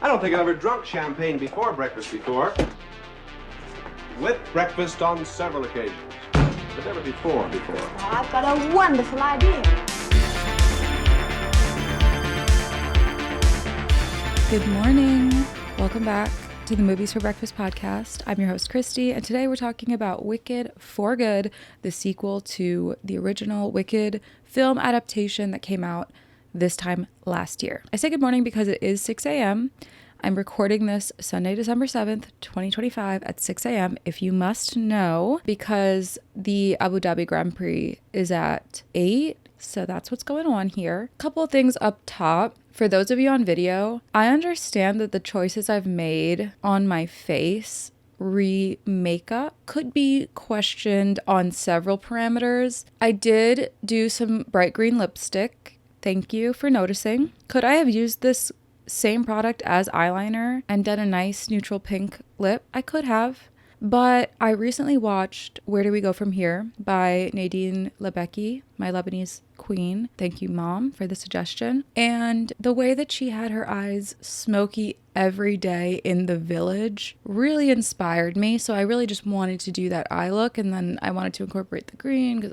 I don't think I've ever drunk champagne before breakfast before. With breakfast on several occasions, but never before. Oh, I've got a wonderful idea. Good morning. Welcome back to the Movies for Breakfast podcast. I'm your host, Christy, and today we're talking about Wicked for Good, the sequel to the original Wicked film adaptation that came out this time last year. I say good morning because it is 6 a.m. I'm recording this Sunday, December 7th, 2025 at 6 a.m. if you must know, because the Abu Dhabi Grand Prix is at 8. So that's what's going on here. A couple of things up top. For those of you on video, I understand that the choices I've made on my face re-makeup could be questioned on several parameters. I did do some bright green lipstick. Thank you for noticing. Could I have used this same product as eyeliner and done a nice neutral pink lip? I could have. But I recently watched Where Do We Go From Here by Nadine Lebeki, my Lebanese queen. Thank you, Mom, for the suggestion. And the way that she had her eyes smoky every day in the village really inspired me. So I really just wanted to do that eye look. And then I wanted to incorporate the green because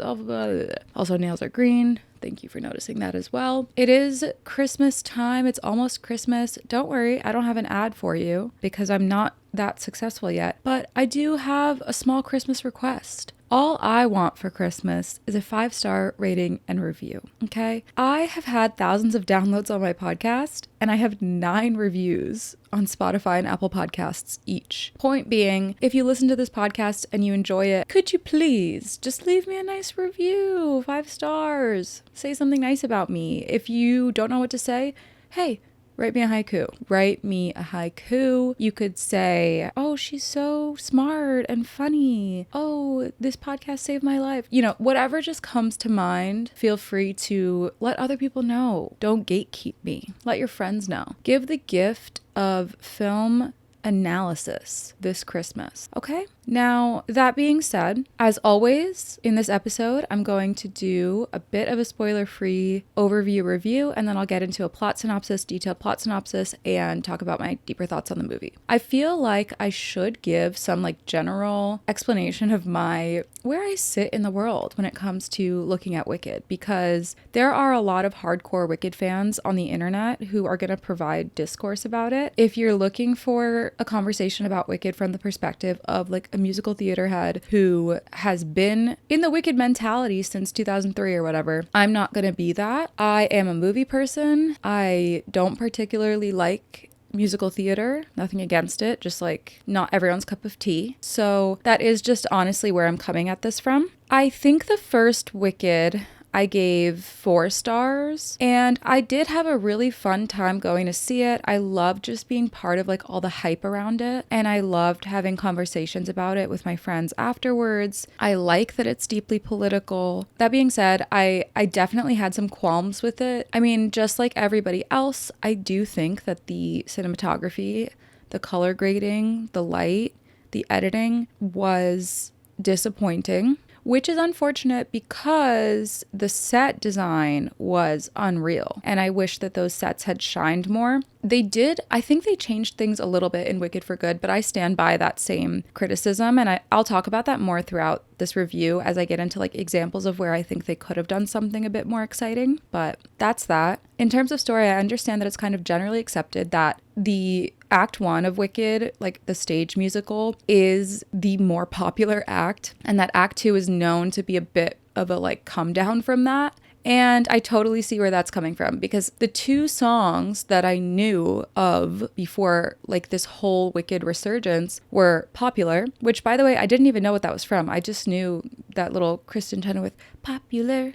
also nails are green. Thank you for noticing that as well. It is Christmas time. It's almost Christmas. Don't worry, I don't have an ad for you because I'm not that successful yet. But I do have a small Christmas request. All I want for Christmas is a 5-star rating and review, okay? I have had thousands of downloads on my podcast, and I have 9 reviews on Spotify and Apple Podcasts each. Point being, if you listen to this podcast and you enjoy it, could you please just leave me a nice review, 5 stars. Say something nice about me. If you don't know what to say, hey, write me a haiku. Write me a haiku. You could say, oh, she's so smart and funny. Oh, this podcast saved my life. You know, whatever just comes to mind, feel free to let other people know. Don't gatekeep me. Let your friends know. Give the gift of film analysis this Christmas. Okay? Now, that being said, as always, in this episode, I'm going to do a bit of a spoiler-free overview review, and then I'll get into a plot synopsis, detailed plot synopsis, and talk about my deeper thoughts on the movie. I feel like I should give some general explanation of where I sit in the world when it comes to looking at Wicked, because there are a lot of hardcore Wicked fans on the internet who are going to provide discourse about it. If you're looking for a conversation about Wicked from the perspective of a musical theater head who has been in the Wicked mentality since 2003 or whatever, I'm not going to be that. I am a movie person. I don't particularly like musical theater, nothing against it, just not everyone's cup of tea. So that is just honestly where I'm coming at this from. I think the first Wicked I gave 4 stars, and I did have a really fun time going to see it. I loved just being part of all the hype around it, and I loved having conversations about it with my friends afterwards. I like that it's deeply political. That being said, I definitely had some qualms with it. I mean, just like everybody else, I do think that the cinematography, the color grading, the light, the editing was disappointing, which is unfortunate because the set design was unreal. And I wish that those sets had shined more. I think they changed things a little bit in Wicked for Good, but I stand by that same criticism. And I'll talk about that more throughout this review as I get into examples of where I think they could have done something a bit more exciting. But that's that. In terms of story, I understand that it's kind of generally accepted that the Act 1 of Wicked, the stage musical, is the more popular act, and that Act 2 is known to be a bit of a come down from that. And I totally see where that's coming from, because the 2 songs that I knew of before this whole Wicked resurgence were Popular, which, by the way, I didn't even know what that was from. I just knew that little Kristen Chenoweth with Popular.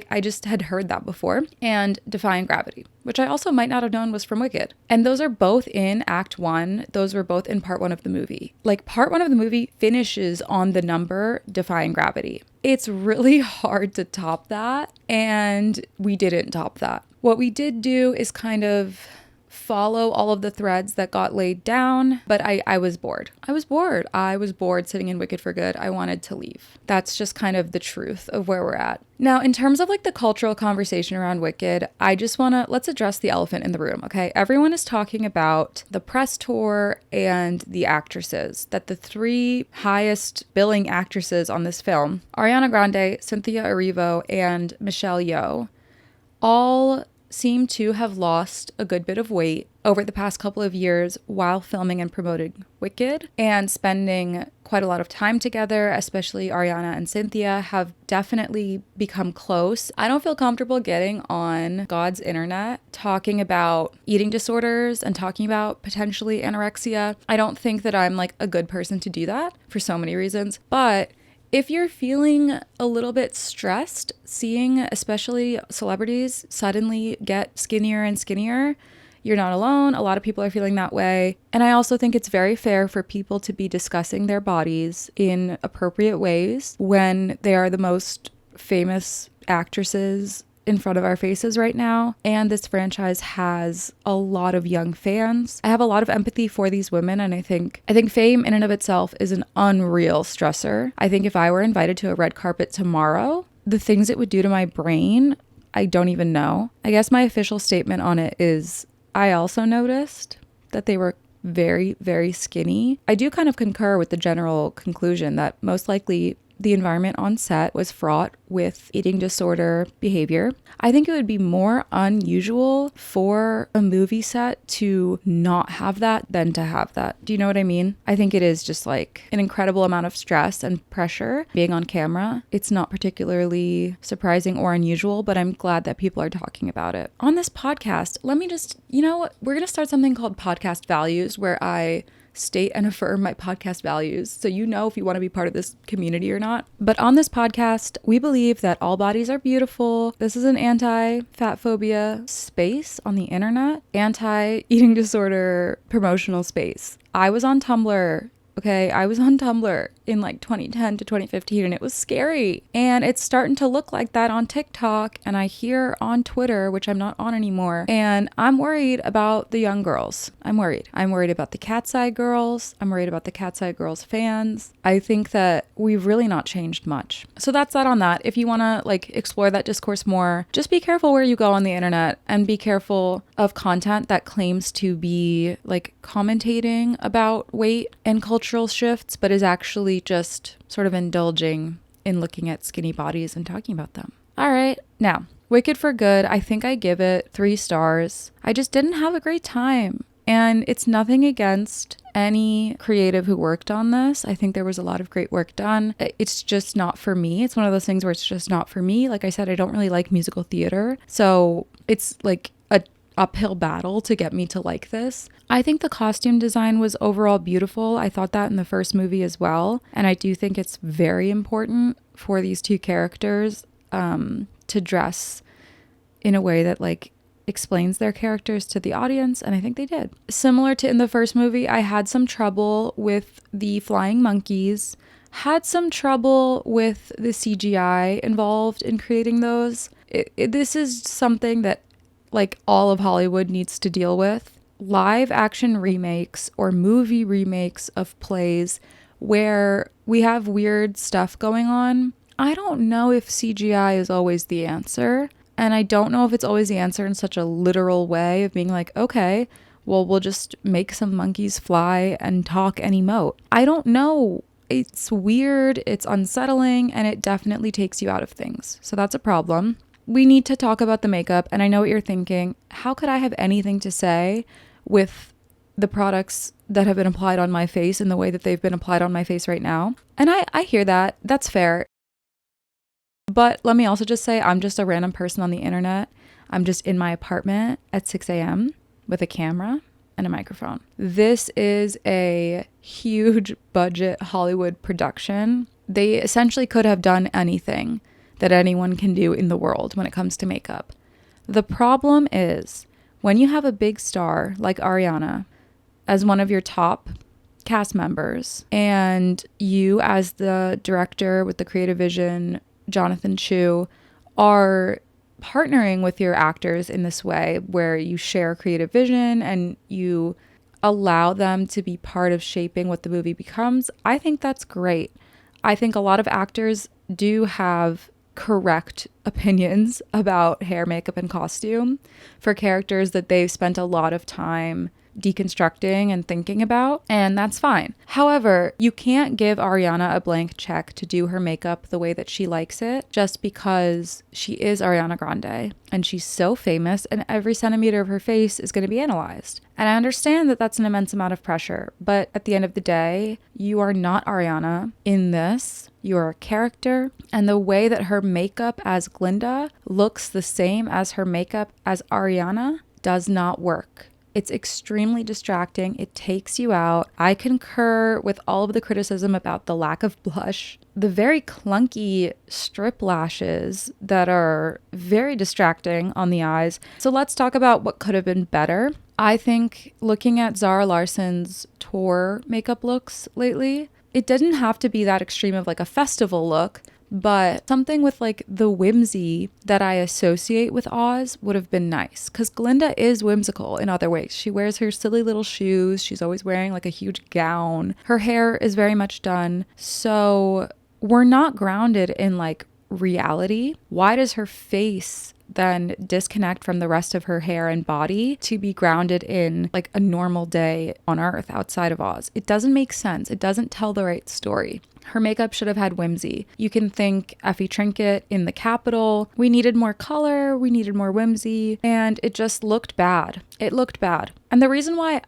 I just had heard that before. And Defying Gravity, which I also might not have known was from Wicked. And those are both in Act 1. Those were both in Part 1 of the movie. Part 1 of the movie finishes on the number Defying Gravity. It's really hard to top that, and we didn't top that. What we did do is kind of follow all of the threads that got laid down, but I was bored. I was bored sitting in Wicked for Good. I wanted to leave. That's just kind of the truth of where we're at. Now, in terms of like the cultural conversation around Wicked, I just let's address the elephant in the room, okay? Everyone is talking about the press tour and the actresses, that the 3 highest billing actresses on this film, Ariana Grande, Cynthia Erivo, and Michelle Yeoh, all seem to have lost a good bit of weight over the past couple of years while filming and promoting Wicked and spending quite a lot of time together, especially Ariana and Cynthia have definitely become close. I don't feel comfortable getting on God's internet talking about eating disorders and talking about potentially anorexia. I don't think that I'm like a good person to do that for so many reasons, but if you're feeling a little bit stressed, seeing especially celebrities suddenly get skinnier and skinnier, you're not alone. A lot of people are feeling that way. And I also think it's very fair for people to be discussing their bodies in appropriate ways when they are the most famous actresses in front of our faces right now. And this franchise has a lot of young fans. I have a lot of empathy for these women, and I think fame in and of itself is an unreal stressor. I think if I were invited to a red carpet tomorrow, the things it would do to my brain, I don't even know. I guess my official statement on it is I also noticed that they were very, very skinny. I do kind of concur with the general conclusion that most likely the environment on set was fraught with eating disorder behavior. I think it would be more unusual for a movie set to not have that than to have that. Do you know what I mean? I think it is just like an incredible amount of stress and pressure being on camera. It's not particularly surprising or unusual, but I'm glad that people are talking about it. On this podcast, let me just, we're going to start something called Podcast Values, where I state and affirm my podcast values, so if you want to be part of this community or not. But on this podcast, we believe that all bodies are beautiful. This is an anti-fat phobia space on the internet, anti-eating disorder promotional space. I was on Tumblr. Okay, I was on Tumblr in like 2010 to 2015, and it was scary. And it's starting to look like that on TikTok, and I hear on Twitter, which I'm not on anymore, and I'm worried about the young girls. I'm worried about the Cat's Eye girls. I'm worried about the Cat's Eye girls fans. I think that we've really not changed much. So that's that on that. If you want to like explore that discourse more, just be careful where you go on the internet, and be careful of content that claims to be like commentating about weight and cultural shifts, but is actually just sort of indulging in looking at skinny bodies and talking about them. All right, now, Wicked for Good, I think I give it 3 stars. I just didn't have a great time. And it's nothing against any creative who worked on this. I think there was a lot of great work done. It's just not for me. It's one of those things where it's just not for me. Like I said, I don't really like musical theater. So it's like a uphill battle to get me to like this. I think the costume design was overall beautiful. I thought that in the first movie as well. And I do think it's very important for these 2 characters to dress in a way that like explains their characters to the audience, and I think they did. Similar to in the first movie, I had some trouble with the flying monkeys, had some trouble with the CGI involved in creating those. This is something that like all of Hollywood needs to deal with. Live action remakes or movie remakes of plays where we have weird stuff going on. I don't know if CGI is always the answer. And I don't know if it's always the answer in such a literal way of being like, okay, well, we'll just make some monkeys fly and talk and emote. I don't know. It's weird, it's unsettling, and it definitely takes you out of things. So that's a problem. We need to talk about the makeup, and I know what you're thinking. How could I have anything to say with the products that have been applied on my face in the way that they've been applied on my face right now? And I hear that. That's fair. But let me also just say, I'm just a random person on the internet. I'm just in my apartment at 6 a.m. with a camera and a microphone. This is a huge budget Hollywood production. They essentially could have done anything that anyone can do in the world when it comes to makeup. The problem is when you have a big star like Ariana as one of your top cast members, and you as the director with the creative vision, Jonathan Chu, are partnering with your actors in this way where you share a creative vision and you allow them to be part of shaping what the movie becomes, I think that's great. I think a lot of actors do have correct opinions about hair, makeup, and costume for characters that they've spent a lot of time deconstructing and thinking about, and that's fine. However, you can't give Ariana a blank check to do her makeup the way that she likes it just because she is Ariana Grande and she's so famous and every centimeter of her face is going to be analyzed. And I understand that that's an immense amount of pressure, but at the end of the day, you are not Ariana in this. You're a character, and the way that her makeup as Glinda looks the same as her makeup as Ariana does not work. It's extremely distracting. It takes you out. I concur with all of the criticism about the lack of blush, the very clunky strip lashes that are very distracting on the eyes. So let's talk about what could have been better. I think looking at Zara Larsson's tour makeup looks lately, it didn't have to be that extreme of like a festival look, but something with like the whimsy that I associate with Oz would have been nice, because Glinda is whimsical in other ways. She wears her silly little shoes. She's always wearing like a huge gown. Her hair is very much done. So we're not grounded in like reality. Why does her face then disconnect from the rest of her hair and body to be grounded in like a normal day on Earth outside of Oz? It doesn't make sense. It doesn't tell the right story. Her makeup should have had whimsy. You can think Effie Trinket in the Capitol. We needed more color. We needed more whimsy. And it just looked bad. It looked bad. And the reason why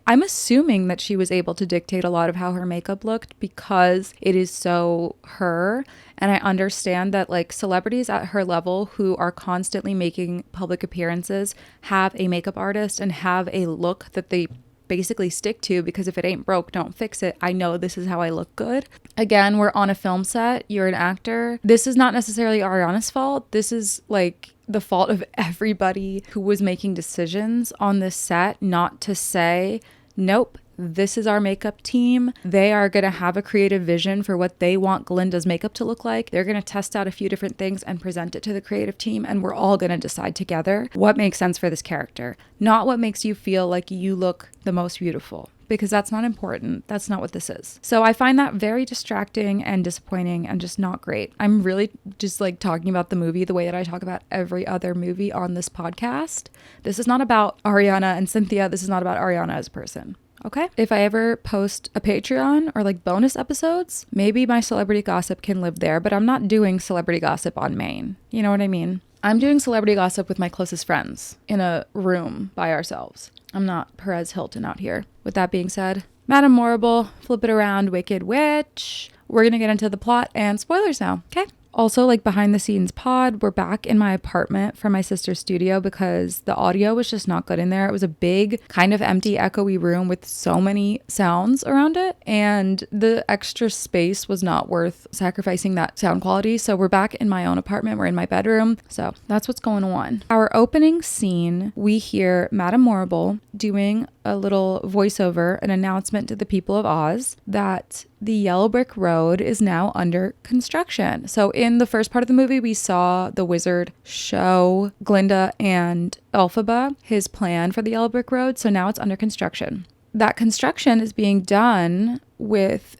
I'm assuming that she was able to dictate a lot of how her makeup looked because it is so her. And I understand that like celebrities at her level who are constantly making public appearances have a makeup artist and have a look that they basically stick to, because if it ain't broke, don't fix it. I know this is how I look good. Again, we're on a film set. You're an actor. This is not necessarily Ariana's fault. This is like the fault of everybody who was making decisions on this set not to say, nope, this is our makeup team. They are going to have a creative vision for what they want Glinda's makeup to look like. They're going to test out a few different things and present it to the creative team, and we're all going to decide together what makes sense for this character, not what makes you feel like you look the most beautiful, because that's not important. That's not what this is. So I find that very distracting and disappointing and just not great. I'm really just like talking about the movie the way that I talk about every other movie on this podcast. This is not about Ariana and Cynthia. This is not about Ariana as a person. Okay? If I ever post a Patreon or like bonus episodes, maybe my celebrity gossip can live there, but I'm not doing celebrity gossip on Maine. You know what I mean? I'm doing celebrity gossip with my closest friends in a room by ourselves. I'm not Perez Hilton out here. With that being said, Madame Morrible, flip it around, Wicked Witch. We're going to get into the plot and spoilers now. Okay? Also, like behind the scenes pod, we're back in my apartment from my sister's studio because the audio was just not good in there. It was a big, kind of empty, echoey room with so many sounds around it, and the extra space was not worth sacrificing that sound quality. So we're back in my own apartment. We're in my bedroom. So that's what's going on. Our opening scene, we hear Madame Morrible doing a little voiceover, an announcement to the people of Oz that the yellow brick road is now under construction. So in the first part of the movie, we saw the wizard show Glinda and Elphaba his plan for the yellow brick road. So now it's under construction. That construction is being done with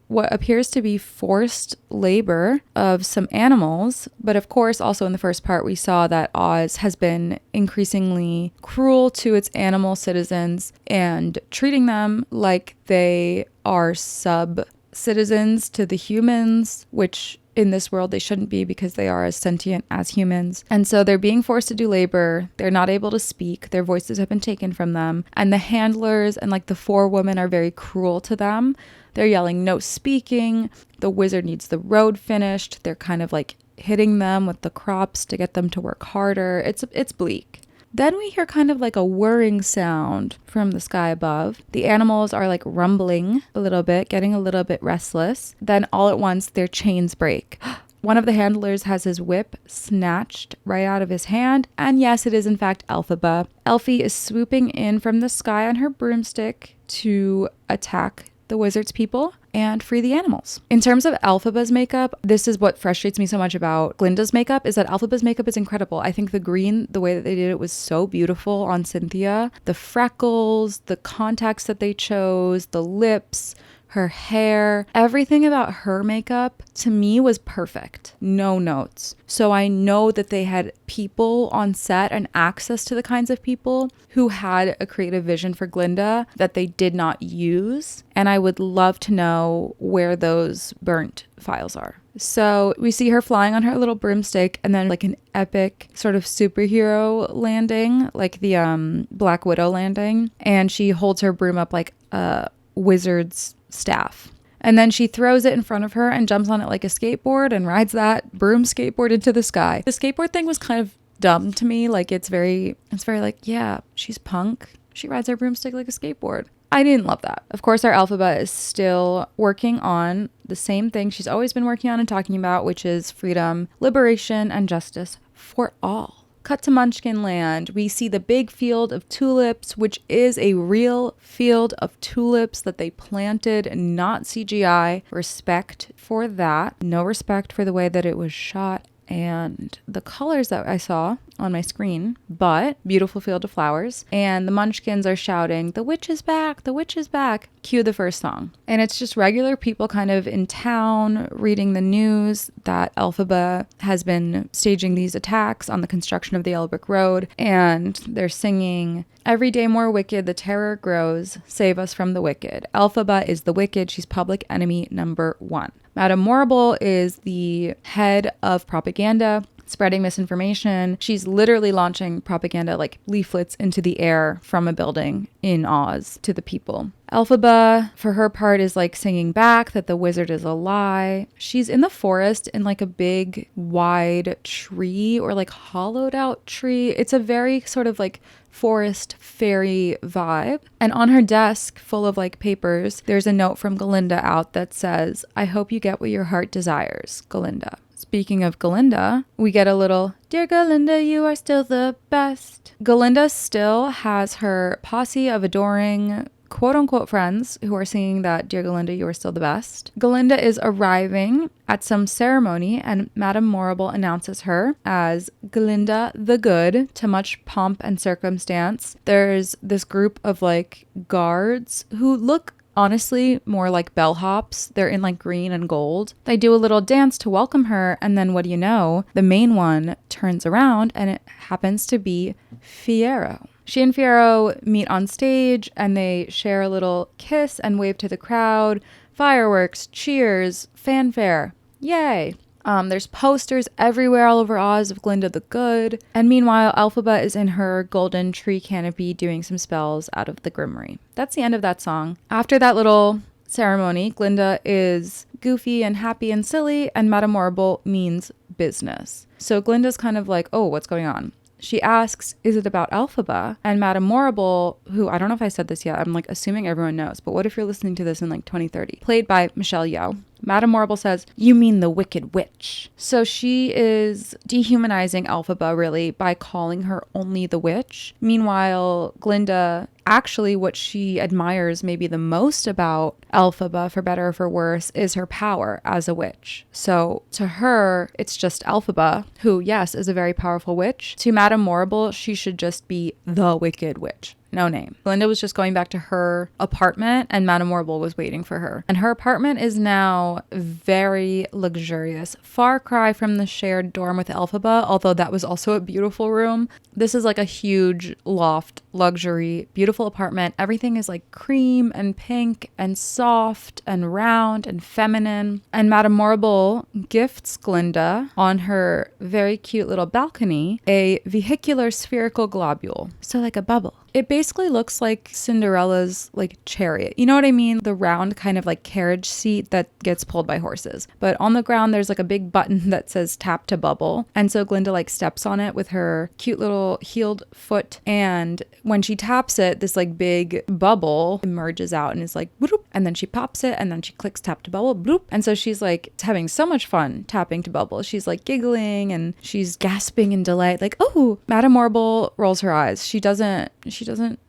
what appears to be forced labor of some animals. But of course, also in the first part, we saw that Oz has been increasingly cruel to its animal citizens and treating them like they are sub-citizens to the humans, which in this world they shouldn't be because they are as sentient as humans. And so they're being forced to do labor. They're not able to speak. Their voices have been taken from them. And the handlers and like the four women are very cruel to them. They're yelling, no speaking. The wizard needs the road finished. They're kind of like hitting them with the crops to get them to work harder. It's bleak. Then we hear kind of like a whirring sound from the sky above. The animals are like rumbling a little bit, getting a little bit restless. Then all at once, their chains break. One of the handlers has his whip snatched right out of his hand. And yes, it is in fact Elphaba. Elphie is swooping in from the sky on her broomstick to attack the wizard's people and free the animals. In terms of Elphaba's makeup, this is what frustrates me so much about Glinda's makeup, is that Elphaba's makeup is incredible. I think the green, the way that they did it was so beautiful on Cynthia. The freckles, the contacts that they chose, the lips, her hair, everything about her makeup to me was perfect. No notes. So I know that they had people on set and access to the kinds of people who had a creative vision for Glinda that they did not use. And I would love to know where those burnt files are. So we see her flying on her little broomstick and then like an epic sort of superhero landing, like the Black Widow landing. And she holds her broom up like a wizard's staff. And then she throws it in front of her and jumps on it like a skateboard and rides that broom skateboard into the sky. The skateboard thing was kind of dumb to me. Like it's very like, yeah, she's punk. She rides her broomstick like a skateboard. I didn't love that. Of course, our Elphaba is still working on the same thing she's always been working on and talking about, which is freedom, liberation, and justice for all. Cut to Munchkin Land. We see the big field of tulips, which is a real field of tulips that they planted, not CGI. Respect for that. No respect for the way that it was shot and the colors that I saw on my screen, but beautiful field of flowers. And the Munchkins are shouting, "The witch is back, the witch is back." Cue the first song. And it's just regular people kind of in town reading the news that Elphaba has been staging these attacks on the construction of the Yellow Brick Road. And they're singing, "Every day more wicked, the terror grows. Save us from the wicked. Elphaba is the wicked. She's public enemy number 1. Madame Morrible is the head of propaganda, spreading misinformation. She's literally launching propaganda like leaflets into the air from a building in Oz to the people. Elphaba, for her part, is like singing back that the wizard is a lie. She's in the forest in like a big wide tree or like hollowed out tree. It's a very sort of like forest fairy vibe. And on her desk full of like papers, there's a note from Glinda out that says, "I hope you get what your heart desires, Glinda." Speaking of Glinda, we get a little, "Dear Glinda, you are still the best." Glinda still has her posse of adoring quote-unquote friends who are singing that "Dear Glinda, you are still the best." Glinda is arriving at some ceremony and Madame Morrible announces her as Glinda the Good to much pomp and circumstance. There's this group of like guards who look honestly more like bellhops. They're in like green and gold. They do a little dance to welcome her, and then what do you know? The main one turns around and it happens to be Fiyero. She and Fiyero meet on stage and they share a little kiss and wave to the crowd. Fireworks, cheers, fanfare. Yay. There's posters everywhere all over Oz of Glinda the Good. And meanwhile, Elphaba is in her golden tree canopy doing some spells out of the grimoire. That's the end of that song. After that little ceremony, Glinda is goofy and happy and silly, and Madame Morrible means business. So Glinda's kind of like, oh, what's going on? She asks, is it about Elphaba? And Madame Morrible, who I don't know if I said this yet, I'm like assuming everyone knows, but what if you're listening to this in like 2030? Played by Michelle Yeoh. Madame Morrible says, "You mean the Wicked Witch." So she is dehumanizing Elphaba really by calling her only the witch. Meanwhile, Glinda, actually what she admires maybe the most about Elphaba, for better or for worse, is her power as a witch. So to her, it's just Elphaba, who, yes, is a very powerful witch. To Madame Morrible, she should just be the Wicked Witch. No name. Glinda was just going back to her apartment and Madame Morrible was waiting for her. And her apartment is now very luxurious. Far cry from the shared dorm with Elphaba, although that was also a beautiful room. This is like a huge loft, luxury, beautiful apartment. Everything is like cream and pink and soft and round and feminine. And Madame Morrible gifts Glinda on her very cute little balcony a vehicular spherical globule. So like a bubble. It basically looks like Cinderella's like chariot. You know what I mean? The round kind of like carriage seat that gets pulled by horses. But on the ground, there's like a big button that says tap to bubble. And so Glinda like steps on it with her cute little heeled foot. And when she taps it, this like big bubble emerges out and is like, bloop. And then she pops it and then she clicks tap to bubble, bloop. And so she's like having so much fun tapping to bubble. She's like giggling and she's gasping in delight. Like, oh, Madame Morrible rolls her eyes. She doesn't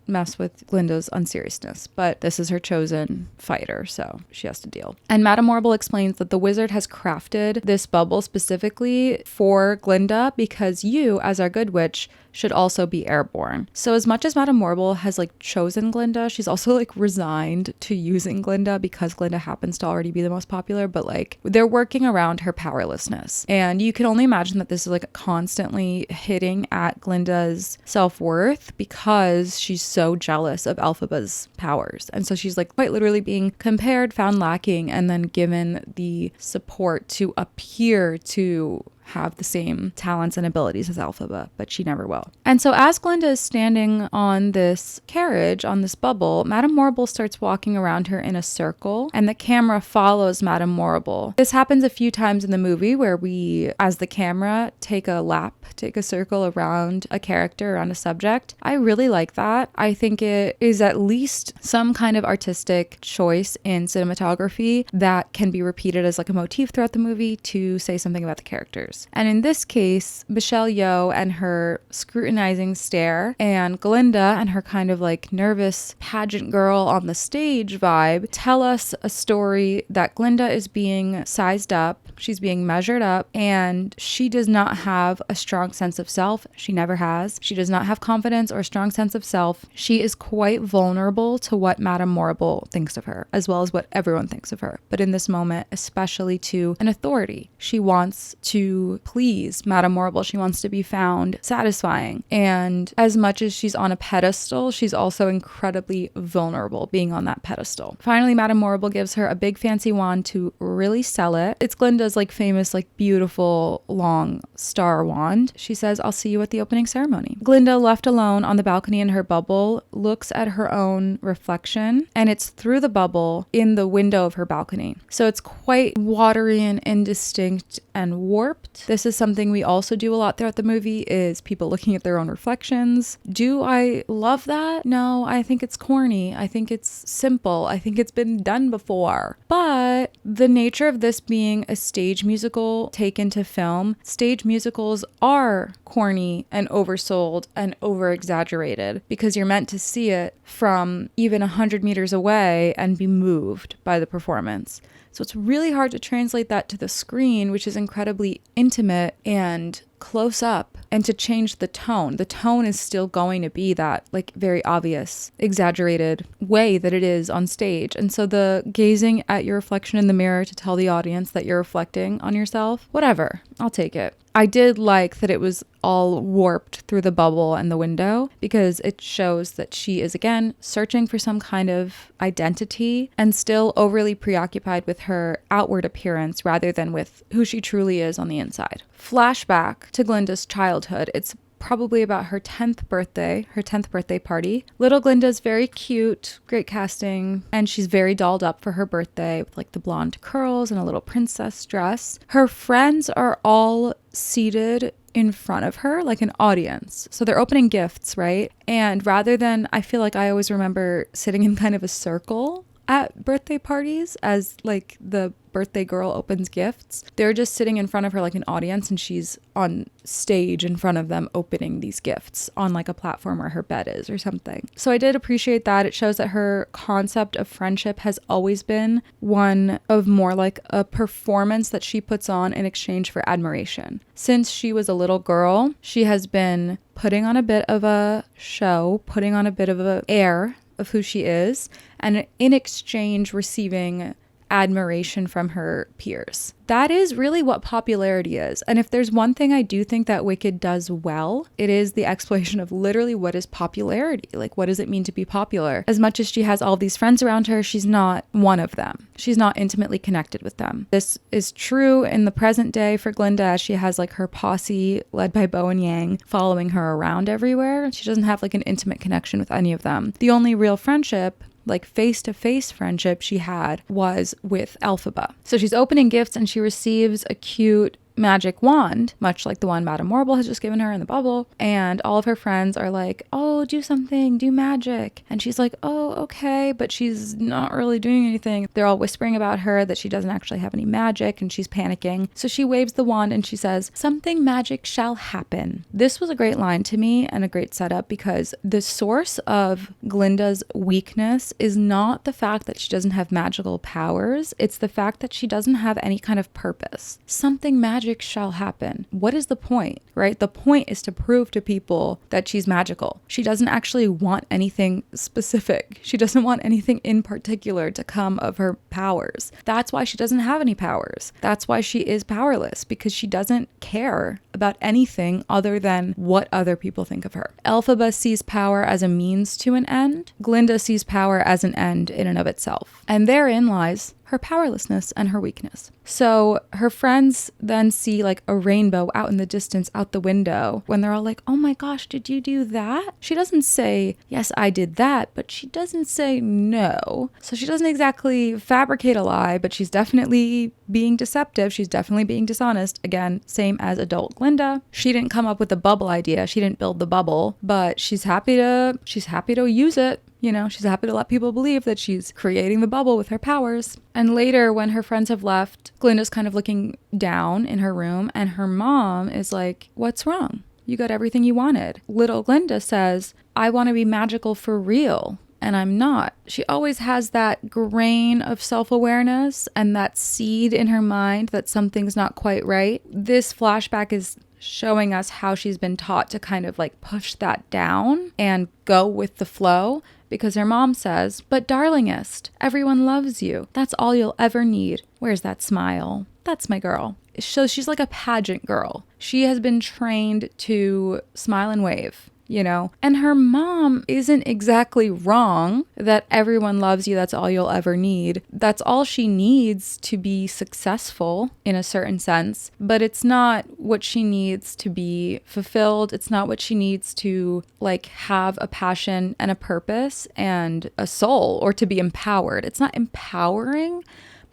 mess with Glinda's unseriousness, but this is her chosen fighter, so she has to deal. And Madame Morrible explains that the wizard has crafted this bubble specifically for Glinda because you, as our good witch, should also be airborne. So as much as Madame Morrible has like chosen Glinda, she's also like resigned to using Glinda because Glinda happens to already be the most popular, but like they're working around her powerlessness. And you can only imagine that this is like constantly hitting at Glinda's self-worth because she's so jealous of Elphaba's powers. And so she's like quite literally being compared, found lacking, and then given the support to appear to have the same talents and abilities as Elphaba, but she never will. And so as Glinda is standing on this carriage, on this bubble, Madame Morrible starts walking around her in a circle, and the camera follows Madame Morrible. This happens a few times in the movie where we, as the camera, take a circle around a character, around a subject. I really like that. I think it is at least some kind of artistic choice in cinematography that can be repeated as like a motif throughout the movie to say something about the characters. And in this case, Michelle Yeoh and her scrutinizing stare and Glinda and her kind of like nervous pageant girl on the stage vibe tell us a story that Glinda is being sized up, she's being measured up, and she does not have a strong sense of self. She never has. She does not have confidence or a strong sense of self. She is quite vulnerable to what Madame Morrible thinks of her, as well as what everyone thinks of her. But in this moment, especially to an authority, she wants to please Madame Morrible. She wants to be found satisfying. And as much as she's on a pedestal, she's also incredibly vulnerable being on that pedestal. Finally, Madame Morrible gives her a big fancy wand to really sell it. It's Glinda's like famous, like beautiful long star wand. She says, "I'll see you at the opening ceremony." Glinda, left alone on the balcony in her bubble, looks at her own reflection, and it's through the bubble in the window of her balcony. So it's quite watery and indistinct and warped. This is something we also do a lot throughout the movie, is people looking at their own reflections. Do I love that? No, I think it's corny. I think it's simple. I think it's been done before. But the nature of this being a stage musical taken to film, stage musicals are corny and oversold and over-exaggerated because you're meant to see it from even 100 meters away and be moved by the performance. So it's really hard to translate that to the screen, which is incredibly intimate and close up, and to change the tone. The tone is still going to be that like very obvious, exaggerated way that it is on stage. And so the gazing at your reflection in the mirror to tell the audience that you're reflecting on yourself, whatever, I'll take it. I did like that it was all warped through the bubble and the window because it shows that she is, again, searching for some kind of identity and still overly preoccupied with her outward appearance rather than with who she truly is on the inside. Flashback to Glinda's childhood. It's probably about her 10th birthday party. Little Glinda's very cute, great casting, and she's very dolled up for her birthday with like the blonde curls and a little princess dress. Her friends are all seated in front of her like an audience. So they're opening gifts, right? And rather than, I feel like I always remember sitting in kind of a circle at birthday parties as like the birthday girl opens gifts. They're just sitting in front of her like an audience, and she's on stage in front of them opening these gifts on like a platform where her bed is or something. So I did appreciate that. It shows that her concept of friendship has always been one of more like a performance that she puts on in exchange for admiration. Since she was a little girl, she has been putting on a bit of a show, putting on a bit of a air of who she is, and in exchange receiving admiration from her peers. That is really what popularity is. And if there's one thing I do think that Wicked does well, it is the exploration of literally what is popularity. Like, what does it mean to be popular? As much as she has all these friends around her, she's not one of them. She's not intimately connected with them. This is true in the present day for Glinda, as she has like her posse led by Bo and Yang following her around everywhere. She doesn't have like an intimate connection with any of them. The only real friendship, like face-to-face friendship she had, was with Elphaba. So she's opening gifts and she receives a cute magic wand, much like the one Madame Morrible has just given her in the bubble. And all of her friends are like, oh, do something, do magic. And she's like, oh, okay. But she's not really doing anything. They're all whispering about her that she doesn't actually have any magic, and she's panicking. So she waves the wand and she says, something magic shall happen. This was a great line to me and a great setup, because the source of Glinda's weakness is not the fact that she doesn't have magical powers. It's the fact that she doesn't have any kind of purpose. Something magic shall happen. What is the point, right? The point is to prove to people that she's magical. She doesn't actually want anything specific. She doesn't want anything in particular to come of her powers. That's why she doesn't have any powers. That's why she is powerless, because she doesn't care about anything other than what other people think of her. Elphaba sees power as a means to an end. Glinda sees power as an end in and of itself. And therein lies her powerlessness and her weakness. So her friends then see like a rainbow out in the distance out the window when they're all like, oh my gosh, did you do that? She doesn't say, yes, I did that, but she doesn't say no. So she doesn't exactly fabricate a lie, but she's definitely being deceptive. She's definitely being dishonest. Again, same as adult Glinda. She didn't come up with the bubble idea. She didn't build the bubble, but she's happy to use it. You know, she's happy to let people believe that she's creating the bubble with her powers. And later, when her friends have left, Glinda's kind of looking down in her room, and her mom is like, what's wrong? You got everything you wanted. Little Glinda says, I want to be magical for real, and I'm not. She always has that grain of self-awareness and that seed in her mind that something's not quite right. This flashback is showing us how she's been taught to kind of like push that down and go with the flow. Because her mom says, but darlingest, everyone loves you. That's all you'll ever need. Where's that smile? That's my girl. So she's like a pageant girl. She has been trained to smile and wave, you know? And her mom isn't exactly wrong that everyone loves you. That's all you'll ever need. That's all she needs to be successful in a certain sense, but it's not what she needs to be fulfilled. It's not what she needs to like have a passion and a purpose and a soul, or to be empowered. It's not empowering,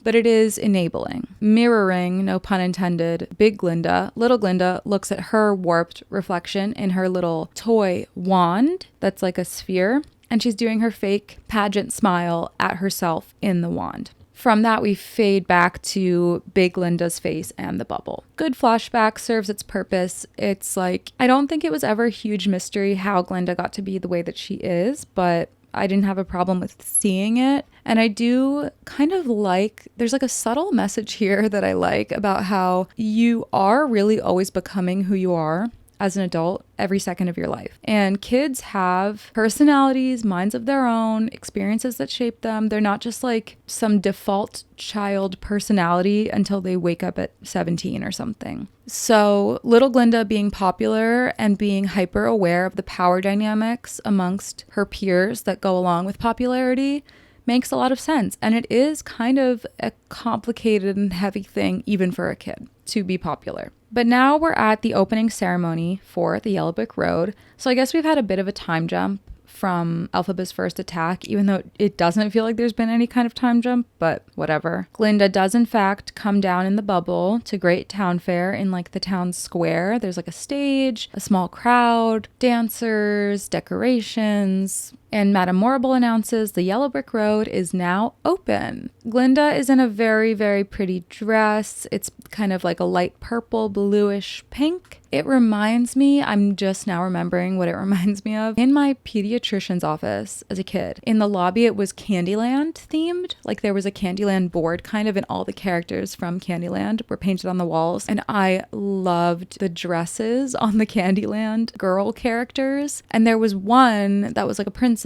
but it is enabling. Mirroring, no pun intended, big Glinda, little Glinda looks at her warped reflection in her little toy wand that's like a sphere, and she's doing her fake pageant smile at herself in the wand. From that, we fade back to big Glinda's face and the bubble. Good flashback, serves its purpose. It's like, I don't think it was ever a huge mystery how Glinda got to be the way that she is, but I didn't have a problem with seeing it. And I do kind of like, there's like a subtle message here that I like about how you are really always becoming who you are as an adult every second of your life. And kids have personalities, minds of their own, experiences that shape them. They're not just like some default child personality until they wake up at 17 or something. So little Glinda being popular and being hyper aware of the power dynamics amongst her peers that go along with popularity makes a lot of sense. And it is kind of a complicated and heavy thing even for a kid to be popular. But now we're at the opening ceremony for the Yellow Brick Road. So I guess we've had a bit of a time jump from Elphaba's first attack, even though it doesn't feel like there's been any kind of time jump, but whatever. Glinda does in fact come down in the bubble to Great Town Fair in like the town square. There's like a stage, a small crowd, dancers, decorations, and Madame Morrible announces the Yellow Brick Road is now open. Glinda is in a very, very pretty dress. It's kind of like a light purple, bluish pink. It reminds me, I'm just now remembering what it reminds me of. In my pediatrician's office as a kid, in the lobby, it was Candyland themed. Like there was a Candyland board kind of, and all the characters from Candyland were painted on the walls. And I loved the dresses on the Candyland girl characters. And there was one that was like a princess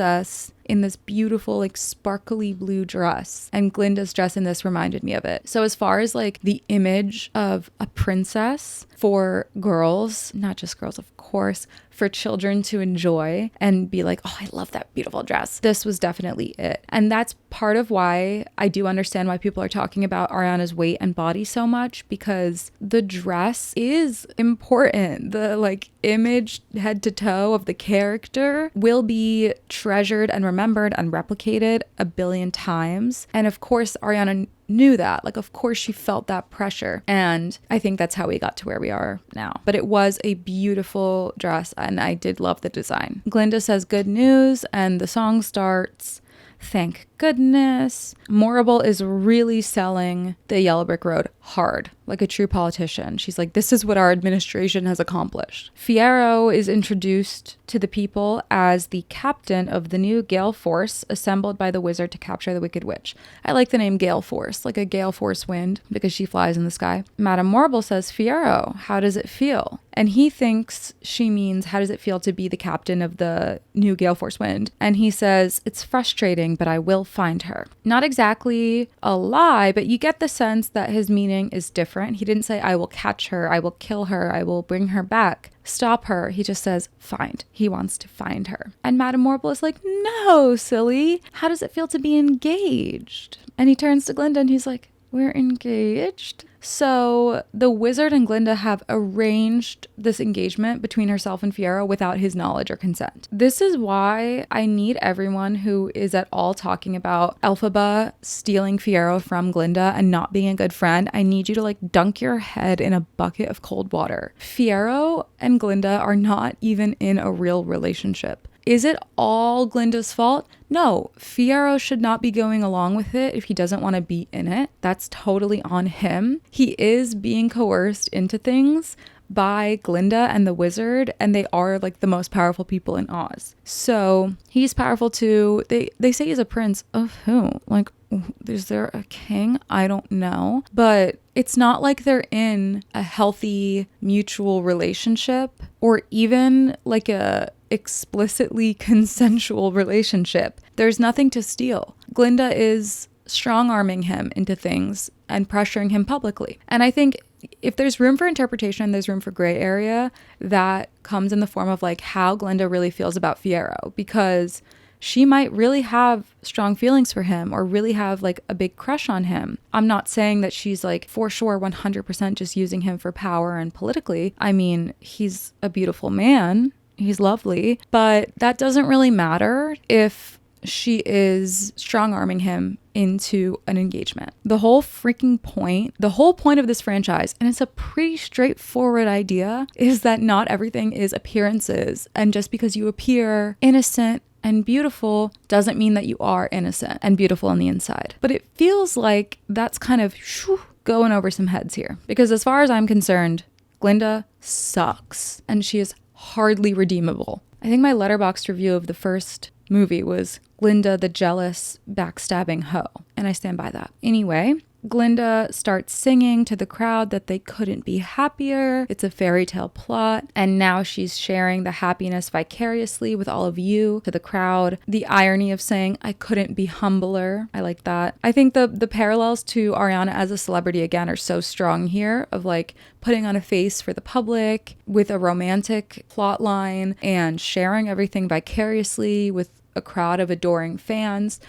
in this beautiful, like sparkly blue dress. And Glinda's dress in this reminded me of it. So as far as like the image of a princess for girls, not just girls, of course, for children to enjoy and be like, oh, I love that beautiful dress. This was definitely it. And that's part of why I do understand why people are talking about Ariana's weight and body so much, because the dress is important. The like image head to toe of the character will be treasured and remembered and replicated a billion times. And of course, Ariana knew that. Like, of course she felt that pressure. And I think that's how we got to where we are now. But it was a beautiful dress and I did love the design. Glinda says good news and the song starts. Thank goodness. Morrible is really selling the Yellow Brick Road hard, like a true politician. She's like, this is what our administration has accomplished. Fiyero is introduced to the people as the captain of the new Gale Force assembled by the wizard to capture the Wicked Witch. I like the name Gale Force, like a gale force wind, because she flies in the sky. Madame Morrible says, Fiyero, how does it feel? And he thinks she means, how does it feel to be the captain of the new Gale Force Wind? And he says, it's frustrating, but I will find her. Not exactly a lie, but you get the sense that his meaning is different. He didn't say, I will catch her, I will kill her, I will bring her back, stop her. He just says, find. He wants to find her. And Madame Morrible is like, no, silly. How does it feel to be engaged? And he turns to Glinda and he's like, we're engaged? So the wizard and Glinda have arranged this engagement between herself and Fiyero without his knowledge or consent. This is why I need everyone who is at all talking about Elphaba stealing Fiyero from Glinda and not being a good friend. I need you to like dunk your head in a bucket of cold water. Fiyero and Glinda are not even in a real relationship. Is it all Glinda's fault? No, Fiyero should not be going along with it if he doesn't want to be in it. That's totally on him. He is being coerced into things by Glinda and the wizard, and they are like the most powerful people in Oz. So he's powerful too. They say he's a prince of who? Like, is there a king? I don't know. But it's not like they're in a healthy mutual relationship or even like a explicitly consensual relationship. There's nothing to steal. Glinda is strong-arming him into things and pressuring him publicly. And I think if there's room for interpretation, there's room for gray area that comes in the form of like how Glinda really feels about Fiyero, because she might really have strong feelings for him or really have like a big crush on him. I'm not saying that she's like for sure 100% just using him for power and politically. I mean, he's a beautiful man. He's lovely, but that doesn't really matter if she is strong-arming him into an engagement. The whole point of this franchise, and it's a pretty straightforward idea, is that not everything is appearances. And just because you appear innocent and beautiful doesn't mean that you are innocent and beautiful on the inside. But it feels like that's kind of going over some heads here. Because as far as I'm concerned, Glinda sucks. And she is hardly redeemable. I think my Letterboxd review of the first movie was Glinda the jealous, backstabbing hoe. And I stand by that. Anyway, Glinda starts singing to the crowd that they couldn't be happier. It's a fairy tale plot. And now she's sharing the happiness vicariously with all of you to the crowd. The irony of saying, I couldn't be humbler. I like that. I think the parallels to Ariana as a celebrity again are so strong here, of like putting on a face for the public with a romantic plot line and sharing everything vicariously with a crowd of adoring fans.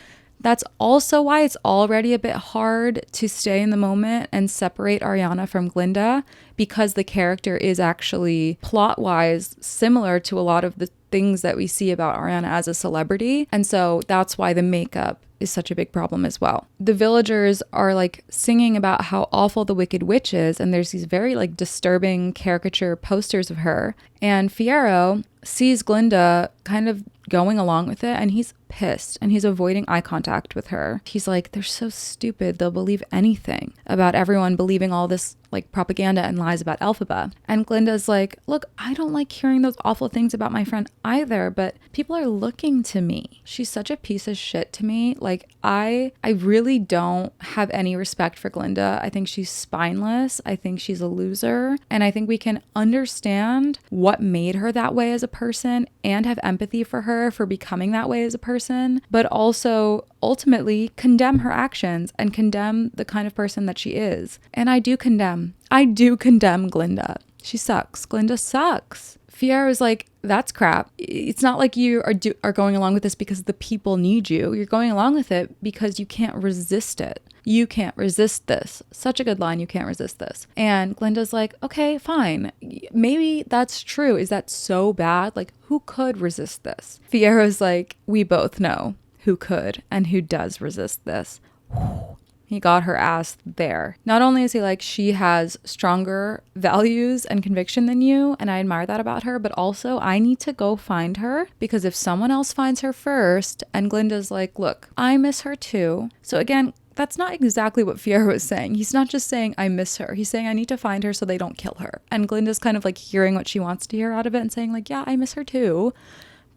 That's also why it's already a bit hard to stay in the moment and separate Ariana from Glinda, because the character is actually plot-wise similar to a lot of the things that we see about Ariana as a celebrity. And so that's why the makeup is such a big problem as well. The villagers are like singing about how awful the Wicked Witch is, and there's these very like disturbing caricature posters of her. And Fiyero sees Glinda kind of going along with it, and he's pissed and he's avoiding eye contact with her. He's like, they're so stupid, they'll believe anything about everyone believing all this like propaganda and lies about Elphaba. And Glinda's like, look, I don't like hearing those awful things about my friend either, but people are looking to me. She's such a piece of shit to me. Like, I really don't have any respect for Glinda. I think she's spineless. I think she's a loser. And I think we can understand what made her that way as a person and have empathy for her for becoming that way as a person, but also ultimately condemn her actions and condemn the kind of person that she is. And I do condemn Glinda. She sucks. Glinda sucks. Fiyero is like, that's crap. It's not like you are going along with this because the people need you. You're going along with it because you can't resist it. You can't resist this. Such a good line. You can't resist this. And Glinda's like, okay, fine. Maybe that's true. Is that so bad? Like, who could resist this? Fiyero's like, we both know who could and who does resist this. He got her ass there. Not only is he like, she has stronger values and conviction than you, and I admire that about her, but also I need to go find her, because if someone else finds her first, and Glinda's like, look, I miss her too. So again, that's not exactly what Fiyero is saying. He's not just saying, I miss her. He's saying, I need to find her so they don't kill her. And Glinda's kind of like hearing what she wants to hear out of it and saying like, yeah, I miss her too.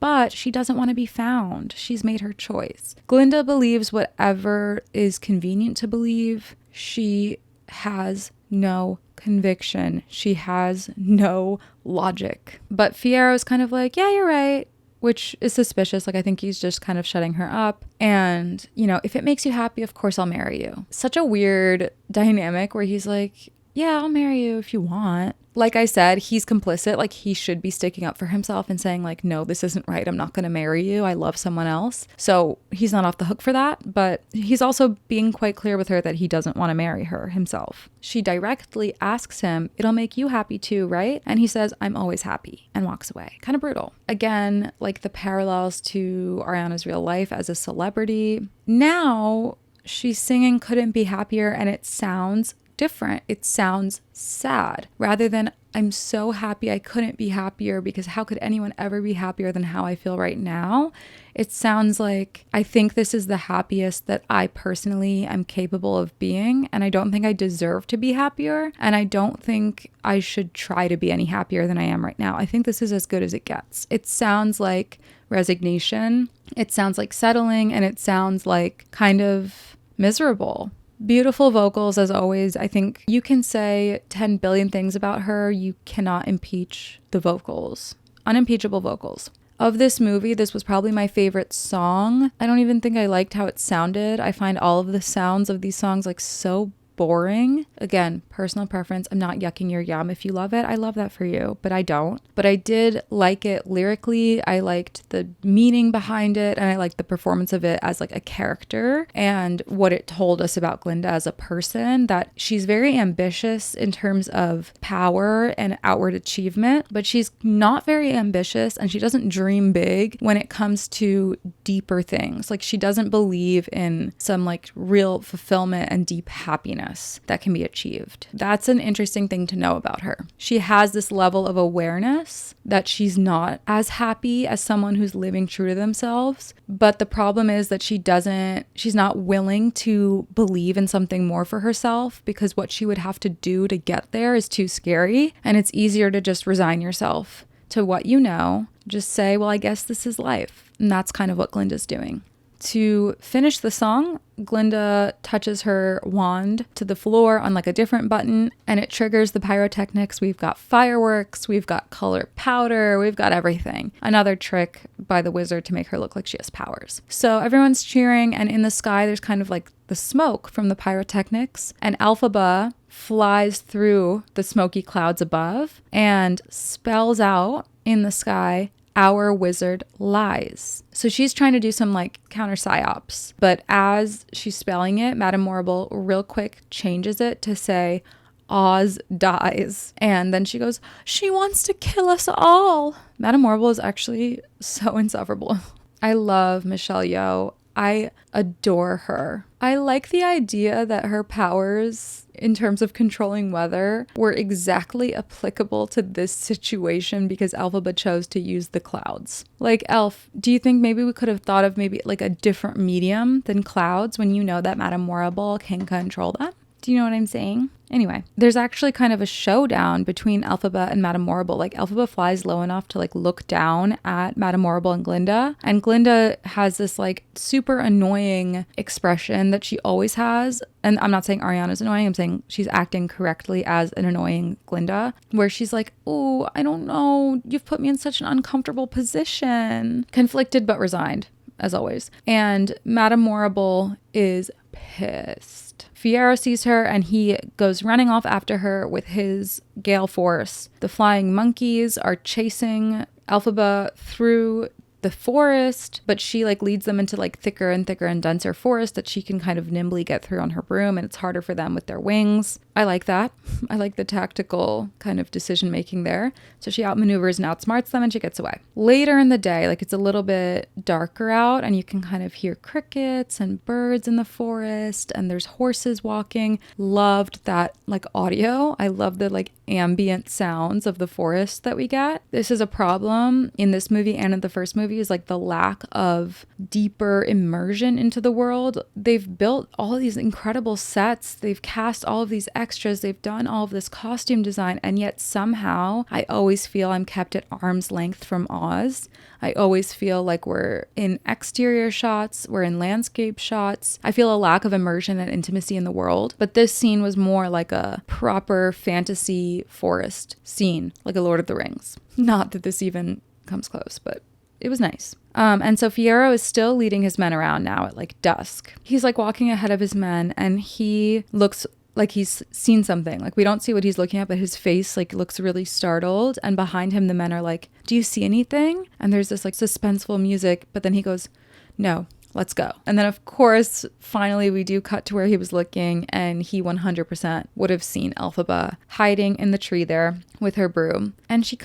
But she doesn't want to be found. She's made her choice. Glinda believes whatever is convenient to believe. She has no conviction. She has no logic. But Fiyero's kind of like, yeah, you're right, which is suspicious. Like, I think he's just kind of shutting her up. And, you know, if it makes you happy, of course I'll marry you. Such a weird dynamic where he's like, yeah, I'll marry you if you want. Like I said, he's complicit. Like, he should be sticking up for himself and saying like, no, this isn't right. I'm not going to marry you. I love someone else. So he's not off the hook for that. But he's also being quite clear with her that he doesn't want to marry her himself. She directly asks him, it'll make you happy too, right? And he says, I'm always happy, and walks away. Kind of brutal. Again, like the parallels to Ariana's real life as a celebrity. Now she's singing Couldn't Be Happier, and it sounds different. It sounds sad rather than I'm so happy I couldn't be happier, because how could anyone ever be happier than how I feel right now? It sounds like I think this is the happiest that I personally am capable of being, and I don't think I deserve to be happier, and I don't think I should try to be any happier than I am right now. I think this is as good as it gets. It sounds like resignation, it sounds like settling, and it sounds like kind of miserable. Beautiful vocals as always. I think you can say 10 billion things about her. You cannot impeach the vocals. Unimpeachable vocals. Of this movie, this was probably my favorite song. I don't even think I liked how it sounded. I find all of the sounds of these songs like so boring. Again, personal preference. I'm not yucking your yum. If you love it, I love that for you, but I don't. But I did like it lyrically. I liked the meaning behind it, and I liked the performance of it as like a character and what it told us about Glinda as a person, that she's very ambitious in terms of power and outward achievement, but she's not very ambitious, and she doesn't dream big when it comes to deeper things. Like, she doesn't believe in some like real fulfillment and deep happiness that can be achieved. That's an interesting thing to know about her. She has this level of awareness that she's not as happy as someone who's living true to themselves. But the problem is that she's not willing to believe in something more for herself, because what she would have to do to get there is too scary. And it's easier to just resign yourself to what you know. Just say, well, I guess this is life. And that's kind of what Glinda's doing. To finish the song, Glinda touches her wand to the floor on like a different button, and it triggers the pyrotechnics. We've got fireworks, we've got colored powder, we've got everything. Another trick by the wizard to make her look like she has powers. So everyone's cheering, and in the sky there's kind of like the smoke from the pyrotechnics, and Elphaba flies through the smoky clouds above and spells out in the sky, our wizard lies. So she's trying to do some like counter psyops, but as she's spelling it, Madame Morrible real quick changes it to say Oz dies. And then she goes, she wants to kill us all. Madame Morrible is actually so insufferable. I love Michelle Yeoh. I adore her. I like the idea that her powers in terms of controlling weather were exactly applicable to this situation because Elphaba chose to use the clouds. Like, Elf, do you think maybe we could have thought of maybe like a different medium than clouds when you know that Madame Morrible can control them? Do you know what I'm saying? Anyway, there's actually kind of a showdown between Elphaba and Madame Morrible. Like, Elphaba flies low enough to like look down at Madame Morrible and Glinda has this like super annoying expression that she always has. And I'm not saying Ariana's annoying, I'm saying she's acting correctly as an annoying Glinda, where she's like, oh, I don't know, you've put me in such an uncomfortable position. Conflicted but resigned, as always. And Madame Morrible is pissed. Fiyero sees her and he goes running off after her with his gale force. The flying monkeys are chasing Elphaba through the forest, but she like leads them into like thicker and thicker and denser forest that she can kind of nimbly get through on her broom, and it's harder for them with their wings. I like that. I like the tactical kind of decision making there. So she outmaneuvers and outsmarts them, and she gets away. Later in the day, like it's a little bit darker out, and you can kind of hear crickets and birds in the forest, and there's horses walking. Loved that like audio. I love the like ambient sounds of the forest that we get. This is a problem in this movie and in the first movie, is like the lack of deeper immersion into the world. They've built all of these incredible sets. They've cast all of these extras. They've done all of this costume design. And yet somehow I always feel I'm kept at arm's length from Oz. I always feel like we're in exterior shots, we're in landscape shots. I feel a lack of immersion and intimacy in the world. But this scene was more like a proper fantasy forest scene, like a Lord of the Rings. Not that this even comes close, but it was nice. And so Fiyero is still leading his men around now at like dusk. He's like walking ahead of his men, and he looks like he's seen something. Like we don't see what he's looking at, but his face like looks really startled. And behind him, the men are like, "Do you see anything?" And there's this like suspenseful music, but then he goes, "No, let's go." And then of course, finally we do cut to where he was looking, and he 100% would have seen Elphaba hiding in the tree there with her broom. And she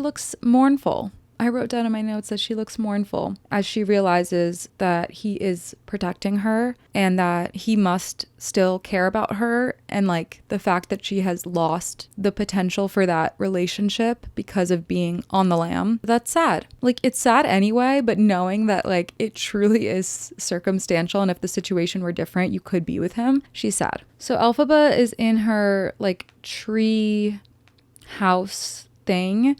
looks mournful. I wrote down in my notes that she looks mournful as she realizes that he is protecting her and that he must still care about her, and like the fact that she has lost the potential for that relationship because of being on the lam. That's sad. Like it's sad anyway, but knowing that like it truly is circumstantial, and if the situation were different, you could be with him, she's sad. So Elphaba is in her like tree house thing,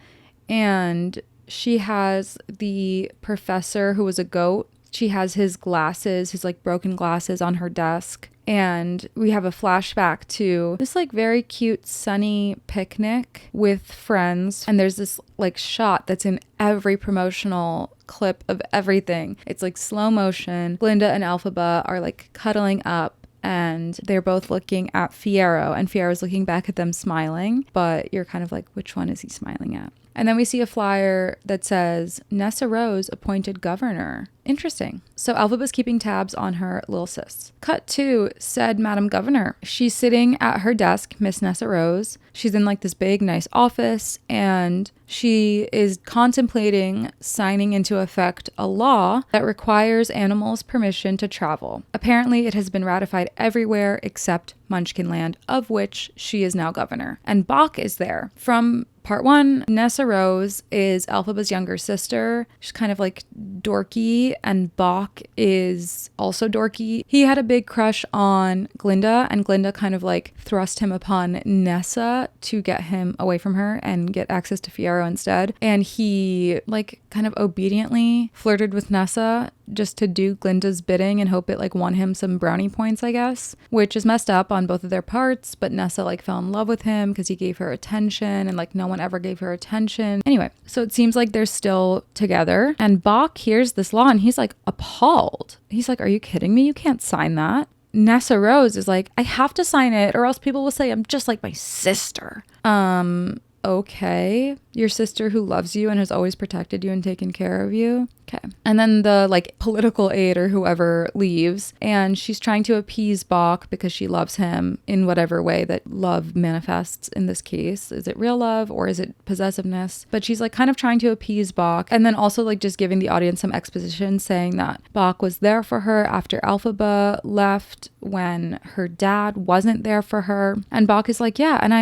and she has the professor who was a goat. She has his glasses, his like broken glasses on her desk. And we have a flashback to this like very cute sunny picnic with friends. And there's this like shot that's in every promotional clip of everything. It's like slow motion. Glinda and Elphaba are like cuddling up, and they're both looking at Fiyero, and Fiyero's looking back at them smiling, but you're kind of like, which one is he smiling at? And then we see a flyer that says Nessarose appointed governor. Interesting. So Elphaba's keeping tabs on her little sis. Cut to said Madam Governor. She's sitting at her desk, Miss Nessarose. She's in like this big, nice office, and she is contemplating signing into effect a law that requires animals permission to travel. Apparently, it has been ratified everywhere except Munchkinland, of which she is now governor. And Bach is there. From part one, Nessarose is Elphaba's younger sister. She's kind of like dorky, and Bach is also dorky. He had a big crush on Glinda, and Glinda kind of like thrust him upon Nessa to get him away from her and get access to Fiyero instead. And he like kind of obediently flirted with Nessa just to do Glinda's bidding and hope it like won him some brownie points, I guess, which is messed up on both of their parts. But Nessa like fell in love with him because he gave her attention, and like no one ever gave her attention. Anyway, so it seems like they're still together, and Bach hears this law and he's like appalled. He's like, "Are you kidding me? You can't sign that." Nessarose is like, "I have to sign it or else people will say I'm just like my sister." Okay, your sister who loves you and has always protected you and taken care of you. Okay. And then the like political aide or whoever leaves, and she's trying to appease Bach because she loves him in whatever way that love manifests in this case. Is it real love or is it possessiveness? But she's like kind of trying to appease Bach, and then also like just giving the audience some exposition saying that Bach was there for her after Elphaba left when her dad wasn't there for her. And Bach is like, "Yeah, and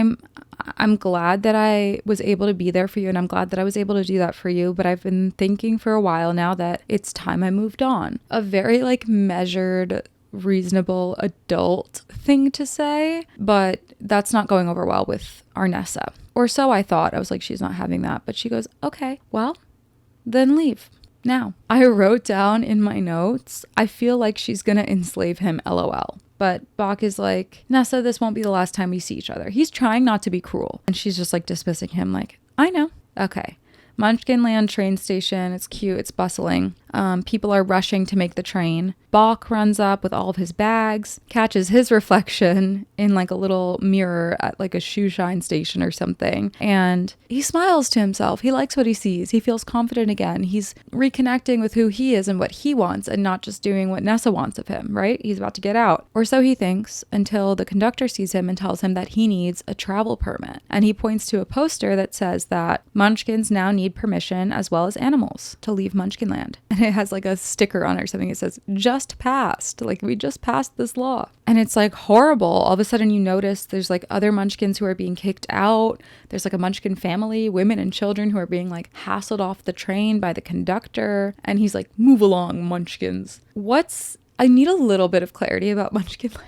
I'm glad that I was able to be there for you, and I'm glad that I was able to do that for you, but I've been thinking for a while now that it's time I moved on." A very like measured, reasonable adult thing to say, but that's not going over well with our Nessa. Or so I thought. I was like, she's not having that, but she goes, "Okay, well, then leave now." I wrote down in my notes, I feel like she's gonna enslave him, LOL. But Bach is like, "Nessa, this won't be the last time we see each other." He's trying not to be cruel. And she's just like dismissing him like, "I know." Okay. Munchkinland train station. It's cute. It's bustling. People are rushing to make the train. Bach runs up with all of his bags, catches his reflection in like a little mirror at like a shoe shine station or something. And he smiles to himself. He likes what he sees. He feels confident again. He's reconnecting with who he is and what he wants and not just doing what Nessa wants of him, right? He's about to get out. Or so he thinks, until the conductor sees him and tells him that he needs a travel permit. And he points to a poster that says that Munchkins now need permission, as well as animals, to leave Munchkinland. And it has like a sticker on it or something. It says, just passed. Like, we just passed this law. And it's like horrible. All of a sudden you notice there's like other Munchkins who are being kicked out. There's like a Munchkin family, women and children, who are being like hassled off the train by the conductor. And he's like, move along, Munchkins. I need a little bit of clarity about Munchkinland.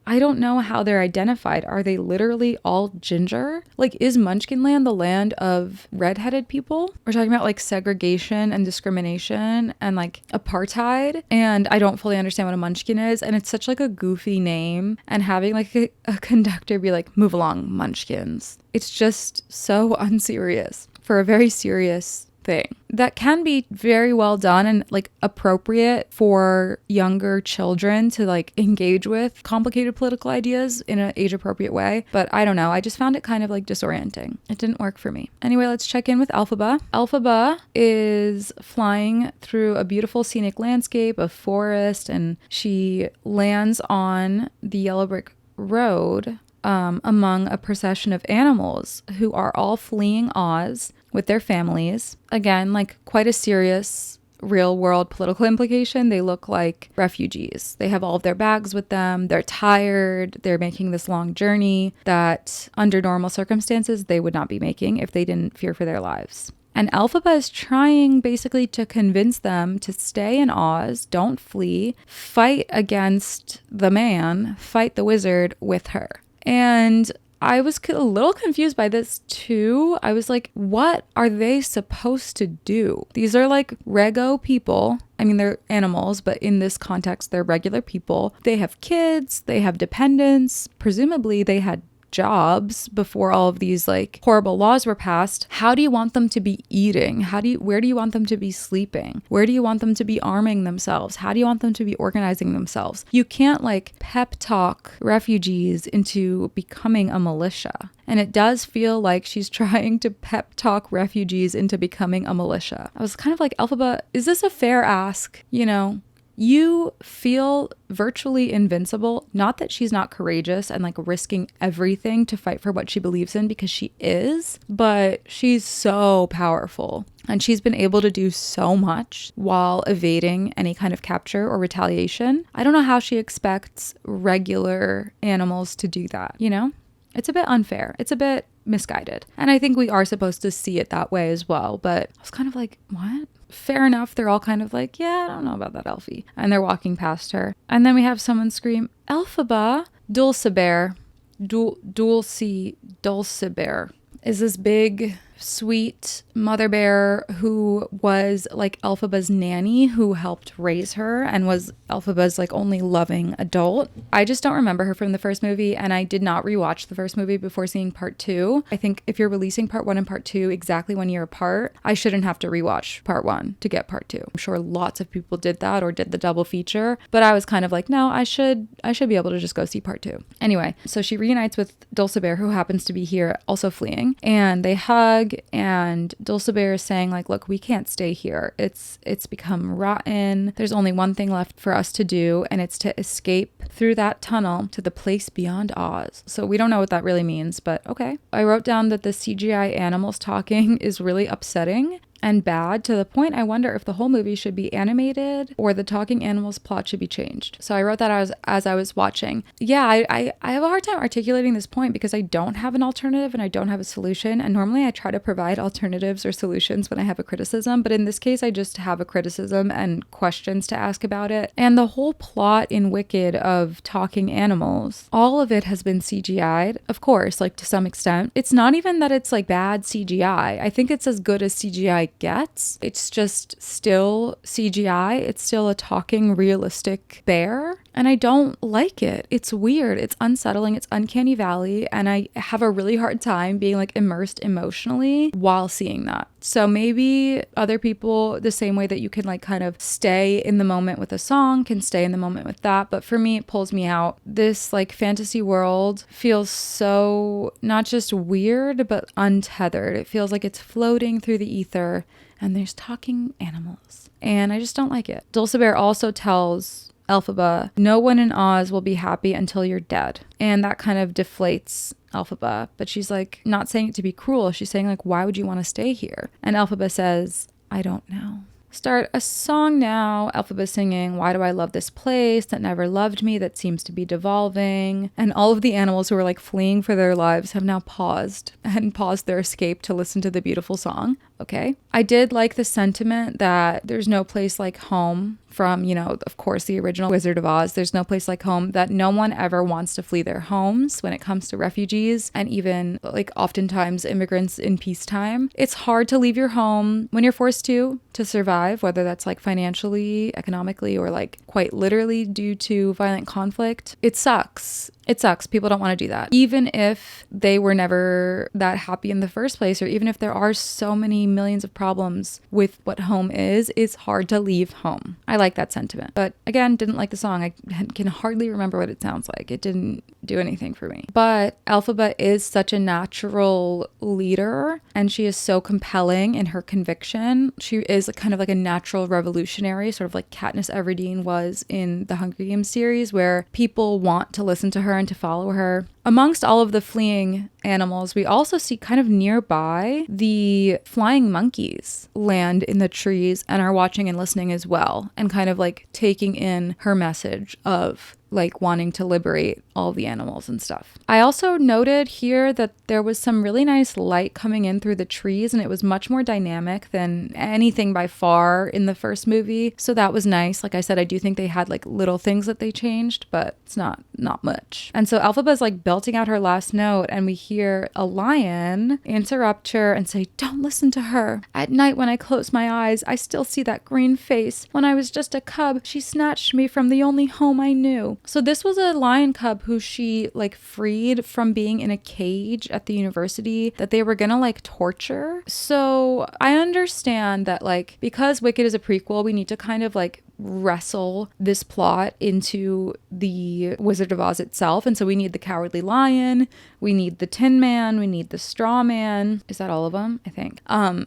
I don't know how they're identified. Are they literally all ginger? Like, is Munchkinland the land of redheaded people? We're talking about like segregation and discrimination and like apartheid. And I don't fully understand what a Munchkin is. And it's such like a goofy name. And having like a conductor be like, move along, Munchkins. It's just so unserious for a very serious thing that can be very well done and like appropriate for younger children to like engage with complicated political ideas in an age appropriate way. But I don't know. I just found it kind of like disorienting. It didn't work for me. Anyway, let's check in with Elphaba. Elphaba is flying through a beautiful scenic landscape of forest, and she lands on the yellow brick road among a procession of animals who are all fleeing Oz with their families. Again, like quite a serious real world political implication. They look like refugees. They have all of their bags with them. They're tired. They're making this long journey that under normal circumstances they would not be making if they didn't fear for their lives. And Elphaba is trying basically to convince them to stay in Oz, don't flee, fight against the man, fight the wizard with her. And I was a little confused by this too. I was like, what are they supposed to do? These are like rego people. I mean, they're animals, but in this context, they're regular people. They have kids, they have dependents. Presumably they had jobs before all of these like horrible laws were passed. How do you want them to be eating? Where do you want them to be sleeping? Where do you want them to be arming themselves? How do you want them to be organizing themselves? You can't like pep talk refugees into becoming a militia. And it does feel like she's trying to pep talk refugees into becoming a militia. I was kind of like, Elphaba, is this a fair ask? You know, you feel virtually invincible. Not that she's not courageous and like risking everything to fight for what she believes in, because she is, but she's so powerful. And she's been able to do so much while evading any kind of capture or retaliation. I don't know how she expects regular animals to do that, you know? It's a bit unfair. It's a bit misguided. And I think we are supposed to see it that way as well. But I was kind of like, what? Fair enough. They're all kind of like, yeah, I don't know about that Elfie. And they're walking past her. And then we have someone scream, Elphaba, Dulciber. Dulciber is this big, sweet mother bear who was like Elphaba's nanny, who helped raise her and was Elphaba's like only loving adult. I just don't remember her from the first movie, and I did not rewatch the first movie before seeing part 2. I think if you're releasing part 1 and part 2 exactly 1 year apart, I shouldn't have to rewatch part 1 to get part 2. I'm sure lots of people did that or did the double feature, but I was kind of like, no, I should be able to just go see part 2. Anyway, so she reunites with Dulciber, who happens to be here also fleeing, and they hug, and Dulciber is saying like, look, we can't stay here. It's become rotten. There's only one thing left for us to do, and it's to escape through that tunnel to the place beyond Oz. So we don't know what that really means, but okay. I wrote down that the CGI animals talking is really upsetting and bad, to the point I wonder if the whole movie should be animated or the talking animals plot should be changed. So I wrote that as I was watching. Yeah, I have a hard time articulating this point because I don't have an alternative and I don't have a solution. And normally I try to provide alternatives or solutions when I have a criticism, but in this case I just have a criticism and questions to ask about it. And the whole plot in Wicked of talking animals, all of it has been CGI'd, of course, like to some extent. It's not even that it's like bad CGI. I think it's as good as CGI it gets. It's just still CGI. It's still a talking realistic bear. And I don't like it. It's weird. It's unsettling. It's uncanny valley. And I have a really hard time being like immersed emotionally while seeing that. So maybe other people, the same way that you can like kind of stay in the moment with a song, can stay in the moment with that. But for me, it pulls me out. This like fantasy world feels so not just weird, but untethered. It feels like it's floating through the ether and there's talking animals. And I just don't like it. Dulcibert also tells Elphaba, no one in Oz will be happy until you're dead. And that kind of deflates Elphaba. But she's like not saying it to be cruel. She's saying like, why would you want to stay here? And Elphaba says, I don't know. Start a song now. Elphaba singing, why do I love this place that never loved me, that seems to be devolving? And all of the animals who are like fleeing for their lives have now paused their escape to listen to the beautiful song. Okay. I did like the sentiment that there's no place like home from, you know, of course, the original Wizard of Oz. There's no place like home, that no one ever wants to flee their homes when it comes to refugees and even like oftentimes immigrants in peacetime. It's hard to leave your home when you're forced to survive, whether that's like financially, economically, or like quite literally due to violent conflict. It sucks. It sucks. People don't want to do that. Even if they were never that happy in the first place, or even if there are so many millions of problems with what home is, it's hard to leave home. I like that sentiment. But again, didn't like the song. I can hardly remember what it sounds like. It didn't do anything for me. But Elphaba is such a natural leader, and she is so compelling in her conviction. She is kind of like a natural revolutionary, sort of like Katniss Everdeen was in the Hunger Games series, where people want to listen to her and to follow her. Amongst all of the fleeing animals, we also see kind of nearby the flying monkeys land in the trees and are watching and listening as well, and kind of like taking in her message of like wanting to liberate all the animals and stuff. I also noted here that there was some really nice light coming in through the trees, and it was much more dynamic than anything by far in the first movie. So that was nice. Like I said, I do think they had like little things that they changed, but it's not much. And so Elphaba's like belting out her last note, and we hear a lion interrupt her and say, don't listen to her. At night when I close my eyes, I still see that green face. When I was just a cub, she snatched me from the only home I knew. So this was a lion cub who she like freed from being in a cage at the university that they were gonna like torture. So I understand that like, because Wicked is a prequel, we need to kind of like wrestle this plot into the Wizard of Oz itself. And so we need the Cowardly Lion, we need the Tin Man, we need the Straw Man. Is that all of them? I think.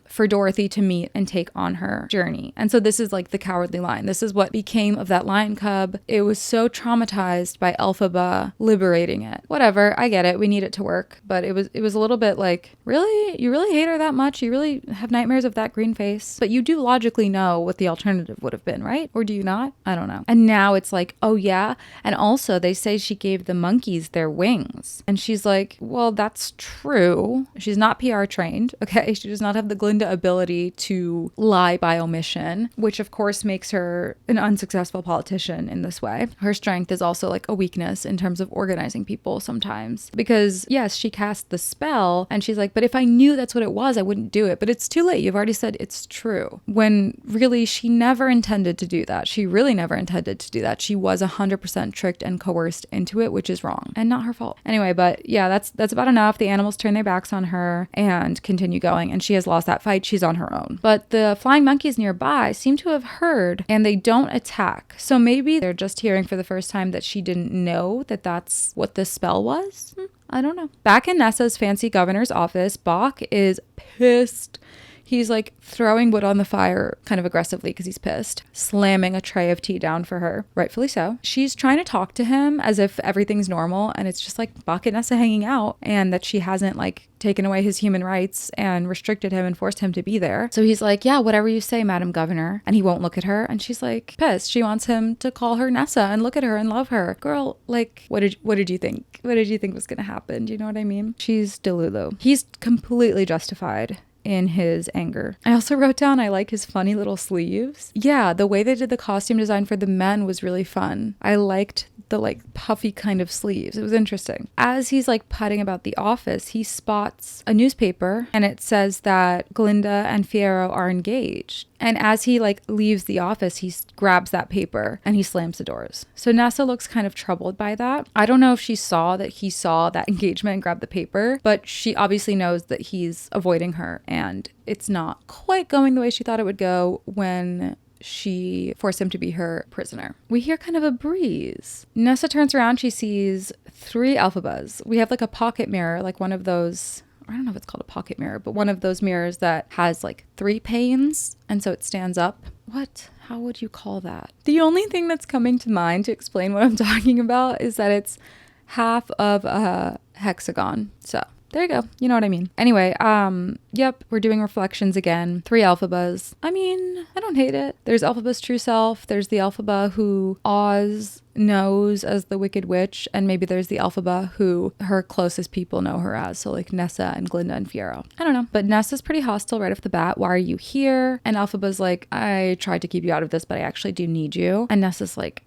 For Dorothy to meet and take on her journey. And so this is like the Cowardly Lion. This is what became of that lion cub. It was so traumatized by Elphaba liberating it. Whatever, I get it. We need it to work. But it was a little bit like, really? You really hate her that much? You really have nightmares of that green face? But you do logically know what the alternative would have been, right? Or do you not? I don't know. And now it's like, oh yeah. And also they say she gave the monkeys their wings. And she's like, well, that's true. She's not PR trained. Okay. She does not have the Glinda ability to lie by omission, which of course makes her an unsuccessful politician in this way. Her strength is also like a weakness in terms of organizing people sometimes, because yes, she cast the spell and she's like, but if I knew that's what it was, I wouldn't do it. But it's too late. You've already said it's true, when really she never intended to do that. She really never intended to do that. She was 100% tricked and coerced into it, which is wrong and not her fault. Anyway, but yeah, that's about enough. The animals turn their backs on her and continue going, and she has lost that fight. She's on her own. But the flying monkeys nearby seem to have heard, and they don't attack. So maybe they're just hearing for the first time that she didn't know that that's what the spell was. I don't know. Back in Nessa's fancy governor's office, Bach is pissed. He's like throwing wood on the fire kind of aggressively because he's pissed, slamming a tray of tea down for her, rightfully so. She's trying to talk to him as if everything's normal, and it's just like Bach and Nessa hanging out, and that she hasn't like taken away his human rights and restricted him and forced him to be there. So he's like, yeah, whatever you say, Madam Governor. And he won't look at her, and she's like pissed. She wants him to call her Nessa and look at her and love her. Girl, like, what did you think? What did you think was gonna happen? Do you know what I mean? She's Delulu. He's completely justified in his anger. I also wrote down I like his funny little sleeves. Yeah, the way they did the costume design for the men was really fun. I liked the like puffy kind of sleeves. It was interesting. As he's like putting about the office, he spots a newspaper and it says that Glinda and Fiyero are engaged. And as he like leaves the office, he grabs that paper and he slams the doors. So Nessa looks kind of troubled by that. I don't know if she saw that he saw that engagement and grabbed the paper, but she obviously knows that he's avoiding her and it's not quite going the way she thought it would go when she forced him to be her prisoner. We hear kind of a breeze. Nessa turns around. She sees 3 Elphabas. We have like a pocket mirror, like one of those, I don't know if it's called a pocket mirror, but one of those mirrors that has like 3 panes. And so it stands up. What? How would you call that? The only thing that's coming to mind to explain what I'm talking about is that it's half of a hexagon. So there you go. You know what I mean. Anyway, yep, we're doing reflections again. 3 Elphabas. I mean, I don't hate it. There's Elphaba's true self. There's the Elphaba who Oz knows as the Wicked Witch. And maybe there's the Elphaba who her closest people know her as. So like Nessa and Glinda and Fiyero. I don't know. But Nessa's pretty hostile right off the bat. Why are you here? And Elphaba's like, I tried to keep you out of this, but I actually do need you. And Nessa's like,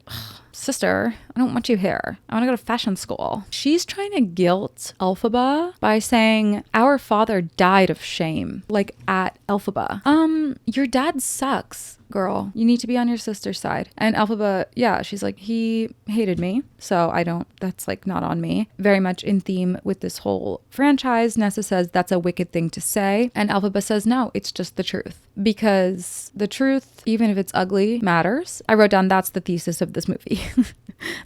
sister, I don't want you here. I want to go to fashion school. She's trying to guilt Elphaba by saying, our father died of shame, like at Elphaba. Your dad sucks, girl. You need to be on your sister's side. And Elphaba, yeah, she's like, he hated me, so that's like not on me. Very much in theme with this whole franchise. Nessa says that's a wicked thing to say. And Elphaba says, no, it's just the truth. Because the truth, even if it's ugly, matters. I wrote down that's the thesis of this movie.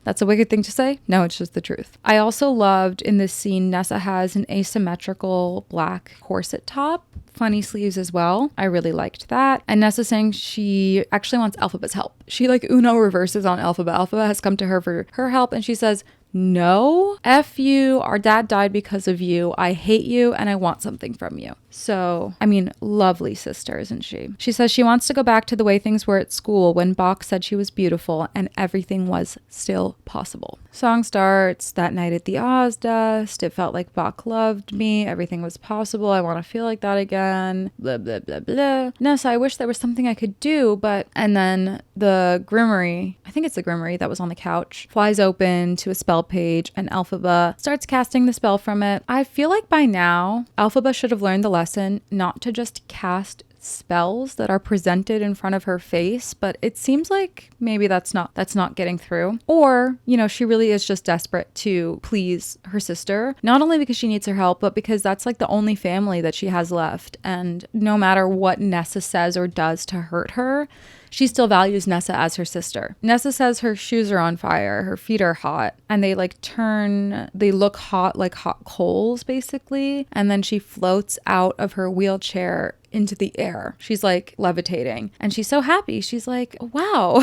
That's a wicked thing to say? No, it's just the truth. I also loved in this scene, Nessa has an asymmetrical black corset top. Funny sleeves as well. I really liked that. And Nessa saying she actually wants Elphaba's help. She like Uno reverses on Elphaba. Elphaba has come to her for her help and she says, no, F you, our dad died because of you. I hate you and I want something from you. So, I mean, lovely sister, isn't she? She says she wants to go back to the way things were at school when Bach said she was beautiful and everything was still possible. Song starts, that night at the Oz Dust, it felt like Bach loved me, everything was possible, I want to feel like that again, blah, blah, blah, blah. Nessa, I wish there was something I could do, but... And then the grimoire, I think it's the grimoire that was on the couch, flies open to a spell page and Elphaba starts casting the spell from it. I feel like by now, Elphaba should have learned the lesson not to just cast spells that are presented in front of her face, but it seems like maybe that's not getting through. Or, you know, she really is just desperate to please her sister, not only because she needs her help, but because that's like the only family that she has left. And no matter what Nessa says or does to hurt her, she still values Nessa as her sister. Nessa says her shoes are on fire, her feet are hot, and they look hot like hot coals basically. And then she floats out of her wheelchair into the air. She's like levitating and she's so happy. She's like, wow.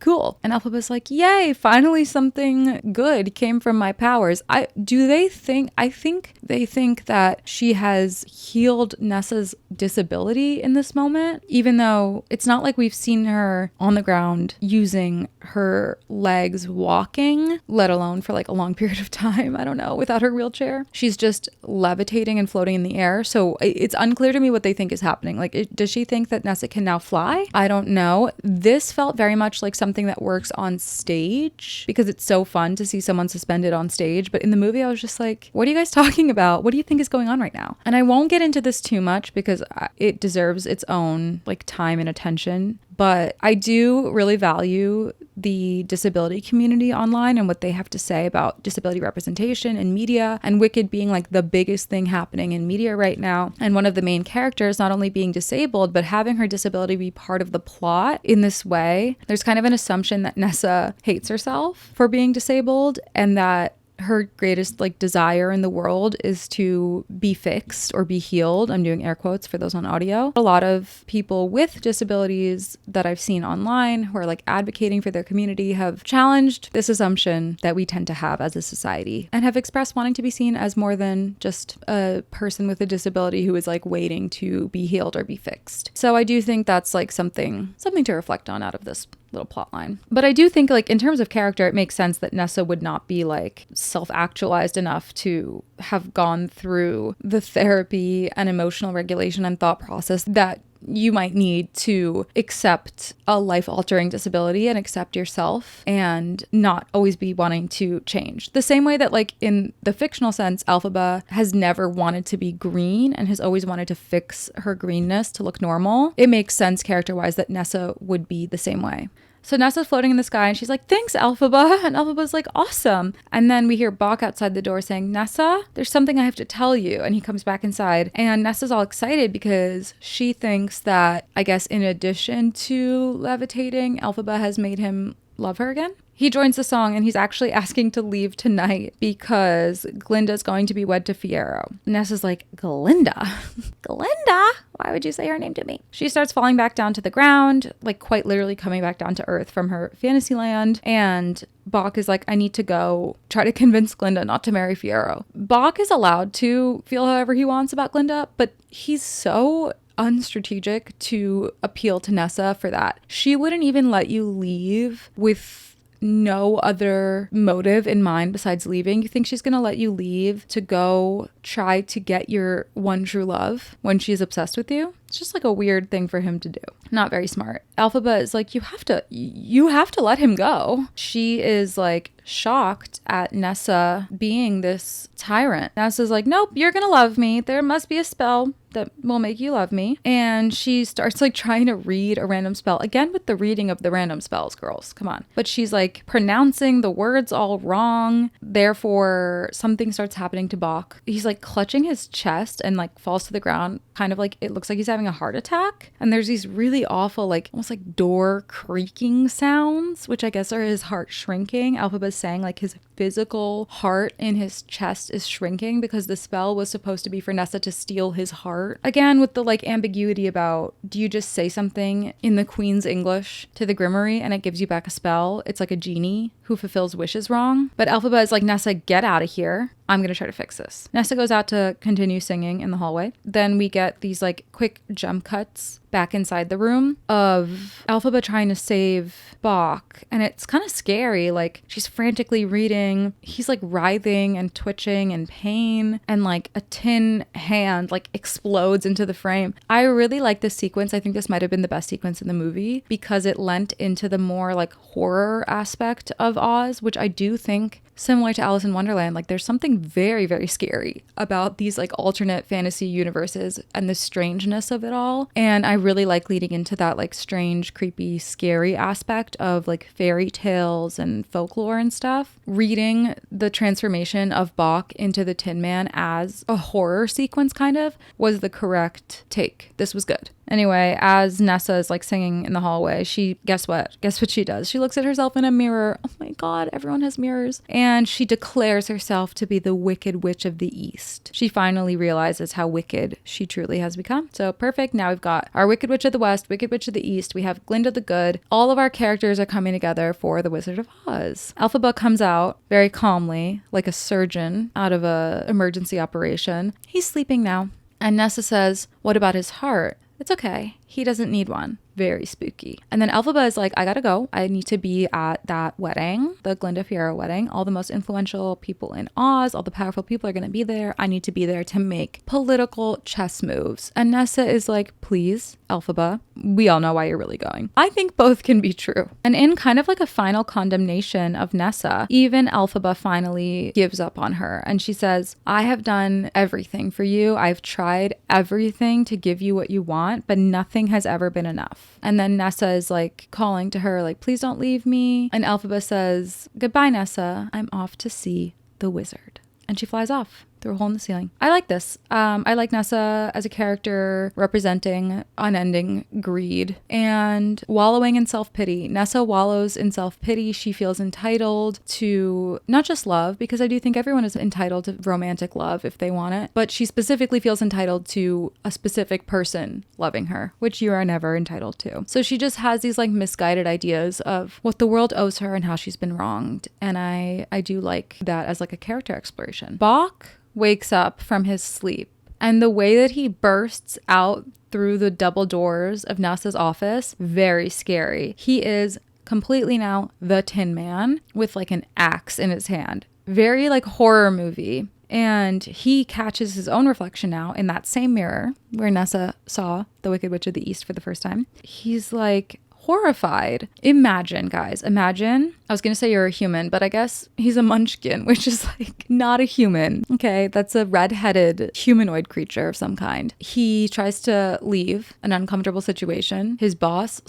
Cool. And Elphaba's like, yay, finally something good came from my powers. I think they think that she has healed Nessa's disability in this moment, even though it's not like we've seen her on the ground using her legs walking, let alone for like a long period of time, I don't know, without her wheelchair. She's just levitating and floating in the air. So it's unclear to me what they think is happening. Like, does she think that Nessa can now fly? I don't know. This felt very much like something that works on stage because it's so fun to see someone suspended on stage. But in the movie, I was just like, what are you guys talking about? What do you think is going on right now? And I won't get into this too much because it deserves its own like time and attention. But I do really value the disability community online and what they have to say about disability representation in media, and Wicked being like the biggest thing happening in media right now. And one of the main characters not only being disabled, but having her disability be part of the plot in this way. There's kind of an assumption that Nessa hates herself for being disabled and that her greatest like desire in the world is to be fixed or be healed. I'm doing air quotes for those on audio. A lot of people with disabilities that I've seen online who are like advocating for their community have challenged this assumption that we tend to have as a society and have expressed wanting to be seen as more than just a person with a disability who is like waiting to be healed or be fixed. So I do think that's like something to reflect on out of this little plot line. But I do think, like, in terms of character, it makes sense that Nessa would not be, like, self-actualized enough to have gone through the therapy and emotional regulation and thought process that you might need to accept a life-altering disability and accept yourself and not always be wanting to change. The same way that, like, in the fictional sense, Elphaba has never wanted to be green and has always wanted to fix her greenness to look normal. It makes sense character-wise that Nessa would be the same way. So Nessa's floating in the sky and she's like, thanks, Elphaba. And Elphaba's like, awesome. And then we hear Bok outside the door saying, Nessa, there's something I have to tell you. And he comes back inside and Nessa's all excited because she thinks that, I guess, in addition to levitating, Elphaba has made him love her again. He joins the song and he's actually asking to leave tonight because Glinda's going to be wed to Fiyero. Nessa's like, Glinda? Glinda? Why would you say her name to me? She starts falling back down to the ground, like quite literally coming back down to earth from her fantasy land. And Bok is like, I need to go try to convince Glinda not to marry Fiyero. Bok is allowed to feel however he wants about Glinda, but he's so unstrategic to appeal to Nessa for that. She wouldn't even let you leave with no other motive in mind besides leaving. You think she's gonna let you leave to go try to get your one true love when she's obsessed with you? It's just like a weird thing for him to do. Not very smart. Elphaba is like, you have to let him go. She is like shocked at Nessa being this tyrant. Nessa's like, nope, you're gonna love me. There must be a spell that will make you love me. And she starts like trying to read a random spell. Again, with the reading of the random spells, girls, come on. But she's like pronouncing the words all wrong. Therefore, something starts happening to Bok. He's like clutching his chest and like falls to the ground, kind of like it looks like he's having a heart attack. And there's these really awful, like almost like door creaking sounds, which I guess are his heart shrinking. Elphaba's saying like his physical heart in his chest is shrinking because the spell was supposed to be for Nessa to steal his heart. Again, with the like ambiguity about, do you just say something in the Queen's English to the Grimoire and it gives you back a spell? It's like a genie who fulfills wishes wrong. But Elphaba is like, Nessa, get out of here. I'm going to try to fix this. Nessa goes out to continue singing in the hallway. Then we get these like quick jump cuts back inside the room of Elphaba trying to save Bok. And it's kind of scary. Like she's frantically reading. He's like writhing and twitching in pain. And like a tin hand like explodes into the frame. I really like this sequence. I think this might have been the best sequence in the movie because it lent into the more like horror aspect of Oz, which I do think, similar to Alice in Wonderland, like there's something very, very scary about these like alternate fantasy universes and the strangeness of it all. And I really like leading into that like strange, creepy, scary aspect of like fairy tales and folklore and stuff. Reading the transformation of Bok into the Tin Man as a horror sequence kind of was the correct take. This was good. Anyway, as Nessa is like singing in the hallway, guess what she does? She looks at herself in a mirror. Oh my God, everyone has mirrors. And she declares herself to be the Wicked Witch of the East. She finally realizes how wicked she truly has become. So perfect. Now we've got our Wicked Witch of the West, Wicked Witch of the East. We have Glinda the Good. All of our characters are coming together for the Wizard of Oz. Elphaba comes out very calmly, like a surgeon out of a emergency operation. He's sleeping now. And Nessa says, what about his heart? It's okay. He doesn't need one. Very spooky. And then Elphaba is like, I gotta go. I need to be at that wedding, the Glinda Fiyero wedding. All the most influential people in Oz, all the powerful people are gonna be there. I need to be there to make political chess moves. And Nessa is like, please, Elphaba, we all know why you're really going. I think both can be true. And in kind of like a final condemnation of Nessa, even Elphaba finally gives up on her. And she says, I have done everything for you. I've tried everything to give you what you want, but nothing has ever been enough. And then Nessa is like calling to her, like, please don't leave me. And Elphaba says, goodbye, Nessa. I'm off to see the wizard. And she flies off through a hole in the ceiling. I like this. I like Nessa as a character representing unending greed and wallowing in self-pity. Nessa wallows in self-pity. She feels entitled to not just love, because I do think everyone is entitled to romantic love if they want it, but she specifically feels entitled to a specific person loving her, which you are never entitled to. So she just has these like misguided ideas of what the world owes her and how she's been wronged. And I do like that as like a character exploration. Bok wakes up from his sleep, and the way that he bursts out through the double doors of Nessa's office, very scary. He is completely now the Tin Man with like an axe in his hand. Very like horror movie. And he catches his own reflection now in that same mirror where Nessa saw the Wicked Witch of the East for the first time. He's like horrified. Imagine, guys, imagine. I was going to say you're a human, but I guess he's a munchkin, which is like not a human. Okay, that's a red-headed humanoid creature of some kind. He tries to leave an uncomfortable situation. His boss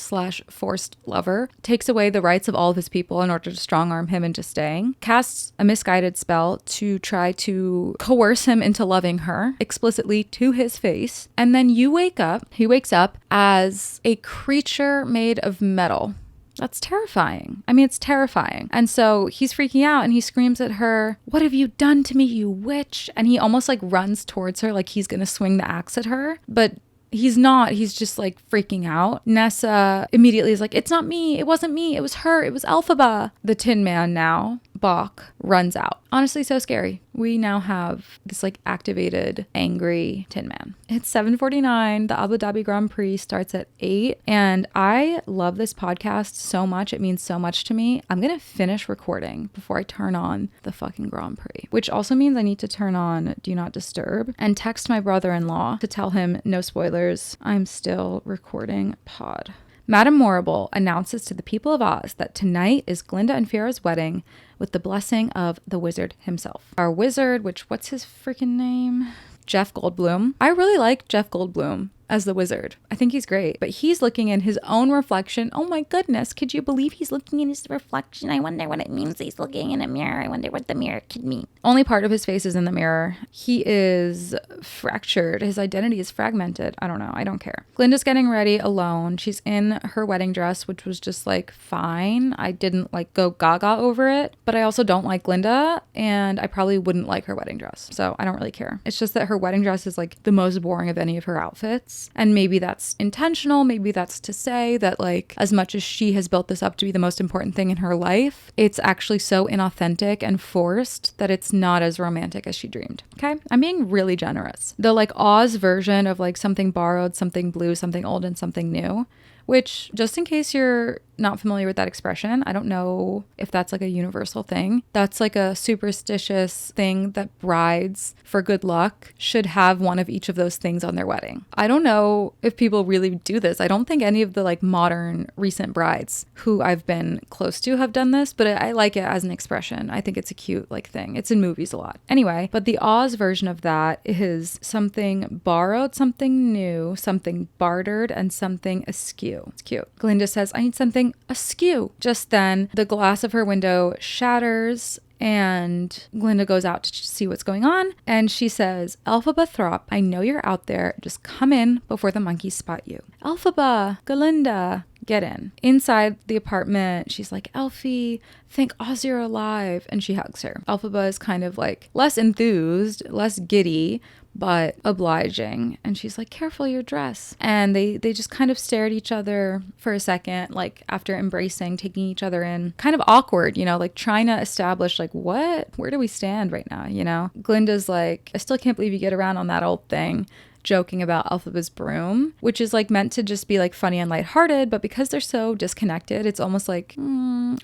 / forced lover takes away the rights of all of his people in order to strong-arm him into staying, casts a misguided spell to try to coerce him into loving her explicitly to his face. And then he wakes up as a creature made of metal. That's terrifying. I mean, it's terrifying. And so he's freaking out and he screams at her, "What have you done to me, you witch?" And he almost like runs towards her like he's going to swing the axe at her. But he's not. He's just like freaking out. Nessa immediately is like, "It's not me. It wasn't me. It was her. It was Elphaba." The Tin Man now, Bach, runs out. Honestly, so scary. We now have this like activated, angry Tin Man. It's 7:49. The Abu Dhabi Grand Prix starts at 8. And I love this podcast so much. It means so much to me. I'm going to finish recording before I turn on the fucking Grand Prix, which also means I need to turn on Do Not Disturb and text my brother-in-law to tell him no spoilers. I'm still recording pod. Madame Morrible announces to the people of Oz that tonight is Glinda and Fiyero's wedding with the blessing of the wizard himself. Our wizard, what's his freaking name? Jeff Goldblum. I really like Jeff Goldblum as the wizard. I think he's great, but he's looking in his own reflection. Oh my goodness, could you believe he's looking in his reflection? I wonder what it means he's looking in a mirror. I wonder what the mirror could mean. Only part of his face is in the mirror. He is fractured. His identity is fragmented. I don't know. I don't care. Glinda's getting ready alone. She's in her wedding dress, which was just like fine. I didn't like go gaga over it, but I also don't like Glinda and I probably wouldn't like her wedding dress. So I don't really care. It's just that her wedding dress is like the most boring of any of her outfits. And maybe that's intentional. Maybe that's to say that like as much as she has built this up to be the most important thing in her life, it's actually so inauthentic and forced that it's not as romantic as she dreamed. Okay? I'm being really generous. The like Oz version of like something borrowed, something blue, something old, and something new, which just in case you're not familiar with that expression, I don't know if that's like a universal thing. That's like a superstitious thing that brides for good luck should have one of each of those things on their wedding. I don't know if people really do this. I don't think any of the like modern recent brides who I've been close to have done this, but I like it as an expression. I think it's a cute like thing. It's in movies a lot. Anyway, but the Oz version of that is something borrowed, something new, something bartered, and something askew. It's cute. Glinda says, "I need something askew." Just then, the glass of her window shatters and Glinda goes out to see what's going on. And she says, "Elphaba Throp, I know you're out there. Just come in before the monkeys spot you." Elphaba, Glinda, get in. Inside the apartment, she's like, "Elfie, thank Oz you're alive." And she hugs her. Elphaba is kind of like less enthused, less giddy, but obliging. And she's like, "Careful your dress." And they just kind of stare at each other for a second, like after embracing, taking each other in. Kind of awkward, you know, like trying to establish like, where do we stand right now, you know? Glinda's like, "I still can't believe you get around on that old thing," joking about Elphaba's broom, which is like meant to just be like funny and lighthearted, but because they're so disconnected, it's almost like,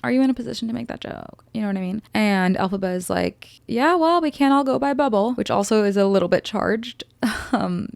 are you in a position to make that joke? You know what I mean? And Elphaba is like, "Yeah, well, we can't all go by bubble," which also is a little bit charged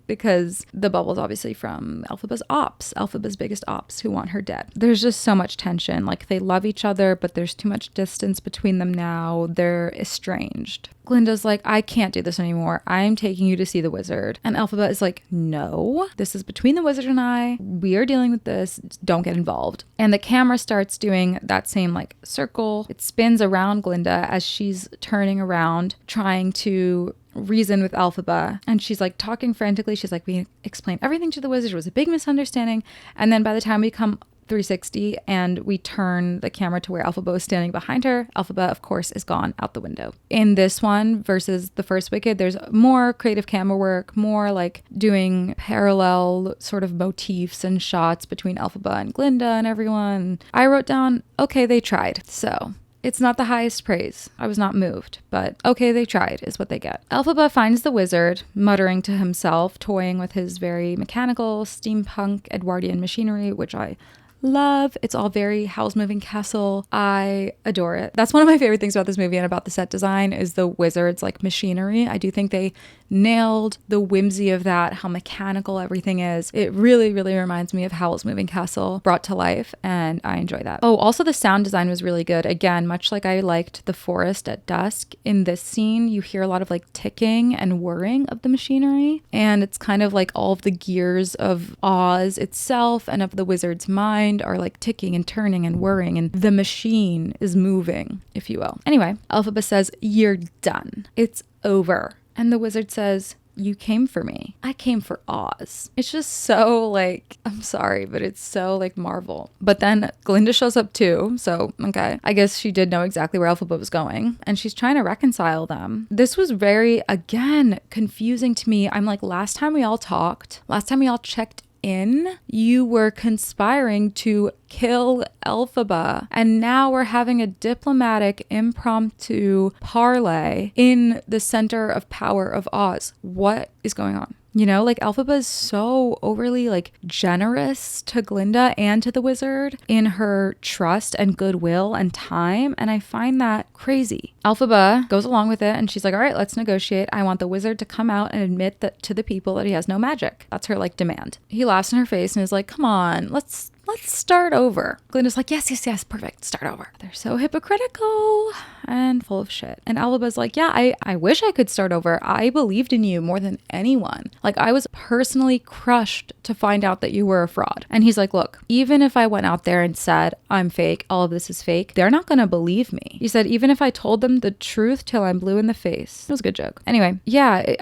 because the bubble is obviously from Elphaba's biggest ops who want her dead. There's just so much tension. Like they love each other, but there's too much distance between them now. They're estranged. Glinda's like, "I can't do this anymore. I'm taking you to see the wizard." And Elphaba is like, "No, this is between the wizard and I. We are dealing with this. Don't get involved." And the camera starts doing that same like circle. It spins around Glinda as she's turning around, trying to reason with Elphaba. And she's like talking frantically. She's like, "We explained everything to the wizard. It was a big misunderstanding." And then by the time we come 360 and we turn the camera to where Elphaba is standing behind her, Elphaba, of course, is gone out the window. In this one versus the first Wicked, there's more creative camera work, more like doing parallel sort of motifs and shots between Elphaba and Glinda and everyone. I wrote down, okay, they tried. So it's not the highest praise. I was not moved, but okay, they tried is what they get. Elphaba finds the wizard, muttering to himself, toying with his very mechanical, steampunk, Edwardian machinery, which I love. It's all very Howl's Moving Castle. I adore it. That's one of my favorite things about this movie and about the set design is the wizards like machinery. I do think they nailed the whimsy of that, how mechanical everything is. It really, really reminds me of Howl's Moving Castle brought to life, and I enjoy that. Oh, also the sound design was really good. Again, much like I liked the forest at dusk, in this scene, you hear a lot of like ticking and whirring of the machinery, and it's kind of like all of the gears of Oz itself and of the wizard's mind are like ticking and turning and whirring, and the machine is moving, if you will. Anyway, Elphaba says, "You're done. It's over." And the wizard says, "You came for me. I came for Oz." It's just so like, I'm sorry, but it's so like Marvel. But then Glinda shows up too. So, okay. I guess she did know exactly where Elphaba was going. And she's trying to reconcile them. This was very, again, confusing to me. I'm like, last time we all checked in, you were conspiring to kill Elphaba, and now we're having a diplomatic impromptu parlay in the center of power of Oz. What is going on? You know, like Elphaba is so overly like generous to Glinda and to the wizard in her trust and goodwill and time. And I find that crazy. Elphaba goes along with it and she's like, all right, let's negotiate. I want the wizard to come out and admit that to the people that he has no magic. That's her like demand. He laughs in her face and is like, come on, let's start over. Glinda's like, yes, perfect, start over. They're so hypocritical and full of shit. And Elphaba's like, yeah, I wish I could start over. I believed in you more than anyone. Like, I was personally crushed to find out that you were a fraud. And he's like, look, even if I went out there and said, I'm fake, all of this is fake, they're not gonna believe me. He said, even if I told them the truth till I'm blue in the face. It was a good joke. Anyway, yeah,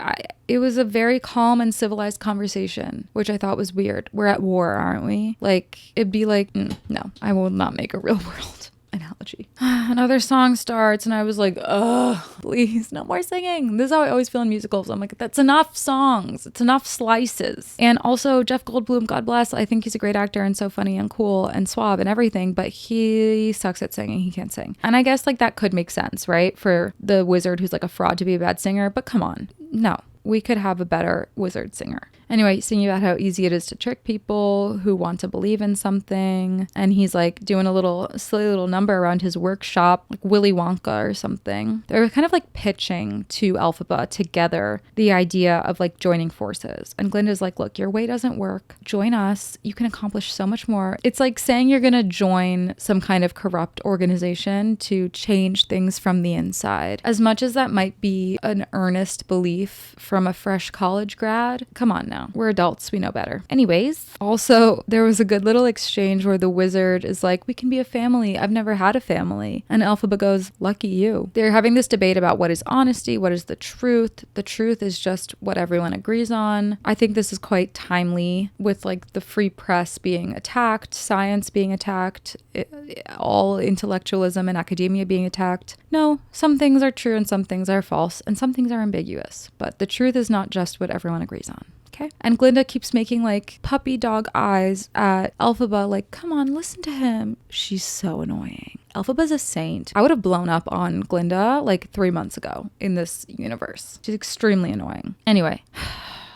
it was a very calm and civilized conversation, which I thought was weird. We're at war, aren't we? Like, it'd be like, no, I will not make a real world analogy. Another song starts and I was like, ugh, please, no more singing. This is how I always feel in musicals. I'm like, that's enough songs. It's enough slices. And also Jeff Goldblum, God bless. I think he's a great actor and so funny and cool and suave and everything, but he sucks at singing. He can't sing. And I guess like that could make sense, right? For the wizard who's like a fraud to be a bad singer, but come on. No. We could have a better wizard singer. Anyway, singing about how easy it is to trick people who want to believe in something. And he's like doing a little silly little number around his workshop, like Willy Wonka or something. They're kind of like pitching to Elphaba together the idea of like joining forces. And Glinda's like, look, your way doesn't work. Join us. You can accomplish so much more. It's like saying you're going to join some kind of corrupt organization to change things from the inside. As much as that might be an earnest belief from a fresh college grad, come on now. We're adults. We know better. Anyways, also, there was a good little exchange where the wizard is like, we can be a family. I've never had a family. And Elphaba goes, lucky you. They're having this debate about what is honesty, what is the truth. The truth is just what everyone agrees on. I think this is quite timely with like the free press being attacked, science being attacked, all intellectualism and academia being attacked. No, some things are true and some things are false and some things are ambiguous. But the truth is not just what everyone agrees on. Okay. And Glinda keeps making like puppy dog eyes at Elphaba, like, come on, listen to him. She's so annoying. Elphaba's a saint. I would have blown up on Glinda like 3 months ago in this universe. She's extremely annoying. Anyway.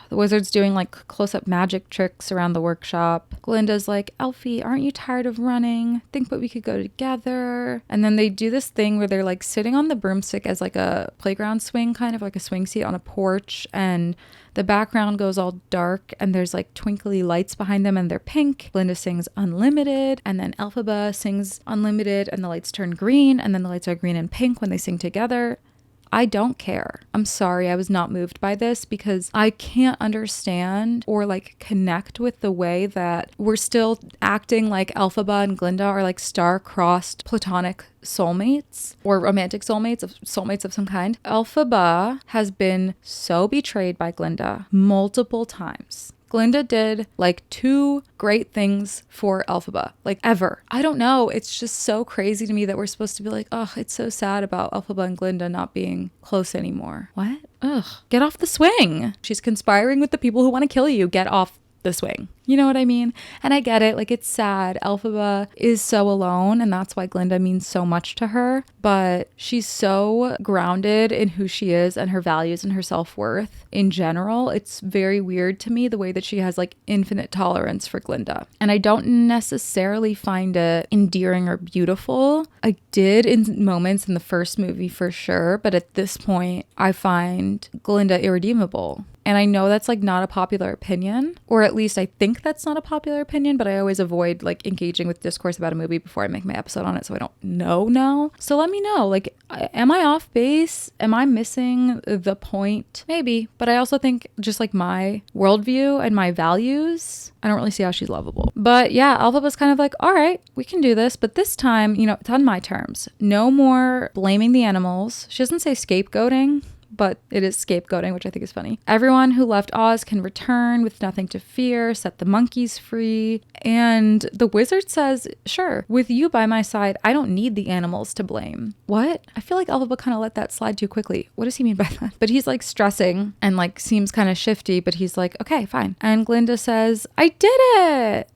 The wizard's doing like close-up magic tricks around the workshop. Glinda's like, Elfie, aren't you tired of running? Think what we could go together. And then they do this thing where they're like sitting on the broomstick as like a playground swing, kind of like a swing seat on a porch. And the background goes all dark and there's like twinkly lights behind them and they're pink. Glinda sings Unlimited and then Elphaba sings Unlimited and the lights turn green and then the lights are green and pink when they sing together. I don't care. I'm sorry, I was not moved by this because I can't understand or like connect with the way that we're still acting like Elphaba and Glinda are like star-crossed platonic soulmates or romantic soulmates of some kind. Elphaba has been so betrayed by Glinda multiple times. Glinda did like 2 great things for Elphaba, like ever. I don't know. It's just so crazy to me that we're supposed to be like, oh, it's so sad about Elphaba and Glinda not being close anymore. What? Ugh. Get off the swing. She's conspiring with the people who want to kill you. Get off the swing. You know what I mean? And I get it. Like, it's sad. Elphaba is so alone, and that's why Glinda means so much to her. But she's so grounded in who she is and her values and her self-worth in general. It's very weird to me the way that she has like infinite tolerance for Glinda. And I don't necessarily find it endearing or beautiful. I did in moments in the first movie for sure. But at this point, I find Glinda irredeemable. And I know that's like not a popular opinion, or at least I think that's not a popular opinion, but I always avoid like engaging with discourse about a movie before I make my episode on it, so I don't know now. So let me know, like, am I off base? Am I missing the point? Maybe, but I also think just like my worldview and my values, I don't really see how she's lovable. But yeah, Elphaba's kind of like, all right, we can do this, but this time, you know, it's on my terms. No more blaming the animals. She doesn't say scapegoating, but it is scapegoating, which I think is funny. Everyone who left Oz can return with nothing to fear, set the monkeys free. And the wizard says, sure, with you by my side, I don't need the animals to blame. What? I feel like Elphaba kind of let that slide too quickly. What does he mean by that? But he's like stressing and like seems kind of shifty, but he's like, okay, fine. And Glinda says, I did it.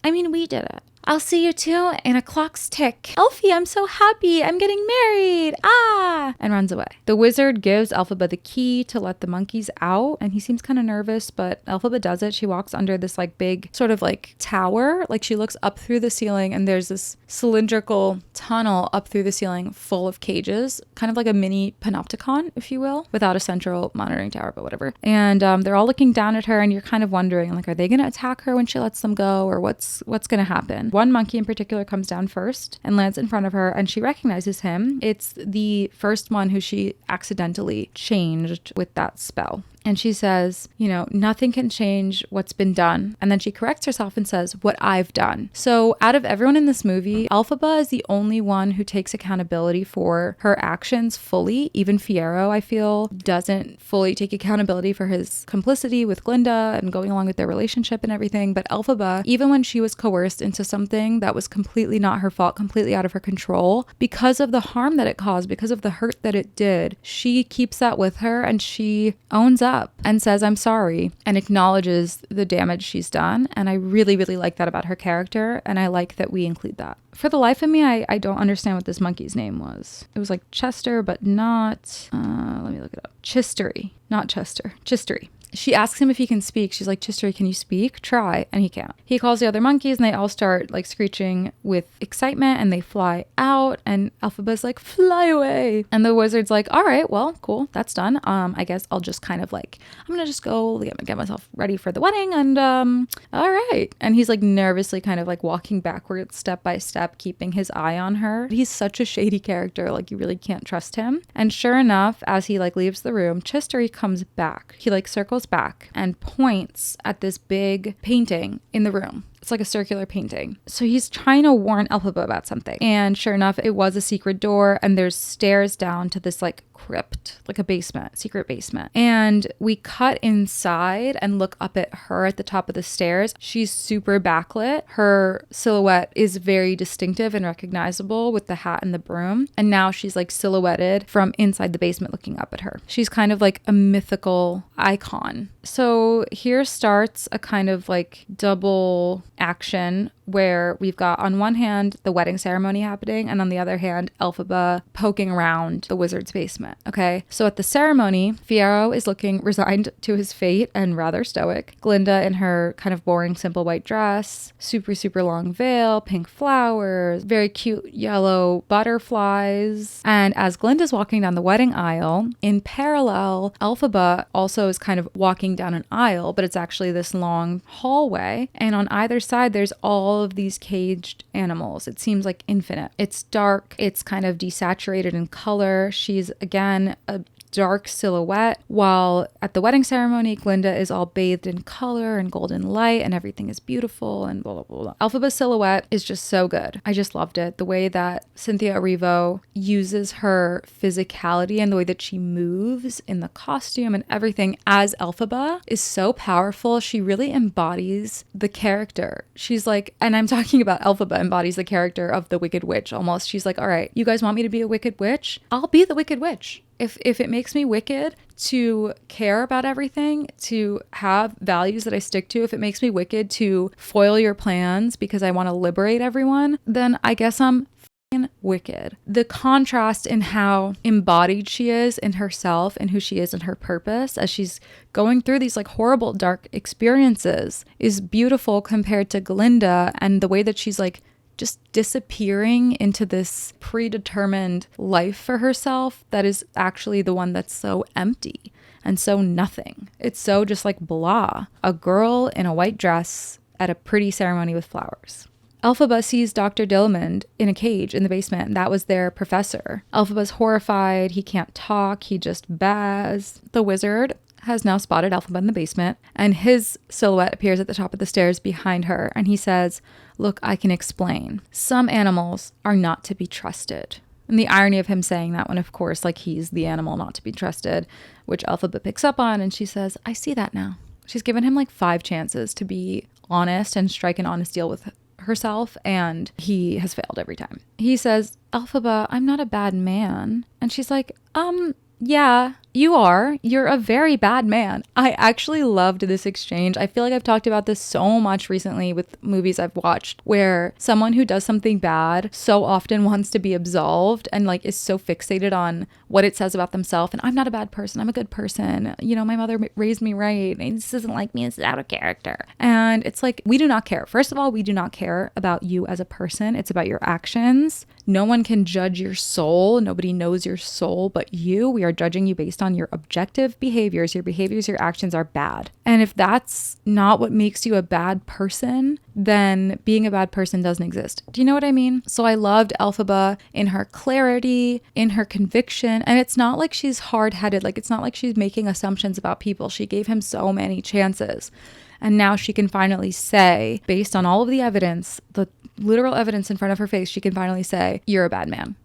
I mean, we did it. I'll see you too in a clock's tick. Elfie, I'm so happy. I'm getting married. Ah! And runs away. The wizard gives Elphaba the key to let the monkeys out. And he seems kind of nervous, but Elphaba does it. She walks under this like big sort of like tower. Like she looks up through the ceiling and there's this cylindrical tunnel up through the ceiling full of cages. Kind of like a mini panopticon, if you will, without a central monitoring tower, but whatever. And they're all looking down at her and you're kind of wondering, like, are they going to attack her when she lets them go, or what's going to happen? One monkey in particular comes down first and lands in front of her, and she recognizes him. It's the first one who she accidentally changed with that spell. And she says, you know, nothing can change what's been done. And then she corrects herself and says, what I've done. So out of everyone in this movie, Elphaba is the only one who takes accountability for her actions fully. Even Fiyero, I feel, doesn't fully take accountability for his complicity with Glinda and going along with their relationship and everything. But Elphaba, even when she was coerced into something that was completely not her fault, completely out of her control, because of the harm that it caused, because of the hurt that it did, she keeps that with her and she owns up and says, I'm sorry, and acknowledges the damage she's done. And I really, really like that about her character. And I like that we include that. For the life of me, I don't understand what this monkey's name was. It was like Chester, but not, let me look it up. Chistery, not Chester, Chistery. She asks him if he can speak. She's like, Chistery, can you speak? Try. And he can't. He calls the other monkeys and they all start like screeching with excitement and they fly out, and Elphaba's like, fly away. And the wizard's like, all right, well, cool. That's done. I guess I'll just kind of like, I'm going to just go get myself ready for the wedding. And all right. And he's like nervously kind of like walking backwards step by step, keeping his eye on her. He's such a shady character. Like you really can't trust him. And sure enough, as he like leaves the room, Chistery comes back. He like circles back and points at this big painting in the room. It's like a circular painting. So he's trying to warn Elphaba about something. And sure enough, it was a secret door and there's stairs down to this like crypt, like a basement, secret basement. And we cut inside and look up at her at the top of the stairs. She's super backlit. Her silhouette is very distinctive and recognizable with the hat and the broom. And now she's like silhouetted from inside the basement looking up at her. She's kind of like a mythical icon. So here starts a kind of like double action where we've got on one hand the wedding ceremony happening and on the other hand Elphaba poking around the wizard's basement. Okay, so at the ceremony, Fiyero is looking resigned to his fate and rather stoic. Glinda in her kind of boring simple white dress, super long veil, pink flowers, very cute yellow butterflies. And as Glinda's walking down the wedding aisle, in parallel, Elphaba also is kind of walking down an aisle, but it's actually this long hallway, and on either side there's all of these caged animals. It seems like infinite. It's dark, it's kind of desaturated in color. She's again a dark silhouette, while at the wedding ceremony, Glinda is all bathed in color and golden light and everything is beautiful and blah, blah, blah, blah. Elphaba's silhouette is just so good. I just loved it. The way that Cynthia Erivo uses her physicality and the way that she moves in the costume and everything as Elphaba is so powerful. She really embodies the character. She's like, and I'm talking about Elphaba embodies the character of the Wicked Witch almost. She's like, all right, you guys want me to be a Wicked Witch? I'll be the Wicked Witch. If it makes me wicked to care about everything, to have values that I stick to, if it makes me wicked to foil your plans because I want to liberate everyone, then I guess I'm wicked. The contrast in how embodied she is in herself and who she is in her purpose as she's going through these like horrible dark experiences is beautiful compared to Glinda and the way that she's like just disappearing into this predetermined life for herself that is actually the one that's so empty and so nothing. It's so just like blah. A girl in a white dress at a pretty ceremony with flowers. Elphaba sees Dr. Dillamond in a cage in the basement, and that was their professor. Elphaba's horrified. He can't talk. He just baz. The wizard has now spotted Elphaba in the basement, and his silhouette appears at the top of the stairs behind her, and he says, "Look, I can explain. Some animals are not to be trusted." And the irony of him saying that when, of course, like he's the animal not to be trusted, which Elphaba picks up on, and she says, "I see that now." She's given him like 5 chances to be honest and strike an honest deal with herself, and he has failed every time. He says, "Elphaba, I'm not a bad man." And she's like, yeah, you are. You're a very bad man. I actually loved this exchange. I feel like I've talked about this so much recently with movies I've watched where someone who does something bad so often wants to be absolved and like is so fixated on what it says about themselves. And I'm not a bad person. I'm a good person. You know, my mother raised me right. And this isn't like me. It's out of character. And it's like, we do not care. First of all, we do not care about you as a person. It's about your actions. No one can judge your soul. Nobody knows your soul but you. We are judging you based on your objective behaviors. Your behaviors, your actions are bad. And if that's not what makes you a bad person, then being a bad person doesn't exist. Do you know what I mean? So I loved Elphaba in her clarity, in her conviction. And it's not like she's hard-headed. Like, it's not like she's making assumptions about people. She gave him so many chances. And now she can finally say, based on all of the evidence, the literal evidence in front of her face, she can finally say, "You're a bad man.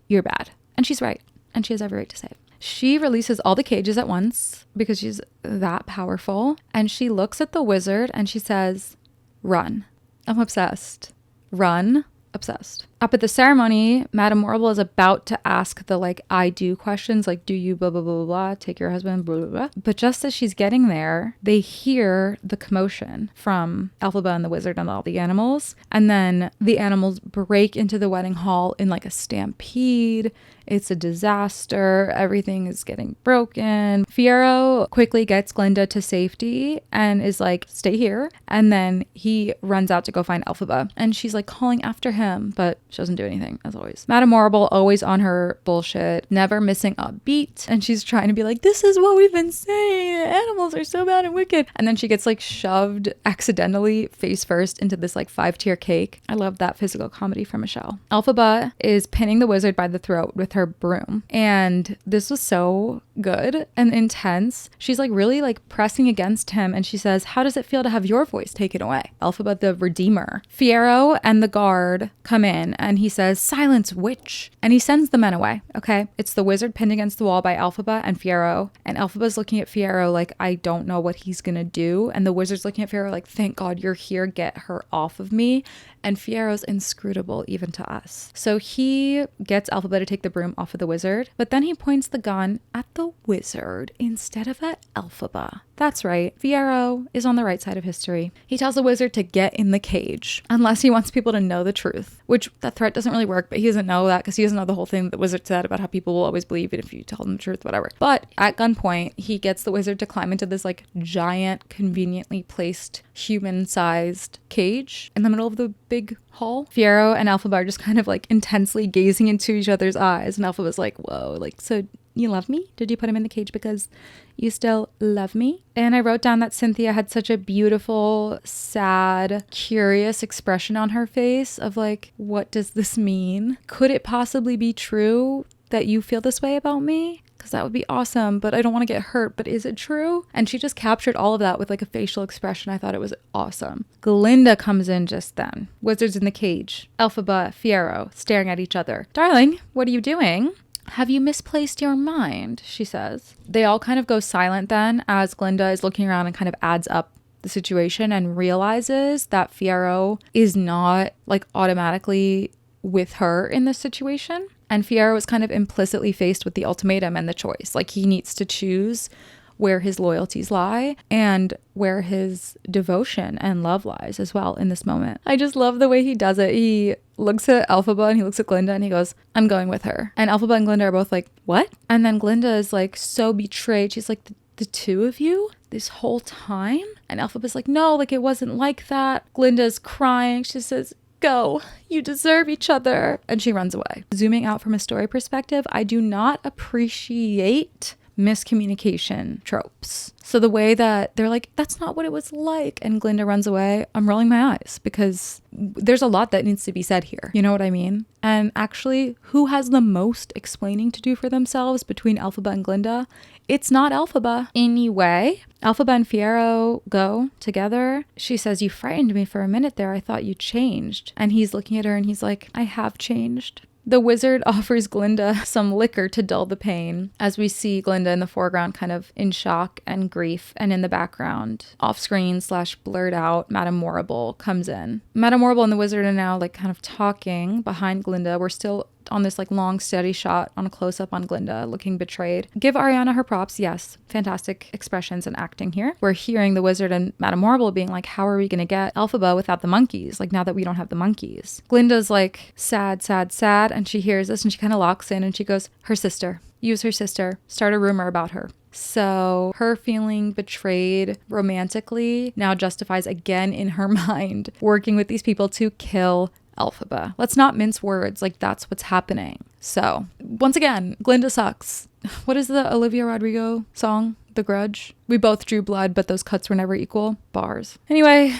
You're bad." And she's right. And she has every right to say it. She releases all the cages at once because she's that powerful. And she looks at the wizard and she says, "Run." I'm obsessed. Run. Obsessed. Up at the ceremony, Madame Morrible is about to ask the like I do questions, like do you blah blah blah blah blah, take your husband blah blah blah. But just as she's getting there, they hear the commotion from Elphaba and the wizard and all the animals, and then the animals break into the wedding hall in like a stampede. It's a disaster. Everything is getting broken. Fiyero quickly gets Glinda to safety and is like, "Stay here." And then he runs out to go find Elphaba. And she's like calling after him, but she doesn't do anything, as always. Madame Morrible always on her bullshit, never missing a beat. And she's trying to be like, "This is what we've been saying. Animals are so bad and wicked." And then she gets like shoved accidentally face first into this like 5-tier cake. I love that physical comedy from Michelle. Elphaba is pinning the wizard by the throat with her broom. And this was so good and intense. She's like really like pressing against him, and she says, "How does it feel to have your voice taken away?" Elphaba the redeemer. Fiyero and the guard come in and he says, "Silence, witch." And he sends the men away. Okay. It's the wizard pinned against the wall by Elphaba and Fiyero. And Elphaba's looking at Fiyero like, I don't know what he's gonna do. And the wizard's looking at Fiyero like, "Thank God you're here. Get her off of me." And Fiero's inscrutable even to us. So he gets Elphaba to take the broom off of the wizard, but then he points the gun at the wizard instead of at Elphaba. That's right. Fiyero is on the right side of history. He tells the wizard to get in the cage unless he wants people to know the truth, which that threat doesn't really work, but he doesn't know that because he doesn't know the whole thing that the wizard said about how people will always believe it if you tell them the truth, whatever. But at gunpoint, he gets the wizard to climb into this like giant, conveniently placed human-sized cage in the middle of the big hall. Fiyero and Elphaba are just kind of like intensely gazing into each other's eyes, and Elphaba's like, "Whoa, like, so you love me? Did you put him in the cage because you still love me?" And I wrote down that Cynthia had such a beautiful, sad, curious expression on her face of like, what does this mean? Could it possibly be true that you feel this way about me? Because that would be awesome, but I don't want to get hurt. But is it true? And she just captured all of that with like a facial expression. I thought it was awesome. Glinda comes in just then. Wizard's in the cage. Elphaba, Fiyero, staring at each other. "Darling, what are you doing?" "Have you misplaced your mind?" she says. They all kind of go silent then as Glinda is looking around and kind of adds up the situation and realizes that Fiyero is not like automatically with her in this situation. And Fiyero is kind of implicitly faced with the ultimatum and the choice. Like, he needs to choose where his loyalties lie and where his devotion and love lies as well in this moment. I just love the way he does it. He looks at Elphaba and he looks at Glinda and he goes, I'm going with her. And Elphaba and Glinda are both like, what? And then Glinda is like so betrayed. She's like, the two of you this whole time? And Elphaba's like, no, like it wasn't like that. Glinda's crying. She says, go, you deserve each other. And she runs away. Zooming out from a story perspective, I do not appreciate miscommunication tropes. So the way that they're like, that's not what it was like, and Glinda runs away, I'm rolling my eyes because there's a lot that needs to be said here. You know what I mean? And actually, who has the most explaining to do for themselves between Elphaba and Glinda? It's not Elphaba. Anyway, Elphaba and Fiyero go together. She says, you frightened me for a minute there. I thought you changed. And he's looking at her and he's like, I have changed. The wizard offers Glinda some liquor to dull the pain, as we see Glinda in the foreground kind of in shock and grief, and in the background, off-screen / blurred out, Madame Morrible comes in. Madame Morrible and the wizard are now like kind of talking behind Glinda. We're still on this like long steady shot on a close-up on Glinda looking betrayed. Give Ariana her props. Yes, fantastic expressions and acting here. We're hearing the wizard and Madame Morrible being like, how are we gonna get Elphaba without the monkeys, like now that we don't have the monkeys? Glinda's like sad, and she hears this and she kind of locks in and she goes, her sister, use her sister, start a rumor about her. So her feeling betrayed romantically now justifies again in her mind working with these people to kill Elphaba. Let's not mince words, like that's what's happening. So once again, Glinda sucks. What is the Olivia Rodrigo song? The Grudge? We both drew blood, but those cuts were never equal. Bars. Anyway,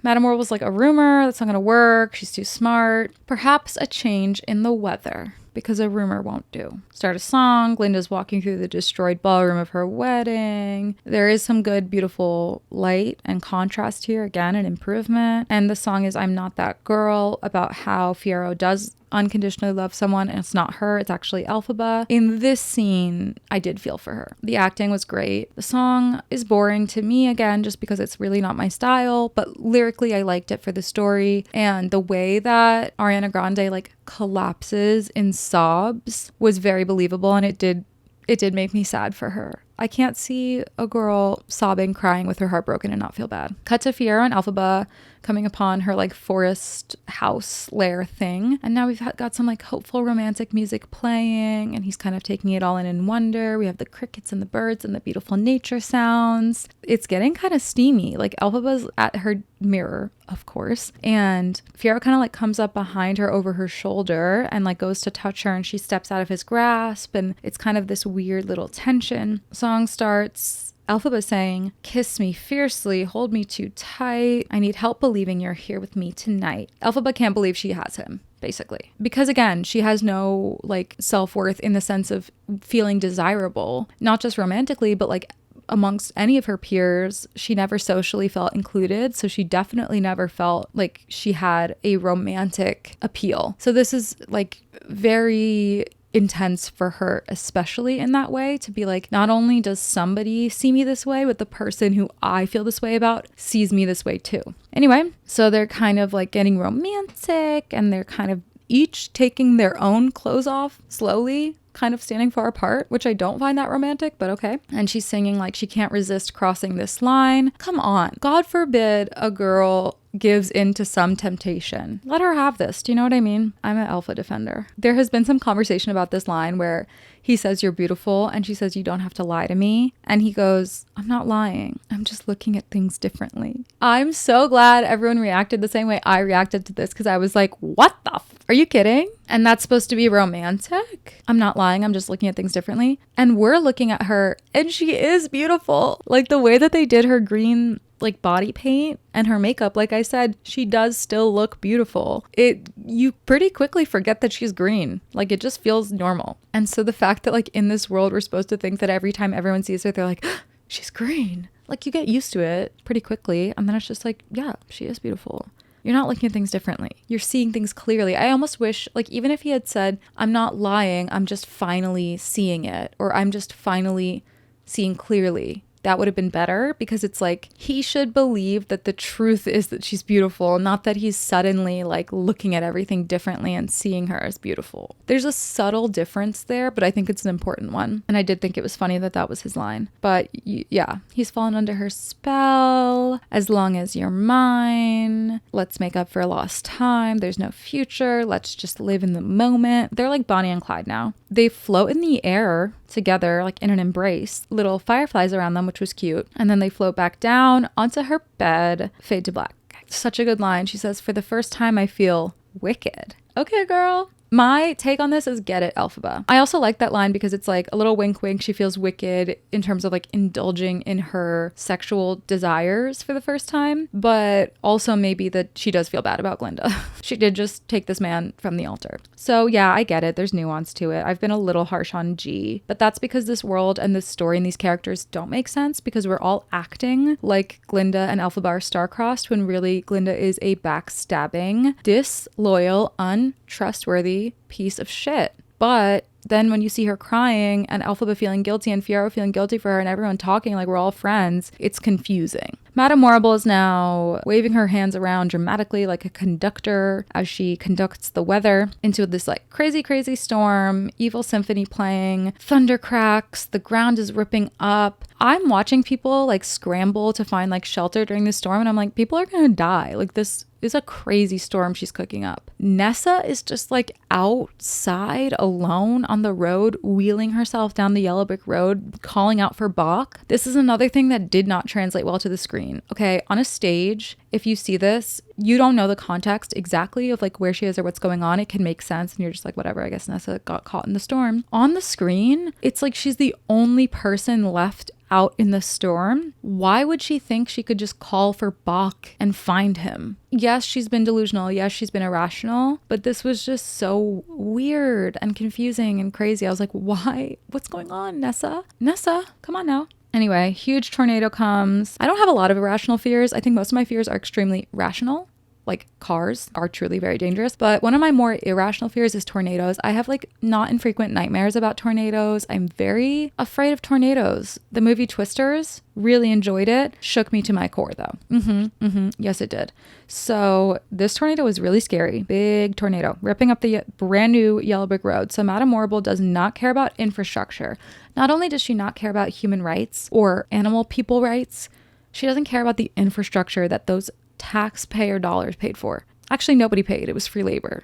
Madame Morrible was like, a rumor, that's not gonna work, she's too smart. Perhaps a change in the weather, because a rumor won't do. Start a song. Glinda's walking through the destroyed ballroom of her wedding. There is some good, beautiful light and contrast here. Again, an improvement. And the song is I'm Not That Girl, about how Fiyero does unconditionally love someone and it's not her, it's actually Elphaba. In this scene, I did feel for her. The acting was great. The song is boring to me again, just because it's really not my style, but lyrically I liked it for the story, and the way that Ariana Grande like collapses in sobs was very believable, and it did make me sad for her. I can't see a girl sobbing, crying with her heart broken and not feel bad. Cut to Fiyero and Elphaba coming upon her like forest house lair thing. And now we've got some like hopeful romantic music playing, and he's kind of taking it all in wonder. We have the crickets and the birds and the beautiful nature sounds. It's getting kind of steamy. Like Elphaba's at her mirror, of course, and Fiyero kind of like comes up behind her over her shoulder and like goes to touch her, and she steps out of his grasp, and it's kind of this weird little tension. Song starts, Elphaba saying, kiss me fiercely, hold me too tight, I need help believing you're here with me tonight. Elphaba can't believe she has him, basically, because again, she has no like self-worth in the sense of feeling desirable, not just romantically, but like amongst any of her peers. She never socially felt included, so she definitely never felt like she had a romantic appeal. So this is like very intense for her, especially in that way, to be like, not only does somebody see me this way, but the person who I feel this way about sees me this way too. Anyway, so they're kind of like getting romantic, and they're kind of each taking their own clothes off slowly, kind of standing far apart, which I don't find that romantic, but okay. And she's singing like she can't resist crossing this line. Come on. God forbid a girl gives in to some temptation. Let her have this. Do you know what I mean? I'm an alpha defender. There has been some conversation about this line where he says, you're beautiful, and she says, you don't have to lie to me. And he goes, I'm not lying. I'm just looking at things differently. I'm so glad everyone reacted the same way I reacted to this, because I was like, what the are you kidding? And that's supposed to be romantic? I'm not lying. I'm just looking at things differently. And we're looking at her, and she is beautiful. Like the way that they did her green like body paint and her makeup, like I said, she does still look beautiful. You pretty quickly forget that she's green. Like it just feels normal. And so the fact that like in this world we're supposed to think that every time everyone sees her they're like, she's green, like you get used to it pretty quickly, and then it's just like, yeah, she is beautiful. You're not looking at things differently. You're seeing things clearly. I almost wish, like, even if he had said, I'm not lying, I'm just finally seeing it, or I'm just finally seeing clearly, that would have been better, because it's like he should believe that the truth is that she's beautiful, not that he's suddenly like looking at everything differently and seeing her as beautiful. There's a subtle difference there, but I think it's an important one. And I did think it was funny that that was his line. But yeah, he's fallen under her spell. As long as you're mine, let's make up for lost time. There's no future. Let's just live in the moment. They're like Bonnie and Clyde now. They float in the air together, like in an embrace, little fireflies around them, which was cute. And then they float back down onto her bed, fade to black. Such a good line. She says, "For the first time, I feel wicked." Okay, girl. My take on this is get it, Elphaba. I also like that line because it's like a little wink wink. She feels wicked in terms of like indulging in her sexual desires for the first time, but also maybe that she does feel bad about Glinda. She did just take this man from the altar. So yeah, I get it. There's nuance to it. I've been a little harsh on G, but that's because this world and this story and these characters don't make sense, because we're all acting like Glinda and Elphaba are star-crossed when really Glinda is a backstabbing, disloyal, untrustworthy piece of shit. But then when you see her crying and Elphaba feeling guilty and Fiyero feeling guilty for her and everyone talking like we're all friends, it's confusing. Madame Horrible is now waving her hands around dramatically like a conductor as she conducts the weather into this like crazy, crazy storm, evil symphony playing, thunder cracks, the ground is ripping up. I'm watching people like scramble to find like shelter during the storm, and I'm like, people are gonna die. Like, this is a crazy storm she's cooking up. Nessa is just like outside alone on the road, wheeling herself down the yellow brick road, calling out for Bach. This is another thing that did not translate well to the screen. Okay, on a stage, if you see this, you don't know the context exactly of like where she is or what's going on. It can make sense and you're just like, whatever, I guess Nessa got caught in the storm. On the screen, it's like she's the only person left out in the storm. Why would she think she could just call for Bach and find him? Yes, she's been delusional. Yes, she's been irrational, but this was just so weird and confusing and crazy. I was like, why? What's going on, Nessa? Nessa, come on now. Anyway, huge tornado comes. I don't have a lot of irrational fears. I think most of my fears are extremely rational. Like, cars are truly very dangerous. But one of my more irrational fears is tornadoes. I have like not infrequent nightmares about tornadoes. I'm very afraid of tornadoes. The movie Twisters, really enjoyed it. Shook me to my core though. Yes, it did. So this tornado was really scary. Big tornado ripping up the brand new yellow brick road. So Madame Horrible does not care about infrastructure. Not only does she not care about human rights or animal people rights, she doesn't care about the infrastructure that those taxpayer dollars paid for. Actually, nobody paid. It was free labor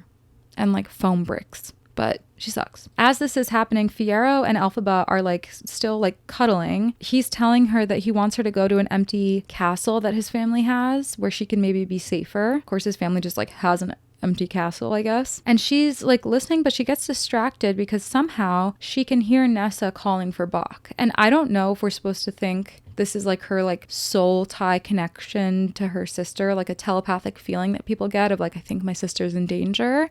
and like foam bricks, but she sucks. As this is happening, Fiyero and Elphaba are like still like cuddling. He's telling her that he wants her to go to an empty castle that his family has where she can maybe be safer. Of course, his family just like has an empty castle, I guess. And she's like listening, but she gets distracted because somehow she can hear Nessa calling for Bach. And I don't know if we're supposed to think this is like her like soul tie connection to her sister, like a telepathic feeling that people get of like, I think my sister's in danger,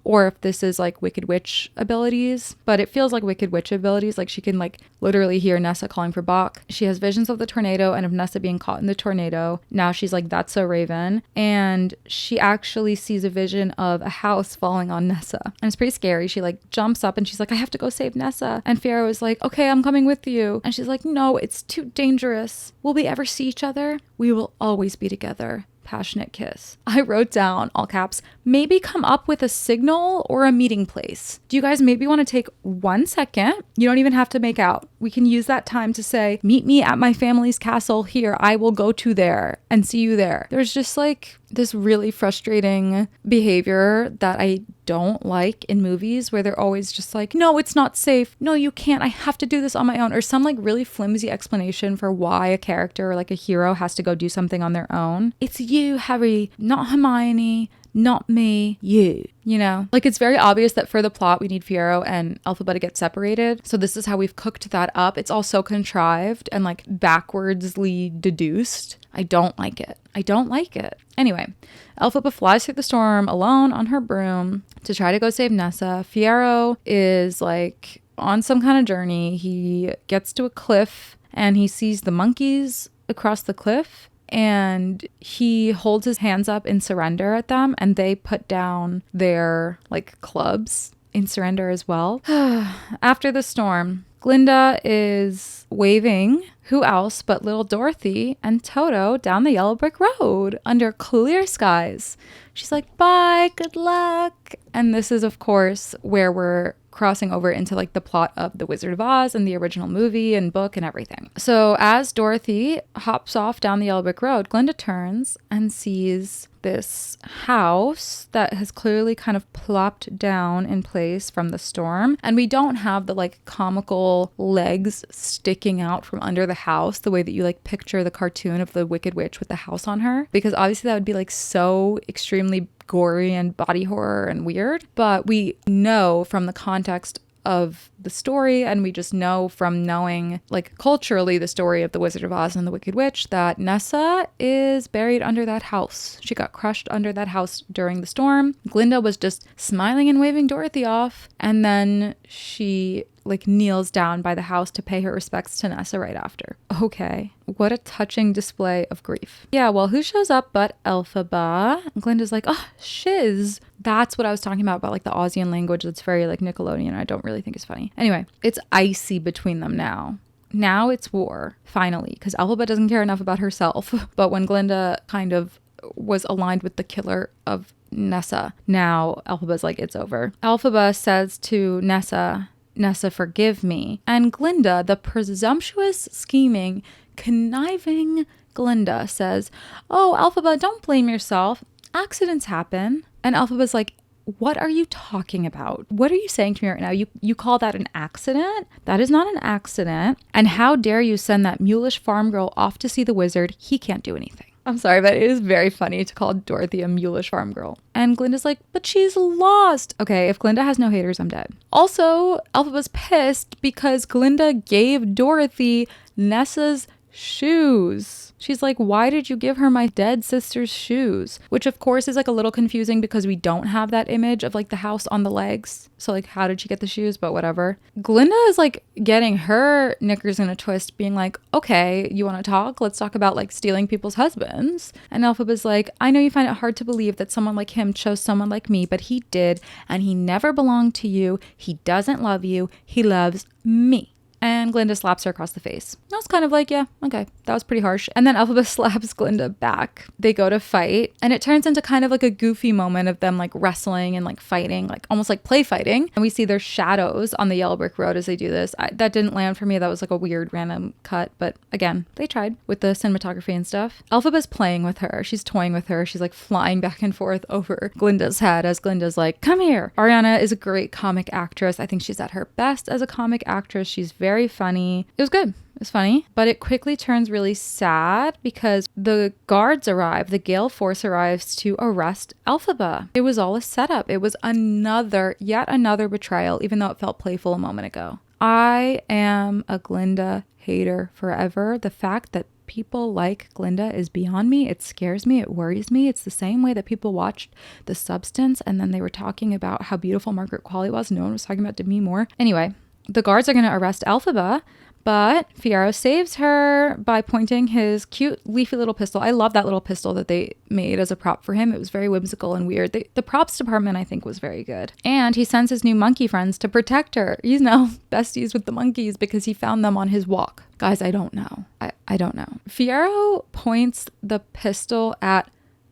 or if this is like Wicked Witch abilities. But it feels like Wicked Witch abilities, like she can like literally hear Nessa calling for Bach. She has visions of the tornado and of Nessa being caught in the tornado. Now she's like, that's so Raven. And she actually sees a vision of a house falling on Nessa. And it's pretty scary. She like jumps up and she's like, I have to go save Nessa. And Fiyero is like, okay, I'm coming with you. And she's like, no, it's too dangerous. Will we ever see each other? We will always be together. Passionate kiss. I wrote down, all caps, maybe come up with a signal or a meeting place. Do you guys maybe want to take 1 second? You don't even have to make out. We can use that time to say, meet me at my family's castle here. I will go to there and see you there. There's just like this really frustrating behavior that I don't like in movies where they're always just like, no, it's not safe. No, you can't. I have to do this on my own. Or some like really flimsy explanation for why a character or like a hero has to go do something on their own. It's you, Harry, not Hermione. Not me, you know? Like, it's very obvious that for the plot, we need Fiyero and Elphaba to get separated. So this is how we've cooked that up. It's all so contrived and like backwardsly deduced. I don't like it. I don't like it. Anyway, Elphaba flies through the storm alone on her broom to try to go save Nessa. Fiyero is like on some kind of journey. He gets to a cliff and he sees the monkeys across the cliff. And he holds his hands up in surrender at them, and they put down their like clubs in surrender as well. After the storm, Glinda is waving who else but little Dorothy and Toto down the yellow brick road under clear skies. She's like, bye, good luck. And this is, of course, where we're crossing over into like the plot of The Wizard of Oz and the original movie and book and everything. So as Dorothy hops off down the yellow brick road, Glinda turns and sees this house that has clearly kind of plopped down in place from the storm. And we don't have the like comical legs sticking out from under the house the way that you like picture the cartoon of the Wicked Witch with the house on her, because obviously that would be like so extremely gory and body horror and weird. But we know from the context of the story, and we just know from knowing like culturally the story of the Wizard of Oz and the Wicked Witch, that Nessa is buried under that house. She got crushed under that house during the storm. Glinda was just smiling and waving Dorothy off, and then she like kneels down by the house to pay her respects to Nessa right after. Okay, what a touching display of grief. Yeah, well, who shows up but Elphaba? Glinda's like, oh, shiz. That's what I was talking about like the Aussian language that's very like Nickelodeon. I don't really think it's funny. Anyway, it's icy between them now. Now it's war, finally, because Elphaba doesn't care enough about herself. But when Glinda kind of was aligned with the killer of Nessa, now Elphaba's like, it's over. Elphaba says to Nessa, forgive me. And Glinda, the presumptuous, scheming, conniving Glinda, says, oh, Elphaba, don't blame yourself. Accidents happen. And Elphaba's like, what are you talking about? What are you saying to me right now? You call that an accident? That is not an accident. And how dare you send that mulish farm girl off to see the wizard? He can't do anything. I'm sorry, but it is very funny to call Dorothy a mulish farm girl. And Glinda's like, but she's lost. Okay, if Glinda has no haters, I'm dead. Also, Elphaba's pissed because Glinda gave Dorothy Nessa's shoes. She's like, why did you give her my dead sister's shoes? Which of course is like a little confusing because we don't have that image of like the house on the legs. So like, how did she get the shoes? But whatever. Glinda is like getting her knickers in a twist, being like, okay, you want to talk? Let's talk about like stealing people's husbands. And Elphaba's like, I know you find it hard to believe that someone like him chose someone like me, but he did. And he never belonged to you. He doesn't love you. He loves me. And Glinda slaps her across the face. I was kind of like, yeah, okay, that was pretty harsh. And then Elphaba slaps Glinda back. They go to fight, and it turns into kind of like a goofy moment of them like wrestling and like fighting, like almost like play fighting. And we see their shadows on the yellow brick road as they do this. That didn't land for me. That was like a weird random cut. But again, they tried with the cinematography and stuff. Elphaba's playing with her. She's toying with her. She's like flying back and forth over Glinda's head as Glinda's like, come here. Ariana is a great comic actress. I think she's at her best as a comic actress. She's very funny. It was good. It's funny, but it quickly turns really sad because the guards arrive, the Gale Force arrives to arrest Elphaba. It was all a setup. It was yet another betrayal, even though it felt playful a moment ago. I am a Glinda hater forever. The fact that people like Glinda is beyond me. It scares me. It worries me. It's the same way that people watched The Substance and then they were talking about how beautiful Margaret Qualley was. No one was talking about Demi Moore. Anyway, the guards are going to arrest Elphaba, but Fiyero saves her by pointing his cute leafy little pistol. I love that little pistol that they made as a prop for him. It was very whimsical and weird. The props department, I think, was very good. And he sends his new monkey friends to protect her. He's now besties with the monkeys because he found them on his walk. Guys, I don't know. I don't know. Fiyero points the pistol at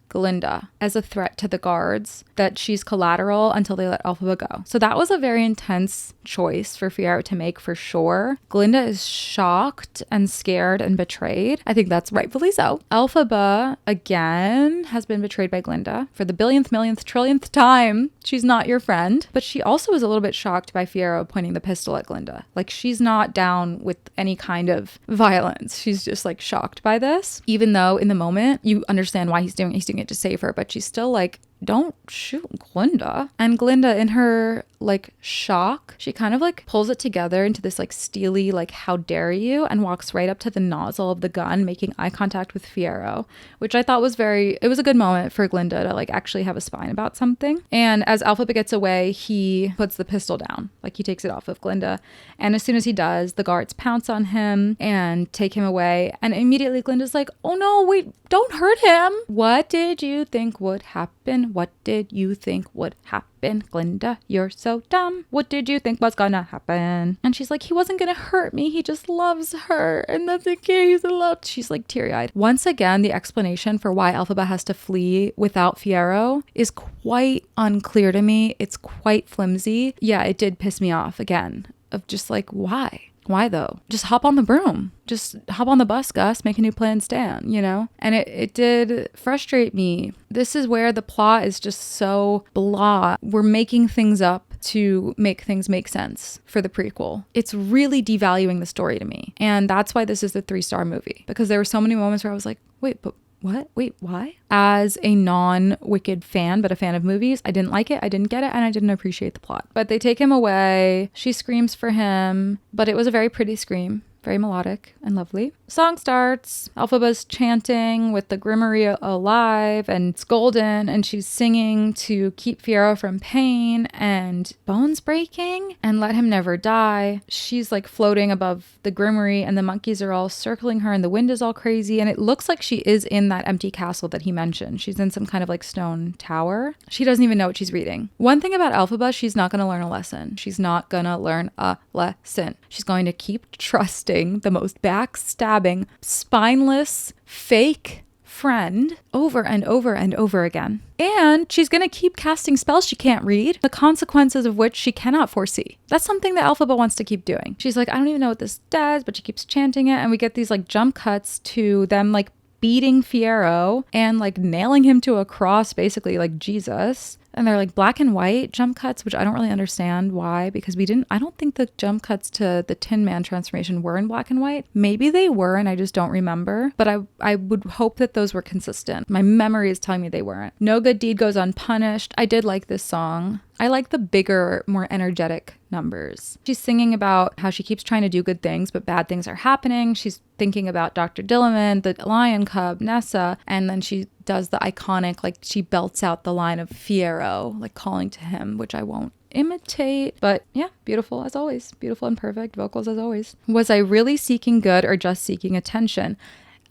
Glinda as a threat to the guards that she's collateral until they let Elphaba go. So that was a very intense choice for Fiyero to make for sure. Glinda is shocked and scared and betrayed. I think that's rightfully so. Elphaba, again, has been betrayed by Glinda for the billionth, millionth, trillionth time. She's not your friend. But she also is a little bit shocked by Fiyero pointing the pistol at Glinda. Like, she's not down with any kind of violence. She's just like shocked by this. Even though in the moment you understand why he's doing it to save her, but she's still like, don't shoot Glinda. And Glinda, in her like shock, she kind of like pulls it together into this like steely like, how dare you, and walks right up to the nozzle of the gun, making eye contact with Fiyero, which I thought was it was a good moment for Glinda to like actually have a spine about something. And as Elphaba gets away, he puts the pistol down, like he takes it off of Glinda. And as soon as he does, the guards pounce on him and take him away. And immediately Glinda's like, oh no, wait, don't hurt him. What did you think would happen What did you think would happen? Glinda, you're so dumb. What did you think was gonna happen? And she's like, he wasn't gonna hurt me. He just loves her. And that's okay. He's in love. She's like teary-eyed. Once again, the explanation for why Elphaba has to flee without Fiyero is quite unclear to me. It's quite flimsy. Yeah, it did piss me off again, of just like, why? Why though? Just hop on the broom. Just hop on the bus, Gus. Make a new plan, Stan, you know? And it did frustrate me. This is where the plot is just so blah. We're making things up to make things make sense for the prequel. It's really devaluing the story to me. And that's why this is the 3-star movie. Because there were so many moments where I was like, wait, but what? Wait, why? As a non-Wicked fan, but a fan of movies, I didn't like it, I didn't get it, and I didn't appreciate the plot. But they take him away. She screams for him, but it was a very pretty scream. Very melodic and lovely. Song starts. Elphaba's chanting with the Grimmery alive, and it's golden, and she's singing to keep Fiyero from pain and bones breaking and let him never die. She's like floating above the Grimmery, and the monkeys are all circling her, and the wind is all crazy, and it looks like she is in that empty castle that he mentioned. She's in some kind of like stone tower. She doesn't even know what she's reading. One thing about Elphaba, she's not going to learn a lesson. She's not going to learn a lesson. She's going to keep trusting the most backstabbing, spineless, fake friend over and over and over again. And she's going to keep casting spells she can't read, the consequences of which she cannot foresee. That's something that Elphaba wants to keep doing. She's like, I don't even know what this does, but she keeps chanting it. And we get these like jump cuts to them like beating Fiyero and like nailing him to a cross, basically like Jesus. And they're like black and white jump cuts, which I don't really understand why, because I don't think the jump cuts to the Tin Man transformation were in black and white. Maybe they were and I just don't remember, but I would hope that those were consistent. My memory is telling me they weren't. No good deed goes unpunished. I did like this song. I like the bigger, more energetic numbers. She's singing about how she keeps trying to do good things, but bad things are happening. She's thinking about Dr. Dilliman, the lion cub, Nessa, and then she does the iconic, like she belts out the line of Fiyero, like calling to him, which I won't imitate, but yeah, beautiful as always. Beautiful and perfect vocals as always. Was I really seeking good or just seeking attention?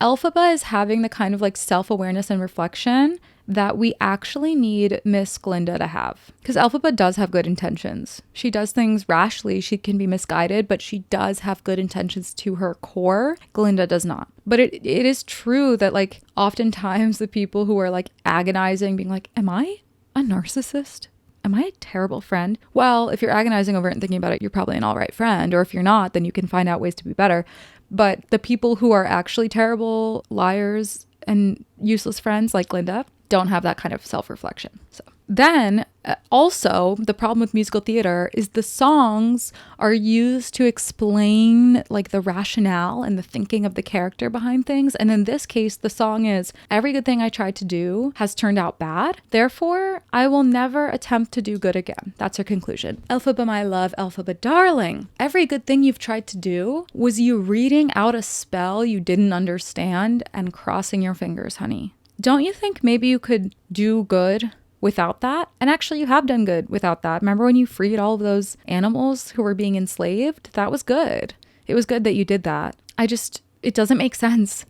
Elphaba is having the kind of like self-awareness and reflection that we actually need Miss Glinda to have. Because Elphaba does have good intentions. She does things rashly. She can be misguided, but she does have good intentions to her core. Glinda does not. But it is true that like oftentimes the people who are like agonizing, being like, am I a narcissist? Am I a terrible friend? Well, if you're agonizing over it and thinking about it, you're probably an all right friend. Or if you're not, then you can find out ways to be better. But the people who are actually terrible liars and useless friends like Glinda don't have that kind of self-reflection. So then also the problem with musical theater is the songs are used to explain like the rationale and the thinking of the character behind things. And in this case, the song is, every good thing I tried to do has turned out bad. Therefore, I will never attempt to do good again. That's her conclusion. Elphaba, my love, Elphaba, darling. Every good thing you've tried to do was you reading out a spell you didn't understand and crossing your fingers, honey. Don't you think maybe you could do good without that? And actually, you have done good without that. Remember when you freed all of those animals who were being enslaved? That was good. It was good that you did that. It doesn't make sense.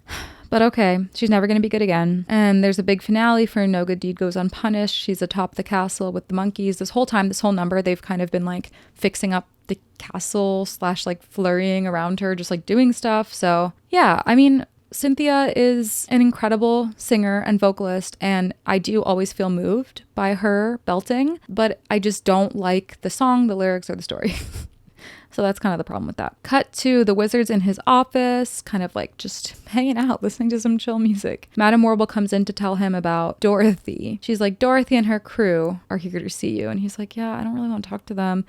But okay, she's never going to be good again. And there's a big finale for No Good Deed Goes Unpunished. She's atop the castle with the monkeys. This whole number, they've kind of been like fixing up the castle / like flurrying around her, just like doing stuff. So yeah, I mean, Cynthia is an incredible singer and vocalist, and I do always feel moved by her belting, but I just don't like the song, the lyrics, or the story. So that's kind of the problem with that. Cut to the wizard's in his office, kind of like just hanging out, listening to some chill music. Madame Warble comes in to tell him about Dorothy. She's like, Dorothy and her crew are here to see you. And he's like, yeah, I don't really want to talk to them.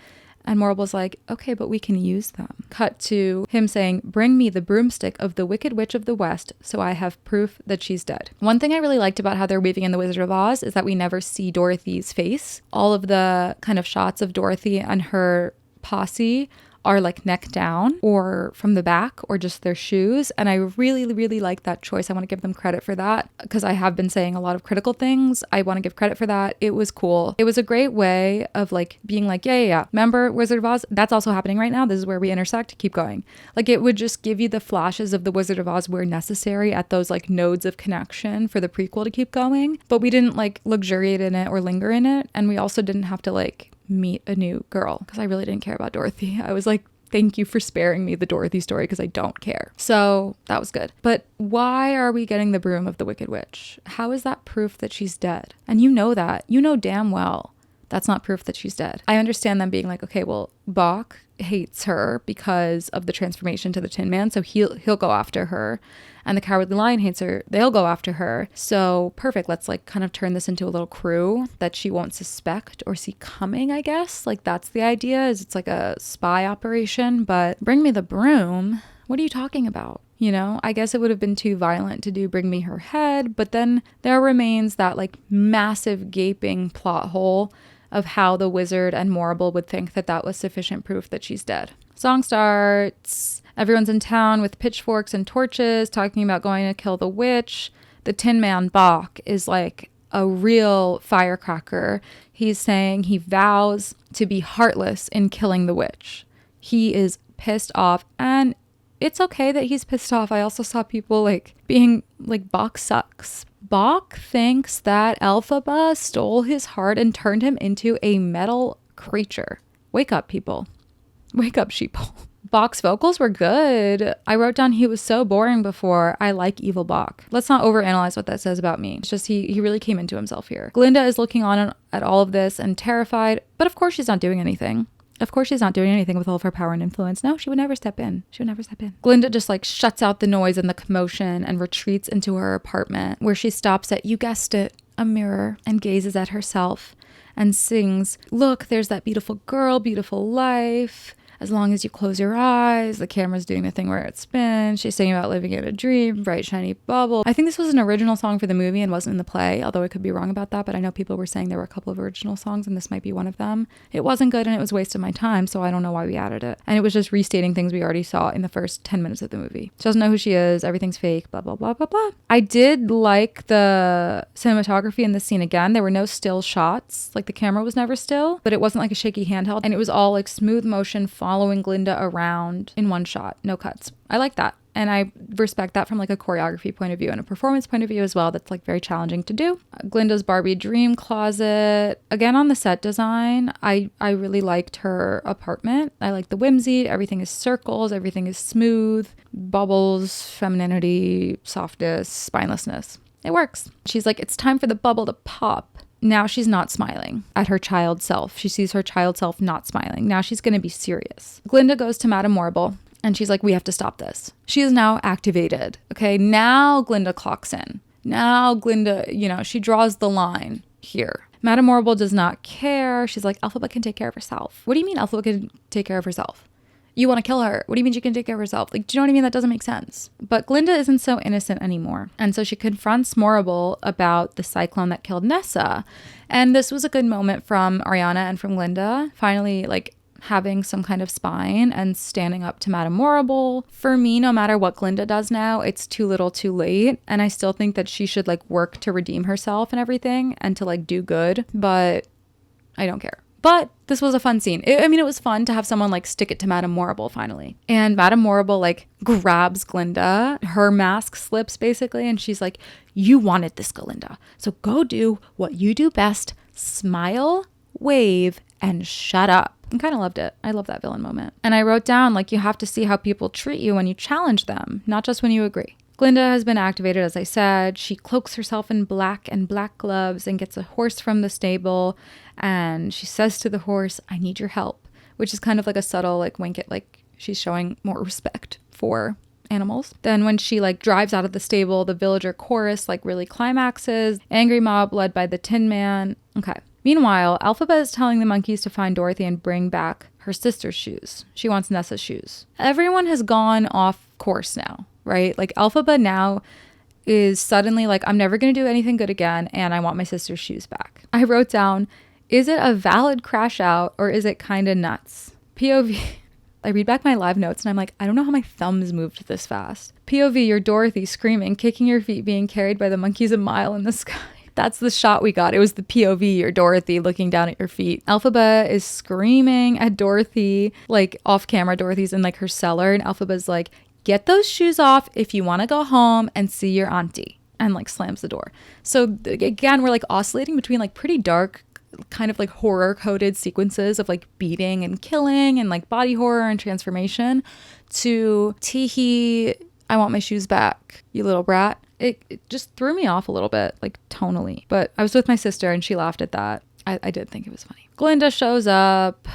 And Warble's like, okay, but we can use them. Cut to him saying, bring me the broomstick of the Wicked Witch of the West so I have proof that she's dead. One thing I really liked about how they're weaving in The Wizard of Oz is that we never see Dorothy's face. All of the kind of shots of Dorothy and her posse are like neck down or from the back or just their shoes. And I really, really like that choice. I want to give them credit for that because I have been saying a lot of critical things. I want to give credit for that. It was cool. It was a great way of like being like, yeah. Remember Wizard of Oz? That's also happening right now. This is where we intersect. Keep going. Like it would just give you the flashes of the Wizard of Oz where necessary at those like nodes of connection for the prequel to keep going. But we didn't like luxuriate in it or linger in it. And we also didn't have to like meet a new girl because I really didn't care about Dorothy. I was like, thank you for sparing me the Dorothy story because I don't care. So that was good. But why are we getting the broom of the Wicked Witch? How is that proof that she's dead? And you know that. You know damn well that's not proof that she's dead. I understand them being like, okay, well, Bach hates her because of the transformation to the Tin Man, so he'll go after her. And the Cowardly Lion hates her. They'll go after her. So perfect. Let's like kind of turn this into a little crew that she won't suspect or see coming, I guess. Like that's the idea, is it's like a spy operation. But bring me the broom. What are you talking about? You know, I guess it would have been too violent to do bring me her head. But then there remains that like massive gaping plot hole of how the wizard and Morrible would think that that was sufficient proof that she's dead. Song starts. Everyone's in town with pitchforks and torches talking about going to kill the witch. The Tin Man Bach is like a real firecracker. He's saying he vows to be heartless in killing the witch. He is pissed off, and it's okay that he's pissed off. I also saw people like being like, Bach sucks. Bach thinks that Elphaba stole his heart and turned him into a metal creature. Wake up, people. Wake up, sheeple. Bach's vocals were good. I wrote down he was so boring before. I like evil Bach. Let's not overanalyze what that says about me. It's just he really came into himself here. Glinda is looking on at all of this and terrified, but of course she's not doing anything. Of course she's not doing anything with all of her power and influence. No, she would never step in. She would never step in. Glinda just like shuts out the noise and the commotion and retreats into her apartment, where she stops at, you guessed it, a mirror, and gazes at herself and sings, look, there's that beautiful girl, beautiful life. As long as you close your eyes, the camera's doing the thing where it spins. She's singing about living in a dream, bright, shiny bubble. I think this was an original song for the movie and wasn't in the play, although I could be wrong about that, but I know people were saying there were a couple of original songs and this might be one of them. It wasn't good and it was a waste of my time, so I don't know why we added it. And it was just restating things we already saw in the first 10 minutes of the movie. She doesn't know who she is, everything's fake, blah, blah, blah, blah, blah. I did like the cinematography in this scene again. There were no still shots, like the camera was never still, but it wasn't like a shaky handheld, and it was all like smooth motion following Glinda around in one shot, no cuts. I like that. And I respect that from like a choreography point of view and a performance point of view as well. That's like very challenging to do. Glinda's Barbie dream closet. Again, on the set design, I really liked her apartment. I like the whimsy. Everything is circles. Everything is smooth. Bubbles, femininity, softness, spinelessness. It works. She's like, it's time for the bubble to pop. Now she's not smiling at her child self. She sees her child self not smiling. Now she's going to be serious. Glinda goes to Madame Morrible and she's like, we have to stop this. She is now activated. Okay, now Glinda clocks in. Now Glinda, she draws the line here. Madame Morrible does not care. She's like, Elphaba can take care of herself. What do you mean Elphaba can take care of herself? You want to kill her. What do you mean she can take care of herself? Like, do you know what I mean? That doesn't make sense. But Glinda isn't so innocent anymore. And so she confronts Morrible about the cyclone that killed Nessa. And this was a good moment from Ariana and from Glinda, finally like having some kind of spine and standing up to Madame Morrible. For me, no matter what Glinda does now, it's too little too late. And I still think that she should like work to redeem herself and everything and to like do good. But I don't care. But this was a fun scene. It was fun to have someone like stick it to Madame Morrible finally. And Madame Morrible like grabs Glinda. Her mask slips basically. And she's like, you wanted this, Glinda. So go do what you do best. Smile, wave, and shut up. I kind of loved it. I love that villain moment. And I wrote down like, you have to see how people treat you when you challenge them, not just when you agree. Glinda has been activated, as I said. She cloaks herself in black and black gloves and gets a horse from the stable. And she says to the horse, I need your help, which is kind of like a subtle like wink at like she's showing more respect for animals. Then when she like drives out of the stable, the villager chorus like really climaxes. Angry mob led by the Tin Man. Okay. Meanwhile, Elphaba is telling the monkeys to find Dorothy and bring back her sister's shoes. She wants Nessa's shoes. Everyone has gone off course now, right? Like Elphaba now is suddenly like, I'm never going to do anything good again and I want my sister's shoes back. I wrote down, is it a valid crash out or is it kind of nuts? POV. I read back my live notes and I'm like, I don't know how my thumbs moved this fast. POV, you're Dorothy screaming, kicking your feet, being carried by the monkeys a mile in the sky. That's the shot we got. It was the POV, you're Dorothy looking down at your feet. Elphaba is screaming at Dorothy, like off camera. Dorothy's in like her cellar and Elphaba's like, get those shoes off if you want to go home and see your auntie, and like slams the door. So again, we're like oscillating between like pretty dark, kind of like horror coded sequences of like beating and killing and like body horror and transformation to teehee, I want my shoes back, you little brat. It just threw me off a little bit, like tonally. But I was with my sister and she laughed at that. I did think it was funny. Glinda shows up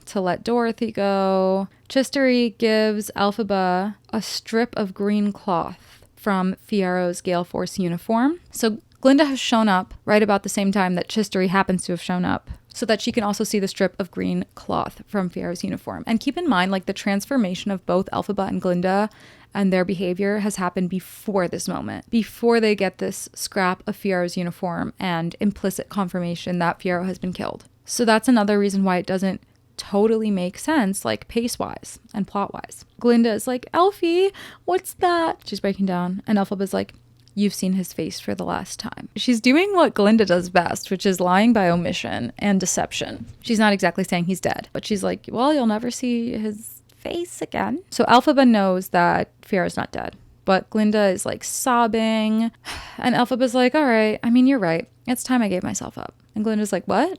to let Dorothy go. Chistery gives Elphaba a strip of green cloth from Fiyero's Gale Force uniform. So Glinda has shown up right about the same time that Chistery happens to have shown up, so that she can also see the strip of green cloth from Fiyero's uniform. And keep in mind, like, the transformation of both Elphaba and Glinda and their behavior has happened before this moment, before they get this scrap of Fiyero's uniform and implicit confirmation that Fiyero has been killed. So that's another reason why it doesn't totally make sense, like pace-wise and plot-wise. Glinda is like, Elfie, what's that? She's breaking down. And Elphaba's like, you've seen his face for the last time. She's doing what Glinda does best, which is lying by omission and deception. She's not exactly saying he's dead, but she's like, well, you'll never see his face again. So Elphaba knows that Fiyero's not dead, but Glinda is like sobbing. And Elphaba's like, all right, I mean, you're right. It's time I gave myself up. And Glinda's like, what?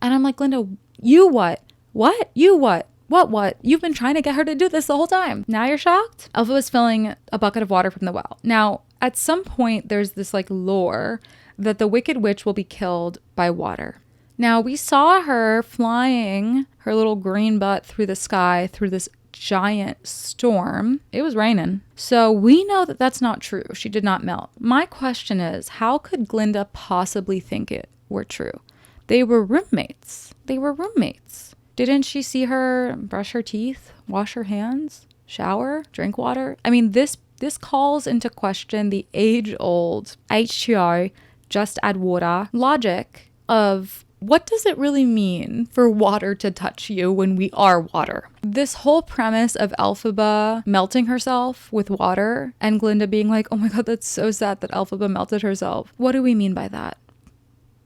And I'm like, Glinda, you what? What? You what? What? You've been trying to get her to do this the whole time. Now you're shocked? Elphaba's filling a bucket of water from the well. Now, at some point, there's this like lore that the Wicked Witch will be killed by water. Now, we saw her flying her little green butt through the sky through this giant storm. It was raining. So we know that that's not true. She did not melt. My question is, how could Glinda possibly think it were true? They were roommates. Didn't she see her brush her teeth, wash her hands, shower, drink water? I mean, this calls into question the age-old H2O, just add water logic of what does it really mean for water to touch you when we are water? This whole premise of Elphaba melting herself with water and Glinda being like, oh my god, that's so sad that Elphaba melted herself. What do we mean by that?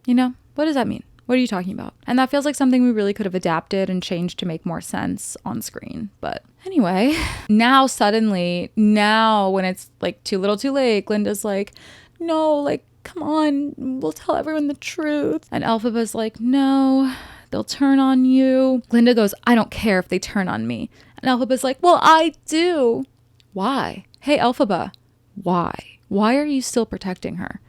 You know, what does that mean? What are you talking about? And that feels like something we really could have adapted and changed to make more sense on screen. But anyway, now when it's like too little too late, Glinda's like, no, like, come on, we'll tell everyone the truth. And Elphaba's like, no, they'll turn on you. Glinda goes, I don't care if they turn on me. And Elphaba's like, well, I do. Why? Hey, Elphaba, why? Why are you still protecting her?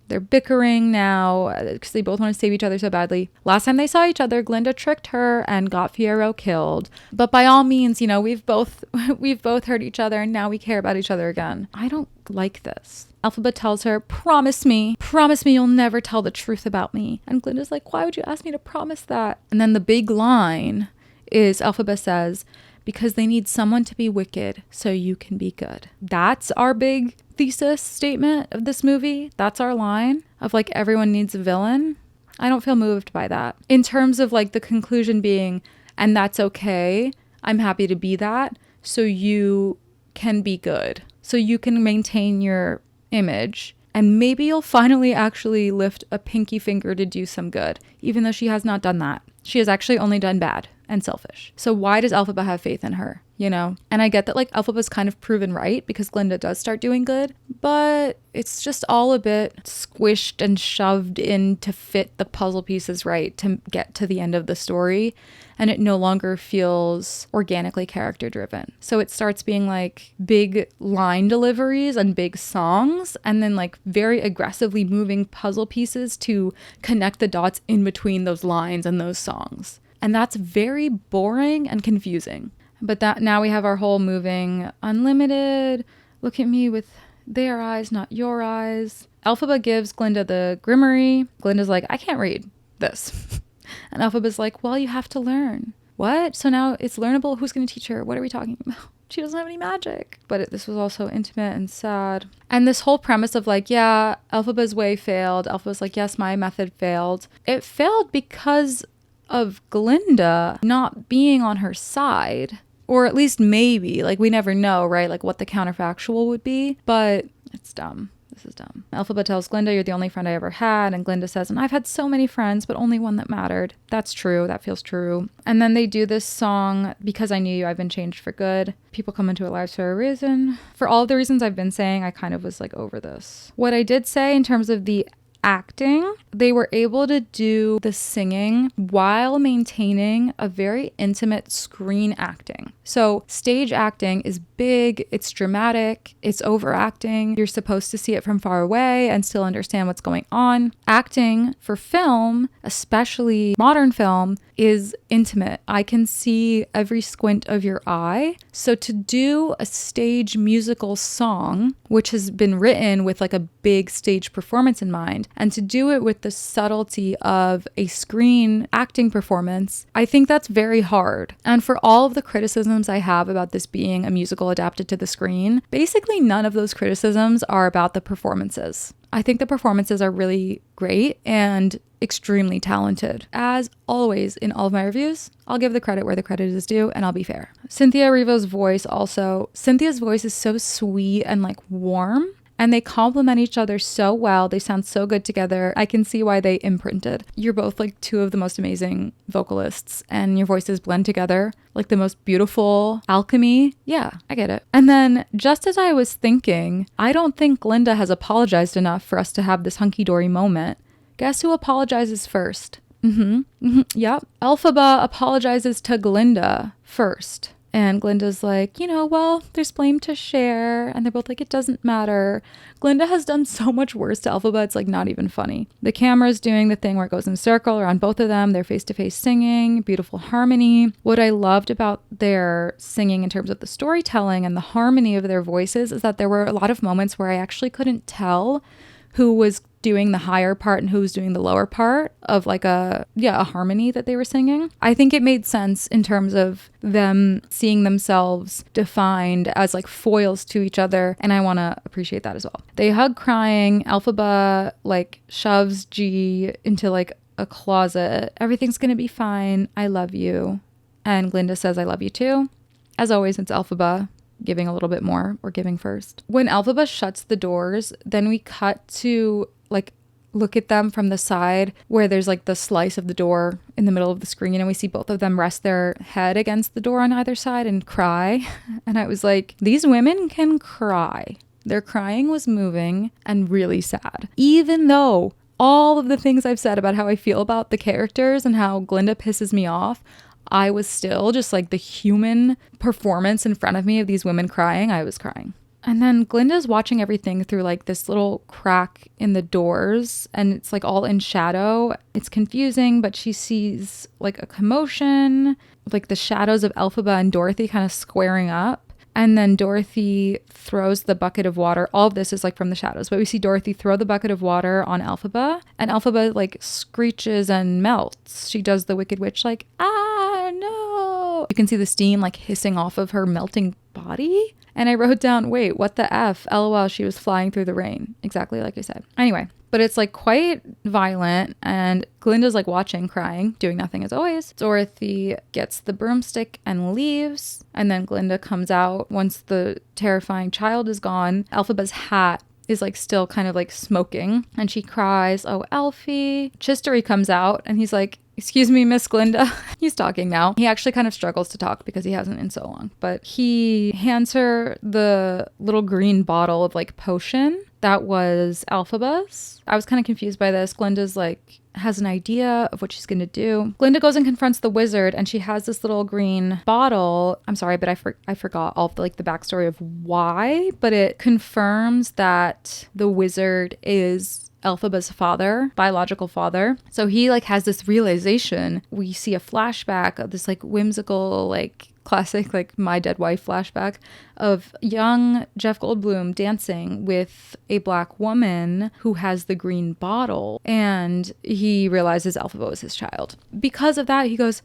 They're bickering now because they both want to save each other so badly. Last time they saw each other, Glinda tricked her and got Fiyero killed. But by all means, you know, we've both hurt each other and now we care about each other again. I don't like this. Elphaba tells her, promise me you'll never tell the truth about me. And Glinda's like, why would you ask me to promise that? And then the big line is Elphaba says, because they need someone to be wicked so you can be good. That's our big thesis statement of this movie. That's our line of like everyone needs a villain. I don't feel moved by that. In terms of like the conclusion being, and that's okay, I'm happy to be that so you can be good. So you can maintain your image and maybe you'll finally actually lift a pinky finger to do some good, even though she has not done that. She has actually only done bad and selfish. So why does Elphaba have faith in her, you know? And I get that like Elphaba's kind of proven right because Glinda does start doing good, but it's just all a bit squished and shoved in to fit the puzzle pieces right to get to the end of the story. And it no longer feels organically character driven. So it starts being like big line deliveries and big songs and then like very aggressively moving puzzle pieces to connect the dots in between those lines and those songs. And that's very boring and confusing. But that now we have our whole moving unlimited, look at me with their eyes, not your eyes. Elphaba gives Glinda the grimoire. Glinda's like, I can't read this. And Elphaba's like, well, you have to learn. What? So now it's learnable? Who's going to teach her? What are we talking about? She doesn't have any magic. But this was also intimate and sad. And this whole premise of like, yeah, Elphaba's way failed. Elphaba's like, yes, my method failed. It failed because of Glinda not being on her side. Or at least maybe, like we never know, right? Like what the counterfactual would be, but it's dumb. This is dumb. Elphaba tells Glinda, you're the only friend I ever had. And Glinda says, and I've had so many friends, but only one that mattered. That's true. That feels true. And then they do this song, Because I Knew You, I've Been Changed for Good. People come into our lives for a reason. For all the reasons I've been saying, I kind of was like over this. What I did say in terms of the acting, they were able to do the singing while maintaining a very intimate screen acting. So stage acting is big, it's dramatic, it's overacting. You're supposed to see it from far away and still understand what's going on. Acting for film, especially modern film, is intimate. I can see every squint of your eye. So to do a stage musical song, which has been written with like a big stage performance in mind, and to do it with the subtlety of a screen acting performance, I think that's very hard. And for all of the criticisms I have about this being a musical adapted to the screen, basically none of those criticisms are about the performances. I think the performances are really great and extremely talented. As always in all of my reviews, I'll give the credit where the credit is due and I'll be fair. Cynthia Erivo's voice also, Cynthia's voice is so sweet and like warm, and they complement each other so well. They sound so good together. I can see why they imprinted. You're both like two of the most amazing vocalists and your voices blend together like the most beautiful alchemy. Yeah, I get it. And then just as I was thinking, I don't think Glinda has apologized enough for us to have this hunky-dory moment. Guess who apologizes first? Yep. Elphaba apologizes to Glinda first. And Glinda's like, well, there's blame to share. And they're both like, it doesn't matter. Glinda has done so much worse to Elphaba, it's like not even funny. The camera's doing the thing where it goes in a circle around both of them. They're face-to-face singing, beautiful harmony. What I loved about their singing in terms of the storytelling and the harmony of their voices is that there were a lot of moments where I actually couldn't tell who was doing the higher part and who was doing the lower part of like a harmony that they were singing. I think it made sense in terms of them seeing themselves defined as like foils to each other, and I want to appreciate that as well. They hug crying. Elphaba like shoves G into like a closet. Everything's gonna be fine. I love you. And Glinda says, I love you too. As always, it's Elphaba giving a little bit more, or giving first. When Elphaba shuts the doors, then we cut to like look at them from the side where there's like the slice of the door in the middle of the screen, and we see both of them rest their head against the door on either side and cry. And I was like, these women can cry. Their crying was moving and really sad. Even though all of the things I've said about how I feel about the characters and how Glinda pisses me off, I was still just like the human performance in front of me of these women crying. I was crying. And then Glinda's watching everything through like this little crack in the doors, and it's like all in shadow. It's confusing, but she sees like a commotion, like the shadows of Elphaba and Dorothy kind of squaring up. And then Dorothy throws the bucket of water. All of this is like from the shadows, but we see Dorothy throw the bucket of water on Elphaba, and Elphaba like screeches and melts. She does the Wicked Witch like, ah, no. You can see the steam like hissing off of her melting body. And I wrote down, wait, what the F? LOL, she was flying through the rain. Exactly like I said. Anyway, but it's like quite violent, and Glinda's like watching, crying, doing nothing as always. Dorothy gets the broomstick and leaves, and then Glinda comes out once the terrifying child is gone. Elphaba's hat is like still kind of like smoking, and she cries, oh, Elfie. Chistery comes out, and he's like, excuse me, Miss Glinda. He's talking now. He actually kind of struggles to talk because he hasn't in so long, but he hands her the little green bottle of like potion that was Elphaba's. I was kind of confused by this. Glinda's like has an idea of what she's going to do. Glinda goes and confronts the wizard, and she has this little green bottle. I'm sorry, but I forgot all of the, like the backstory of why, but it confirms that the wizard is Elphaba's father, biological father. So he like has this realization. We see a flashback of this like whimsical, like classic, like My Dead Wife flashback of young Jeff Goldblum dancing with a black woman who has the green bottle, and he realizes Elphaba was his child. Because of that, he goes,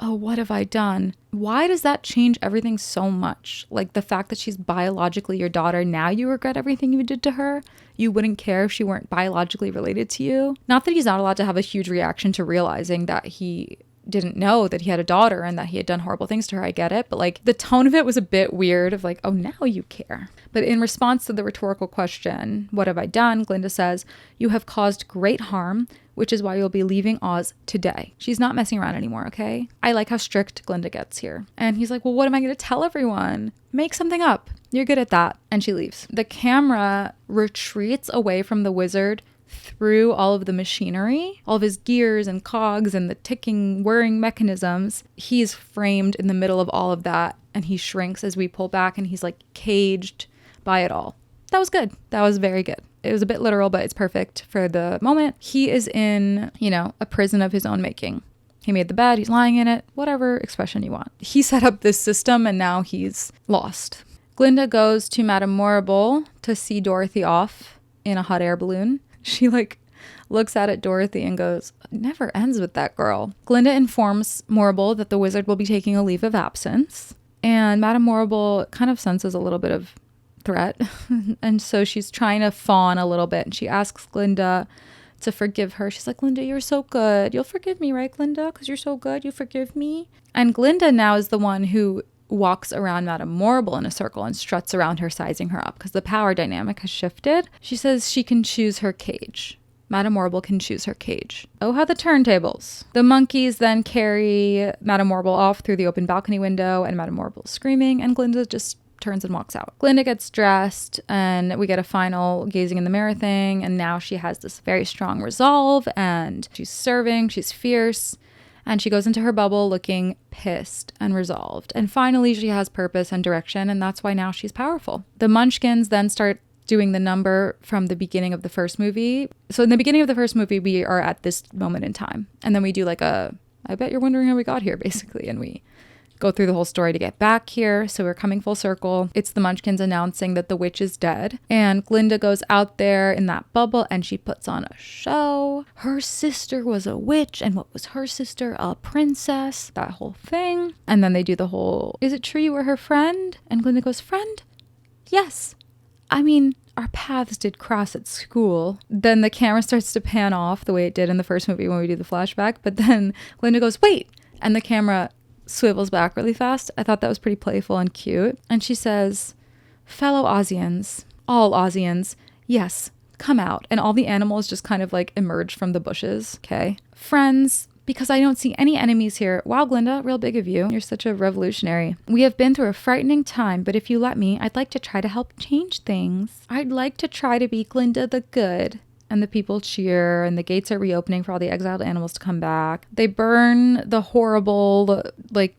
oh, what have I done? Why does that change everything so much? Like the fact that she's biologically your daughter, now you regret everything you did to her? You wouldn't care if she weren't biologically related to you? Not that he's not allowed to have a huge reaction to realizing that he didn't know that he had a daughter and that he had done horrible things to her. I get it. But like the tone of it was a bit weird of like, oh, now you care. But in response to the rhetorical question, what have I done? Glinda says, you have caused great harm, which is why you'll be leaving Oz today. She's not messing around anymore, okay? I like how strict Glinda gets here. And he's like, well, what am I going to tell everyone? Make something up. You're good at that. And she leaves. The camera retreats away from the wizard through all of the machinery, all of his gears and cogs and the ticking, whirring mechanisms. He's framed in the middle of all of that, and he shrinks as we pull back, and he's like caged by it all. That was good. That was very good. It was a bit literal, but it's perfect for the moment. He is in, a prison of his own making. He made the bed, he's lying in it, whatever expression you want. He set up this system and now he's lost. Glinda goes to Madame Morrible to see Dorothy off in a hot air balloon. She looks at Dorothy and goes, it never ends with that girl. Glinda informs Morrible that the wizard will be taking a leave of absence. And Madame Morrible kind of senses a little bit of threat. And so she's trying to fawn a little bit. And she asks Glinda to forgive her. She's like, Glinda, you're so good. You'll forgive me, right, Glinda? Because you're so good. You forgive me. And Glinda now is the one who walks around Madame Morrible in a circle and struts around her, sizing her up because the power dynamic has shifted. She says she can choose her cage. Madame Morrible can choose her cage. Oh, how the turntables. The monkeys then carry Madame Morrible off through the open balcony window, and Madame Morrible's screaming, and Glinda just turns and walks out. Glinda gets dressed and we get a final gazing in the mirror thing, and now she has this very strong resolve and she's serving, she's fierce, and she goes into her bubble looking pissed and resolved. And finally she has purpose and direction, and that's why now she's powerful. The Munchkins then start doing the number from the beginning of the first movie. So in the beginning of the first movie, we are at this moment in time. And then we do like I bet you're wondering how we got here, basically. And we go through the whole story to get back here. So we're coming full circle. It's the Munchkins announcing that the witch is dead. And Glinda goes out there in that bubble and she puts on a show. Her sister was a witch. And what was her sister? A princess. That whole thing. And then they do the whole, is it true you were her friend? And Glinda goes, friend? Yes. I mean, our paths did cross at school. Then the camera starts to pan off the way it did in the first movie when we do the flashback. But then Glinda goes, wait. And the camera swivels back really fast. I thought that was pretty playful and cute. And she says, fellow Ozians, all Ozians, yes, come out. And all the animals just kind of like emerge from the bushes. Okay. Friends, because I don't see any enemies here. Wow, Glinda, real big of you. You're such a revolutionary. We have been through a frightening time, but if you let me, I'd like to try to help change things. I'd like to try to be Glinda the good. And the people cheer, and the gates are reopening for all the exiled animals to come back. They burn the horrible,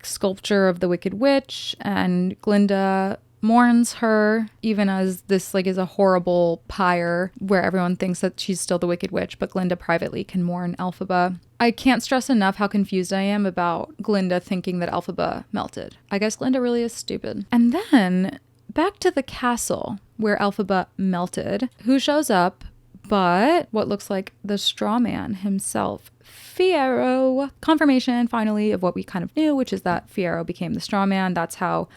sculpture of the Wicked Witch, and Glinda mourns her, even as this, is a horrible pyre where everyone thinks that she's still the Wicked Witch, but Glinda privately can mourn Elphaba. I can't stress enough how confused I am about Glinda thinking that Elphaba melted. I guess Glinda really is stupid. And then, back to the castle, where Elphaba melted. Who shows up? But what looks like the straw man himself, Fiyero. Confirmation, finally, of what we kind of knew, which is that Fiyero became the straw man. That's how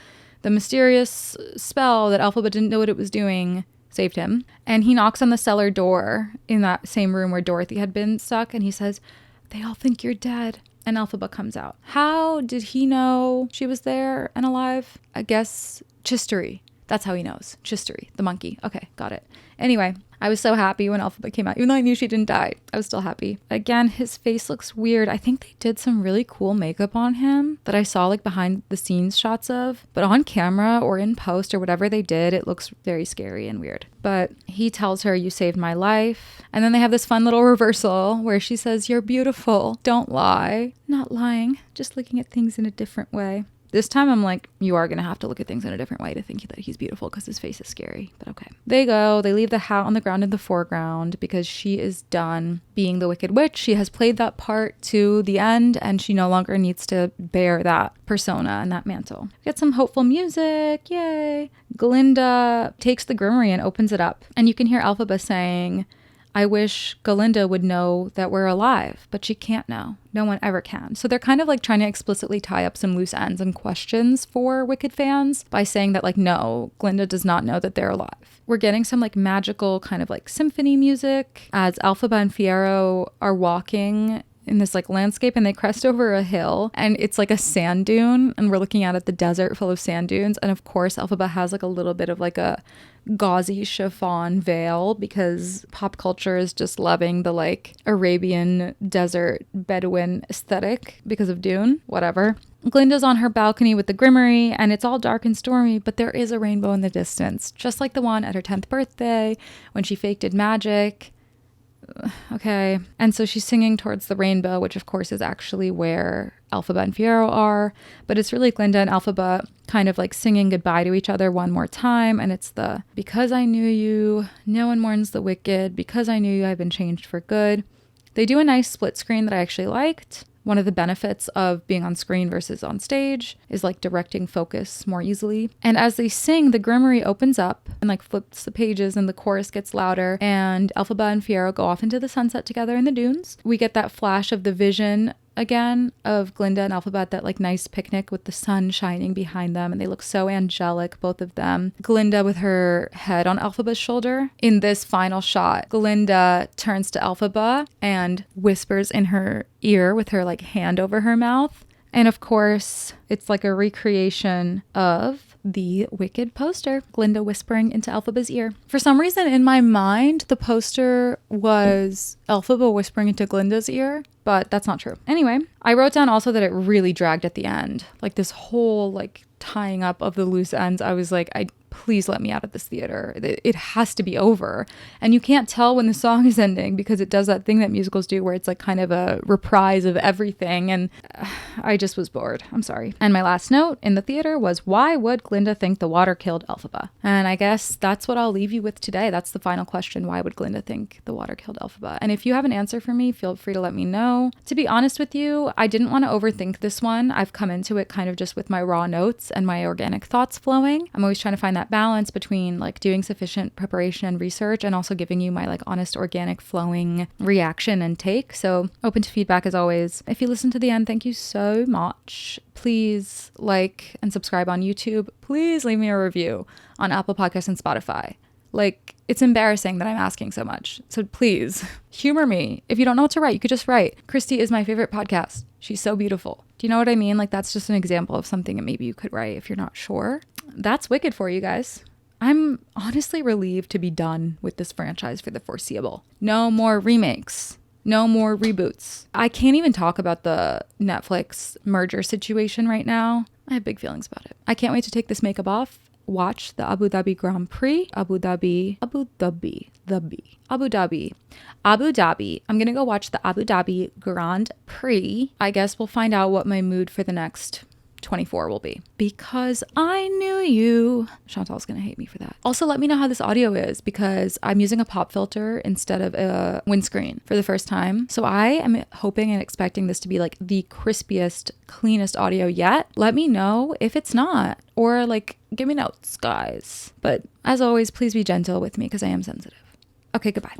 the mysterious spell that Elphaba didn't know what it was doing saved him. And he knocks on the cellar door in that same room where Dorothy had been stuck, and he says, they all think you're dead. And Elphaba comes out. How did he know she was there and alive? I guess chistery. That's how he knows. Chistery, the monkey. Okay, got it. Anyway, I was so happy when Elphaba came out. Even though I knew she didn't die, I was still happy. Again, his face looks weird. I think they did some really cool makeup on him that I saw behind the scenes shots of. But on camera or in post or whatever they did, it looks very scary and weird. But he tells her, you saved my life. And then they have this fun little reversal where she says, you're beautiful. Don't lie. Not lying, just looking at things in a different way. This time I'm like, you are going to have to look at things in a different way to think that he's beautiful because his face is scary. But okay. They leave the hat on the ground in the foreground because she is done being the Wicked Witch. She has played that part to the end and she no longer needs to bear that persona and that mantle. We get some hopeful music. Yay. Glinda takes the grimoire and opens it up. And you can hear Elphaba saying, I wish Glinda would know that we're alive, but she can't know. No one ever can. So they're kind of trying to explicitly tie up some loose ends and questions for Wicked fans by saying that no, Glinda does not know that they're alive. We're getting some magical kind of symphony music as Elphaba and Fiyero are walking in this like landscape, and they crest over a hill, and it's like a sand dune, and we're looking out at the desert full of sand dunes. And of course Elphaba has like a little bit of like a gauzy chiffon veil, because pop culture is just loving the like Arabian desert Bedouin aesthetic because of Dune, whatever. Glinda's on her balcony with the grimoire, and it's all dark and stormy, but there is a rainbow in the distance, just like the one at her 10th birthday when she faked magic. Okay. And so she's singing towards the rainbow, which of course is actually where Elphaba and Fiyero are, but it's really Glinda and Elphaba kind of like singing goodbye to each other one more time. And it's the, because I knew you, no one mourns the wicked, because I knew you, I've been changed for good. They do a nice split screen that I actually liked. One of the benefits of being on screen versus on stage is like directing focus more easily. And as they sing, the grimoire opens up and like flips the pages, and the chorus gets louder, and Elphaba and Fiyero go off into the sunset together in the dunes. We get that flash of the vision again of Glinda and Elphaba at that like nice picnic with the sun shining behind them, and they look so angelic, both of them. Glinda with her head on Elphaba's shoulder. In this final shot, Glinda turns to Elphaba and whispers in her ear with her like hand over her mouth. And of course, it's like a recreation of the Wicked poster, Glinda whispering into Elphaba's ear. For some reason in my mind, the poster was Elphaba whispering into Glinda's ear, but that's not true. Anyway, I wrote down also that it really dragged at the end. Like this whole like tying up of the loose ends. I was like, please let me out of this theater. It has to be over. And you can't tell when the song is ending, because it does that thing that musicals do where it's like kind of a reprise of everything. And I just was bored. I'm sorry. And my last note in the theater was, why would Glinda think the water killed Elphaba? And I guess that's what I'll leave you with today. That's the final question. Why would Glinda think the water killed Elphaba? And if you have an answer for me, feel free to let me know. To be honest with you, I didn't want to overthink this one. I've come into it kind of just with my raw notes and my organic thoughts flowing. I'm always trying to find that balance between like doing sufficient preparation and research and also giving you my like honest, organic, flowing reaction and take. So open to feedback as always. If you listen to the end, thank you so much. Please like and subscribe on YouTube. Please leave me a review on Apple Podcasts and Spotify. Like, it's embarrassing that I'm asking so much. So please humor me. If you don't know what to write, you could just write, Christy is my favorite podcast. She's so beautiful. Do you know what I mean? Like, that's just an example of something that maybe you could write if you're not sure. That's Wicked for you guys. I'm honestly relieved to be done with this franchise for the foreseeable. No more remakes. No more reboots. I can't even talk about the Netflix merger situation right now. I have big feelings about it. I can't wait to take this makeup off, watch the Abu Dhabi Grand Prix. Abu Dhabi. I'm gonna go watch the Abu Dhabi Grand Prix. I guess we'll find out what my mood for the next 24 will be. Because I knew you. Chantal's gonna hate me for that. Also, let me know how this audio is, because I'm using a pop filter instead of a windscreen for the first time. So I am hoping and expecting this to be like the crispiest, cleanest audio yet. Let me know if it's not, or like give me notes, guys. But as always, please be gentle with me because I am sensitive. Okay, goodbye.